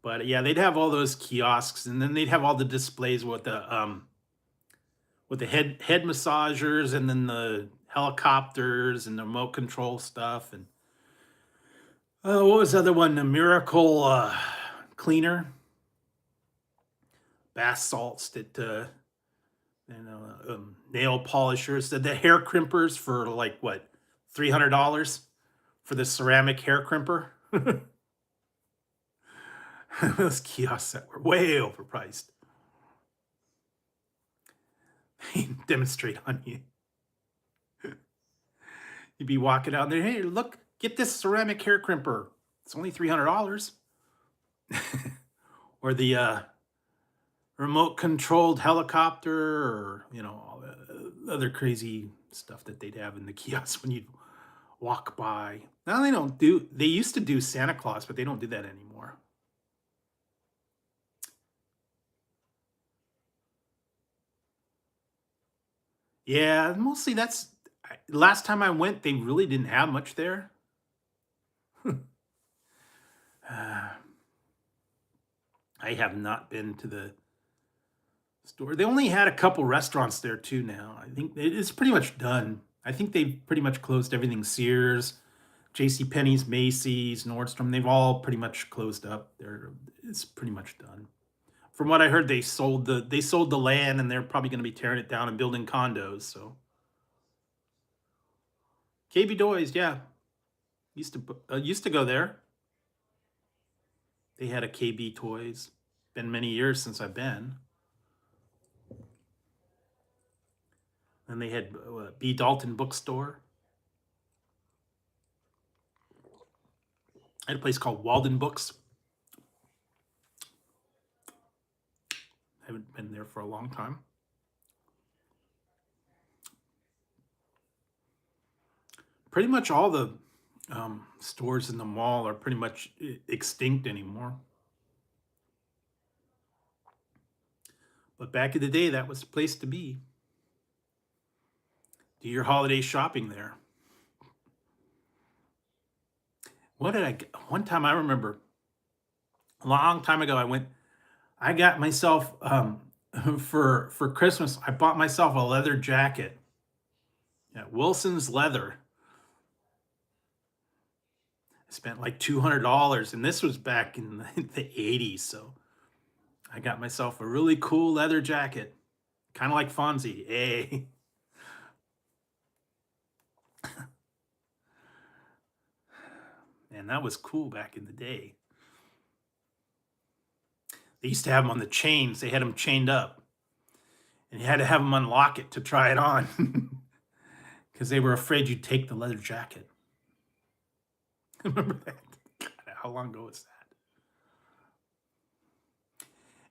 But yeah, they'd have all those kiosks, and then they'd have all the displays with the head massagers, and then the helicopters and the remote control stuff, and what was the other one? The Miracle cleaner, bath salts that nail polishers, the hair crimpers for like what, $300 for the ceramic hair crimper. Those kiosks that were way overpriced. They demonstrate on you. You'd be walking out there, hey, look, get this ceramic hair crimper. It's only $300. Or the remote controlled helicopter, or all the other crazy stuff that they'd have in the kiosk when you walk by. Now they don't do. They used to do Santa Claus, but they don't do that anymore. Yeah, mostly last time I went, they really didn't have much there. Uh, I have not been to the store. They only had a couple restaurants there too now. I think it's pretty much done. I think they've pretty much closed everything. Sears, J.C. Penney's, Macy's, Nordstrom, they've all pretty much closed up. It's pretty much done. From what I heard, they sold the land, and they're probably going to be tearing it down and building condos. So KB Toys, yeah, used to go there. They had a KB Toys. Been many years since I've been. And they had B. Dalton Bookstore. I had a place called Walden Books. I haven't been there for a long time. Pretty much all the stores in the mall are pretty much extinct anymore. But back in the day, that was the place to be. Do your holiday shopping there. What did I get? One time I remember, a long time ago, I got myself, for Christmas, I bought myself a leather jacket at Wilson's Leather. I spent like $200, and this was back in the 80s. So I got myself a really cool leather jacket, kind of like Fonzie. Hey. And that was cool back in the day. They used to have them on the chains. They had them chained up, and you had to have them unlock it to try it on because they were afraid you'd take the leather jacket. Remember that? God, how long ago was that?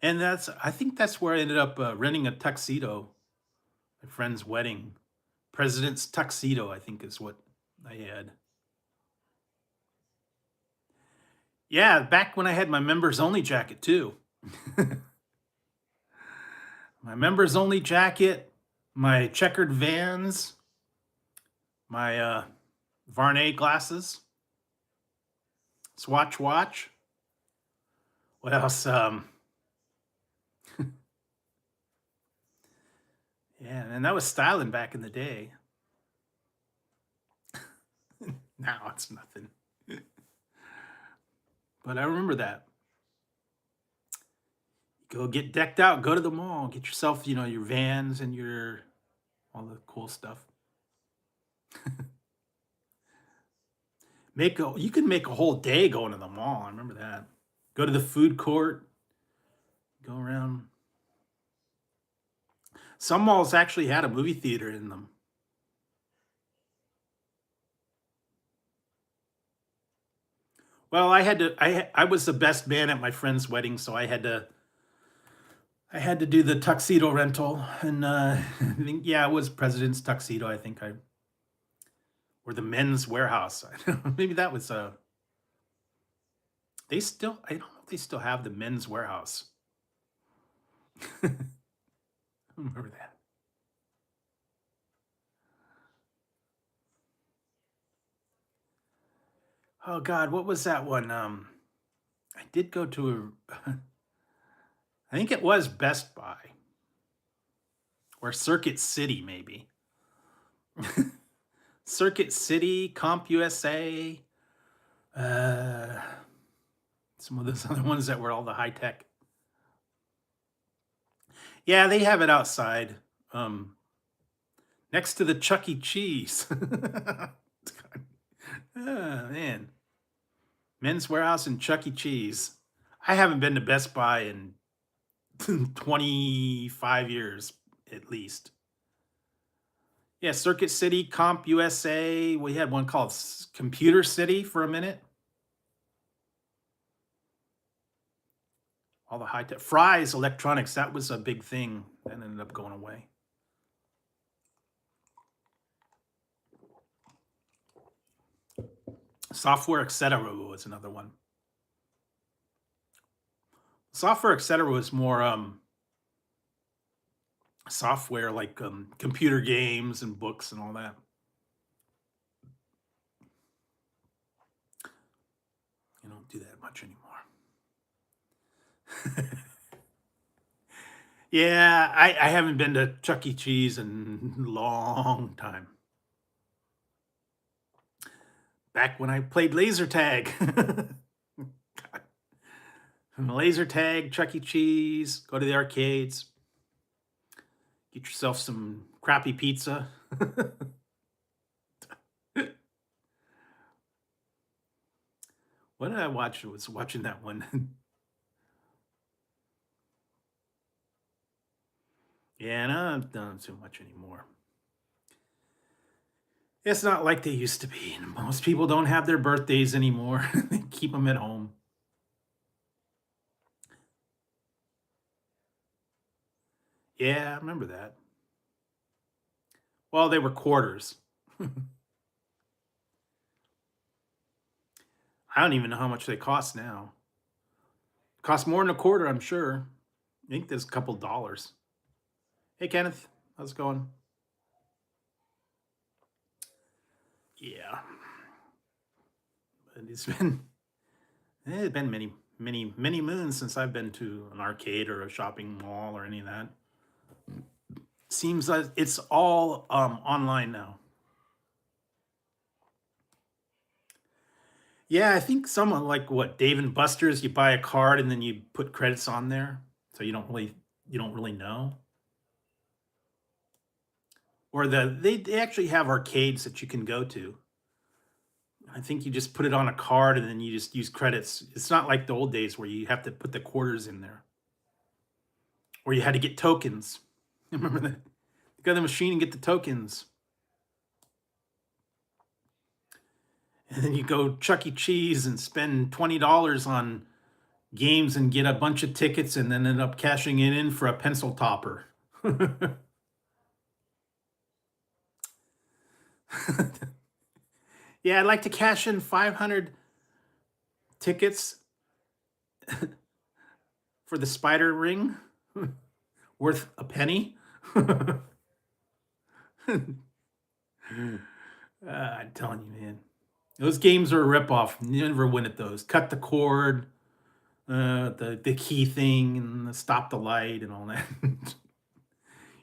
And I think that's where I ended up renting a tuxedo. My friend's wedding. President's tuxedo, I think, is what I had. Yeah, back when I had my members only jacket too. My members only jacket, my checkered Vans, my Varney glasses, Swatch watch. What else? Yeah, and that was styling back in the day. Now it's nothing. But I remember that. Go get decked out, go to the mall, get yourself, your Vans and your all the cool stuff. You can make a whole day going to the mall. I remember that. Go to the food court, go around. Some malls actually had a movie theater in them. Well, I was the best man at my friend's wedding, so I had to do the tuxedo rental, and I think, yeah, it was President's tuxedo. I think or the Men's Warehouse. Maybe that was I don't know if they still have the Men's Warehouse. I remember that. Oh God, what was that one? I did go to I think it was Best Buy or Circuit City, maybe. Circuit City, Comp USA, uh, some of those other ones that were all the high tech. Yeah, they have it outside, next to the Chuck E. Cheese. Oh, man. Men's Warehouse and Chuck E. Cheese. I haven't been to Best Buy in 25 years at least. Yeah, Circuit City, Comp USA. We had one called Computer City for a minute. All the high tech. Fry's Electronics, that was a big thing. That ended up going away. Software Etc. was another one. Software Etc. was more software like computer games and books and all that. You don't do that much anymore. Yeah, I haven't been to Chuck E. Cheese in a long time. Back when I played laser tag. Laser tag, Chuck E. Cheese, go to the arcades, get yourself some crappy pizza. What did I watch? I was watching that one. Yeah, no, I don't done too much anymore. It's not like they used to be. And most people don't have their birthdays anymore. They keep them at home. Yeah, I remember that. Well, they were quarters. I don't even know how much they cost now. Cost more than a quarter, I'm sure. I think there's a couple dollars. Hey, Kenneth, how's it going? Yeah, but it's been many moons since I've been to an arcade or a shopping mall or any of that. Seems like it's all online now. Yeah, I think someone like what Dave and Buster's, you buy a card and then you put credits on there, so you don't really know. Or they actually have arcades that you can go to. I think you just put it on a card and then you just use credits. It's not like the old days where you have to put the quarters in there, or you had to get tokens. Remember that? Go to the machine and get the tokens, and then you go Chuck E. Cheese and spend $20 on games and get a bunch of tickets, and then end up cashing it in for a pencil topper. Yeah, I'd like to cash in 500 tickets for the spider ring worth a penny. I'm telling you, man. Those games are a ripoff. You never win at those. Cut the cord, the key thing, and the stop the light, and all that.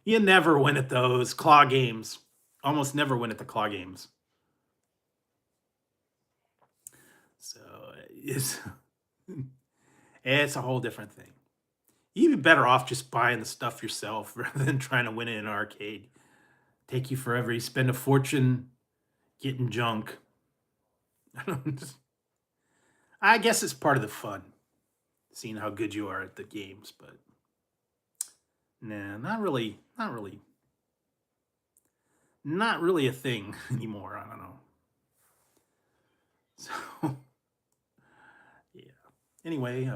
You never win at those claw games. Almost never win at the claw games. So it's it's a whole different thing. You'd be better off just buying the stuff yourself rather than trying to win it in an arcade. Take you forever. You spend a fortune getting junk. I guess it's part of the fun, seeing how good you are at the games, but nah, not really a thing anymore. I don't know. So yeah. Anyway,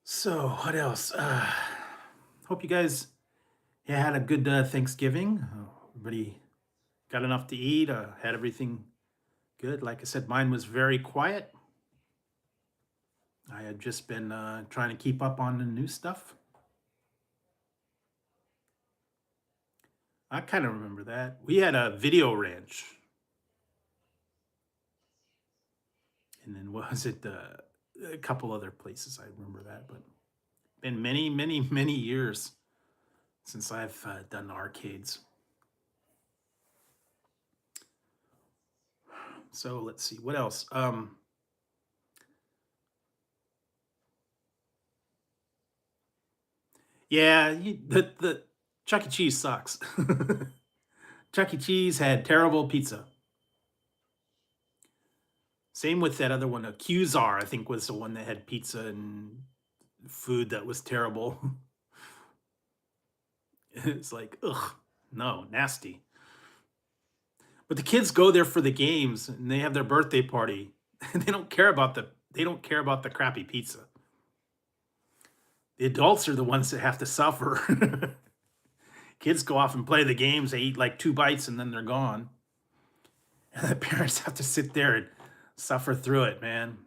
so what else? Hope you guys had a good Thanksgiving. Everybody got enough to eat. Had everything good. Like I said, mine was very quiet. I had just been trying to keep up on the new stuff. I kind of remember that. We had a video ranch. And then what was it? A couple other places. I remember that. But been many years since I've done arcades. So let's see. What else? Yeah, the Chuck E. Cheese sucks. Chuck E. Cheese had terrible pizza. Same with that other one, a Qzar, I think was the one that had pizza and food that was terrible. It's like, ugh. No, nasty. But the kids go there for the games and they have their birthday party. And they don't care about the crappy pizza. The adults are the ones that have to suffer. Kids go off and play the games, they eat like 2 bites and then they're gone. And the parents have to sit there and suffer through it, man.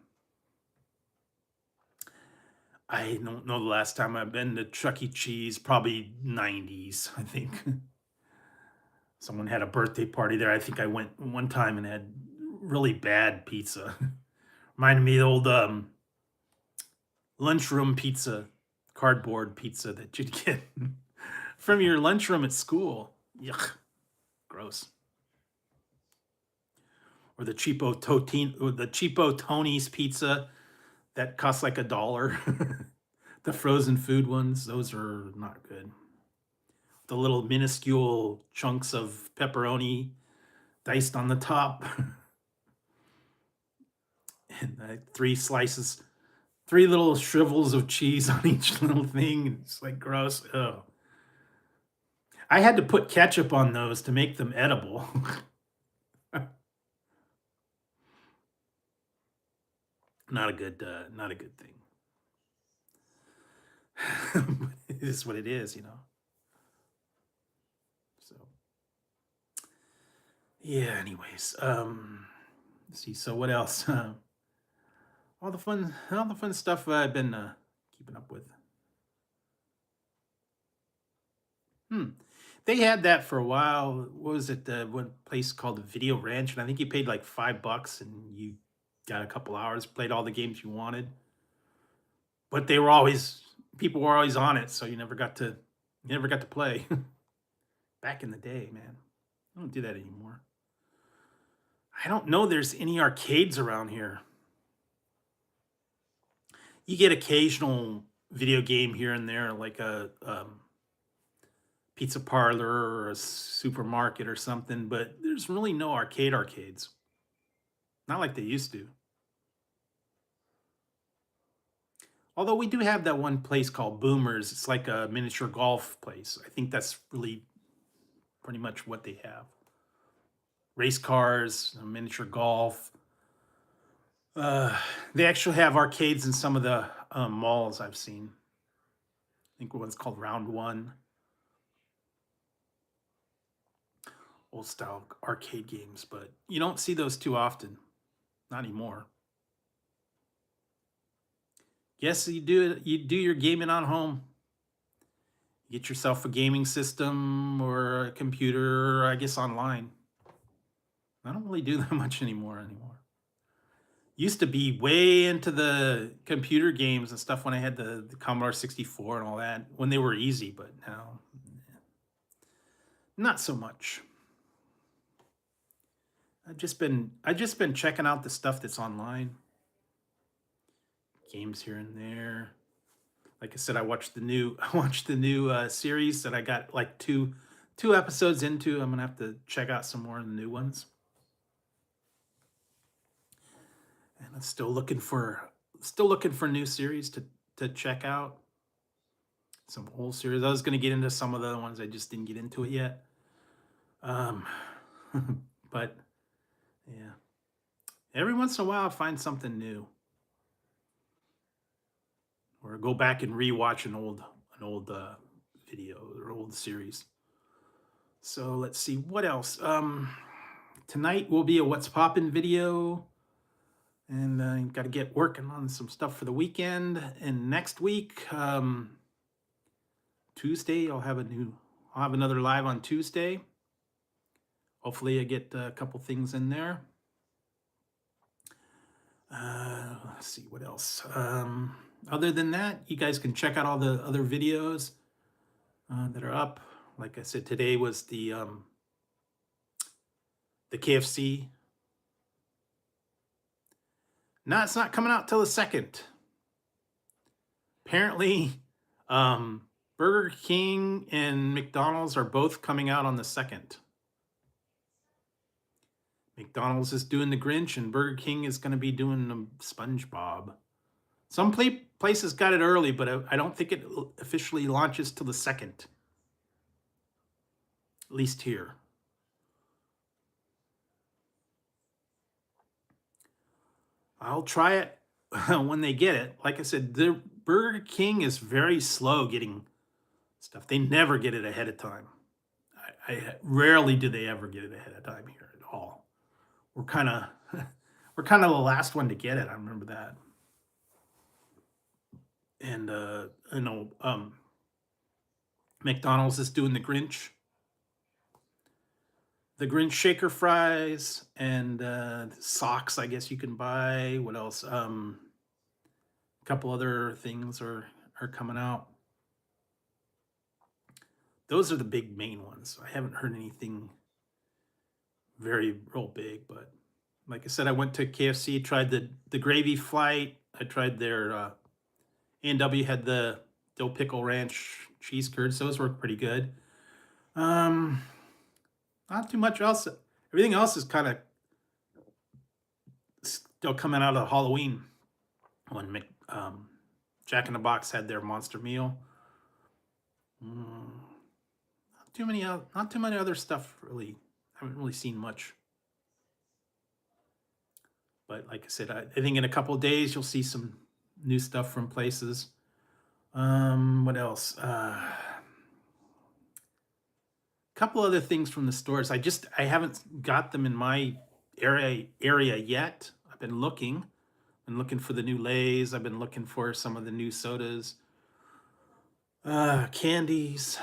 I don't know the last time I've been to Chuck E. Cheese, probably 90s, I think. Someone had a birthday party there. I think I went one time and had really bad pizza. Reminded me of the old lunchroom pizza, cardboard pizza that you'd get from your lunchroom at school. Yuck, gross. Or the cheapo Tony's pizza that costs like $1. The frozen food ones, those are not good. The little minuscule chunks of pepperoni diced on the top. And 3 slices, 3 little shrivels of cheese on each little thing. It's like gross. Oh. I had to put ketchup on those to make them edible. Not a good thing. It is what it is, you know. So yeah, anyways. Let's see. So what else? All the fun stuff I've been keeping up with. They had that for a while. What was it? One place called the Video Ranch, and I think you paid like $5 and you got a couple hours, played all the games you wanted. But people were always on it, so you never got to play. Back in the day, man. I don't do that anymore. I don't know there's any arcades around here. You get occasional video game here and there, like a pizza parlor or a supermarket or something, but there's really no arcades. Not like they used to. Although we do have that one place called Boomers. It's like a miniature golf place. I think that's really pretty much what they have. Race cars, miniature golf. They actually have arcades in some of the malls I've seen. I think one's called Round One. Old style arcade games, but you don't see those too often. Not anymore. Yes, you do it. You do your gaming on home. Get yourself a gaming system or a computer, or I guess online. I don't really do that much anymore. Used to be way into the computer games and stuff when I had the Commodore 64 and all that, when they were easy, but now, not so much. I've just been checking out the stuff that's online. Games here and there. Like I said, I watched the new series that I got like two episodes into. I'm gonna have to check out some more of the new ones. And I'm still looking for new series to check out. Some old series. I was gonna get into some of the ones, I just didn't get into it yet. But yeah, every once in a while I find something new, or go back and rewatch an old video or old series. So let's see what else. Tonight will be a What's Poppin' video, and I got to get working on some stuff for the weekend. And next week, Tuesday, I'll have another live on Tuesday. Hopefully, I get a couple things in there. Let's see what else. Other than that, you guys can check out all the other videos that are up. Like I said, today was the KFC. No, it's not coming out till the 2nd. Apparently, Burger King and McDonald's are both coming out on the 2nd. McDonald's is doing the Grinch, and Burger King is going to be doing the SpongeBob. Some places got it early, but I don't think it officially launches till the 2nd. at least here. I'll try it when they get it. Like I said, the Burger King is very slow getting stuff. They never get it ahead of time. I rarely do they ever get it ahead of time here at all. We're kind of we're kind of the last one to get it. I remember that. And McDonald's is doing the Grinch shaker fries and socks. I guess you can buy. What else? A couple other things are coming out. Those are the big main ones. I haven't heard anything very real big, but like I said, I went to KFC, tried the gravy flight. I tried their A&W had the dill pickle ranch cheese curds. Those were pretty good. Um, Not too much else. Everything else is kind of still coming out of Halloween when Jack in the Box had their monster meal. Not too many other stuff really. Haven't really seen much. But like I said, I think in a couple of days you'll see some new stuff from places. What else? Couple other things from the stores. I haven't got them in my area yet. I've been looking. For the new Lays. I've been looking for some of the new sodas, candies.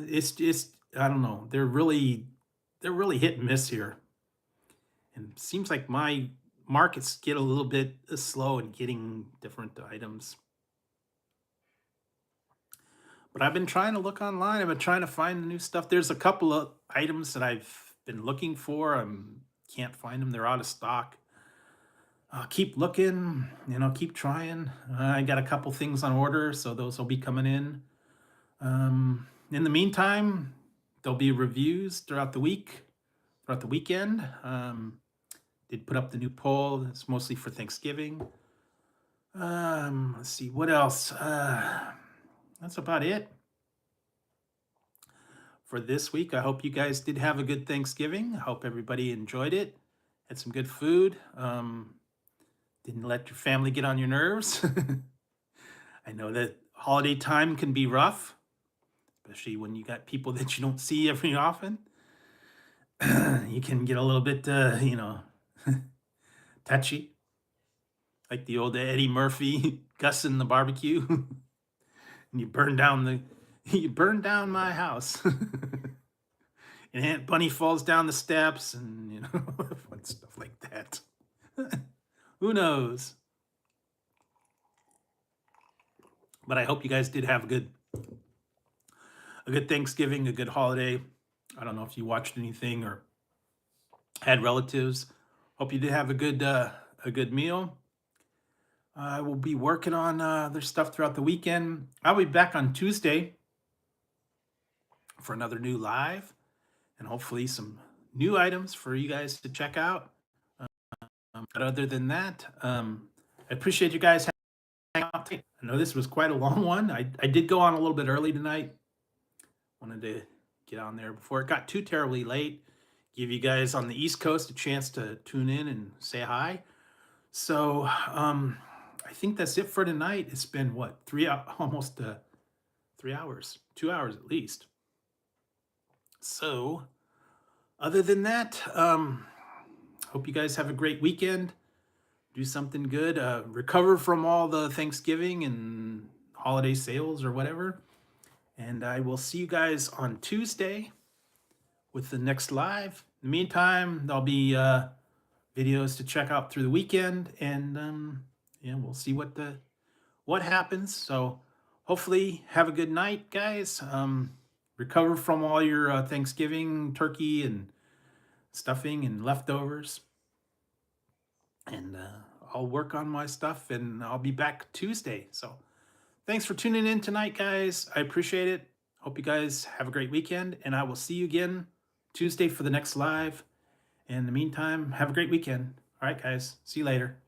It's I don't know. They're really hit and miss here, and it seems like my markets get a little bit slow in getting different items. But I've been trying to look online. I've been trying to find the new stuff. There's a couple of items that I've been looking for. I can't find them. They're out of stock. Keep looking, keep trying. I got a couple things on order, so those will be coming in. In the meantime, there'll be reviews throughout the weekend. Did put up the new poll. It's mostly for Thanksgiving. Let's see, what else? That's about it for this week. I hope you guys did have a good Thanksgiving. I hope everybody enjoyed it. Had some good food. Didn't let your family get on your nerves. I know that holiday time can be rough, especially when you got people that you don't see every often. You can get a little bit, touchy, like the old Eddie Murphy, Gus in the barbecue. And you burn down my house. And Aunt Bunny falls down the steps, and fun stuff like that. Who knows? But I hope you guys did have a good Thanksgiving, a good holiday. I don't know if you watched anything or had relatives. Hope you did have a good meal. I will be working on other stuff throughout the weekend. I'll be back on Tuesday for another new live, and hopefully some new items for you guys to check out. But other than that, I appreciate you guys hanging out. I know this was quite a long one. I did go on a little bit early tonight. Wanted to get on there before it got too terribly late. Give you guys on the East Coast a chance to tune in and say hi. So I think that's it for tonight. It's been what, almost 3 hours, 2 hours at least. So other than that, hope you guys have a great weekend. Do something good. Recover from all the Thanksgiving and holiday sales or whatever. And I will see you guys on Tuesday with the next live. In the meantime, there'll be videos to check out through the weekend, and we'll see what happens. So hopefully have a good night, guys. Recover from all your Thanksgiving turkey and stuffing and leftovers. And I'll work on my stuff, and I'll be back Tuesday. So thanks for tuning in tonight, guys. I appreciate it. Hope you guys have a great weekend, and I will see you again Tuesday for the next live. In the meantime, have a great weekend. All right, guys. See you later.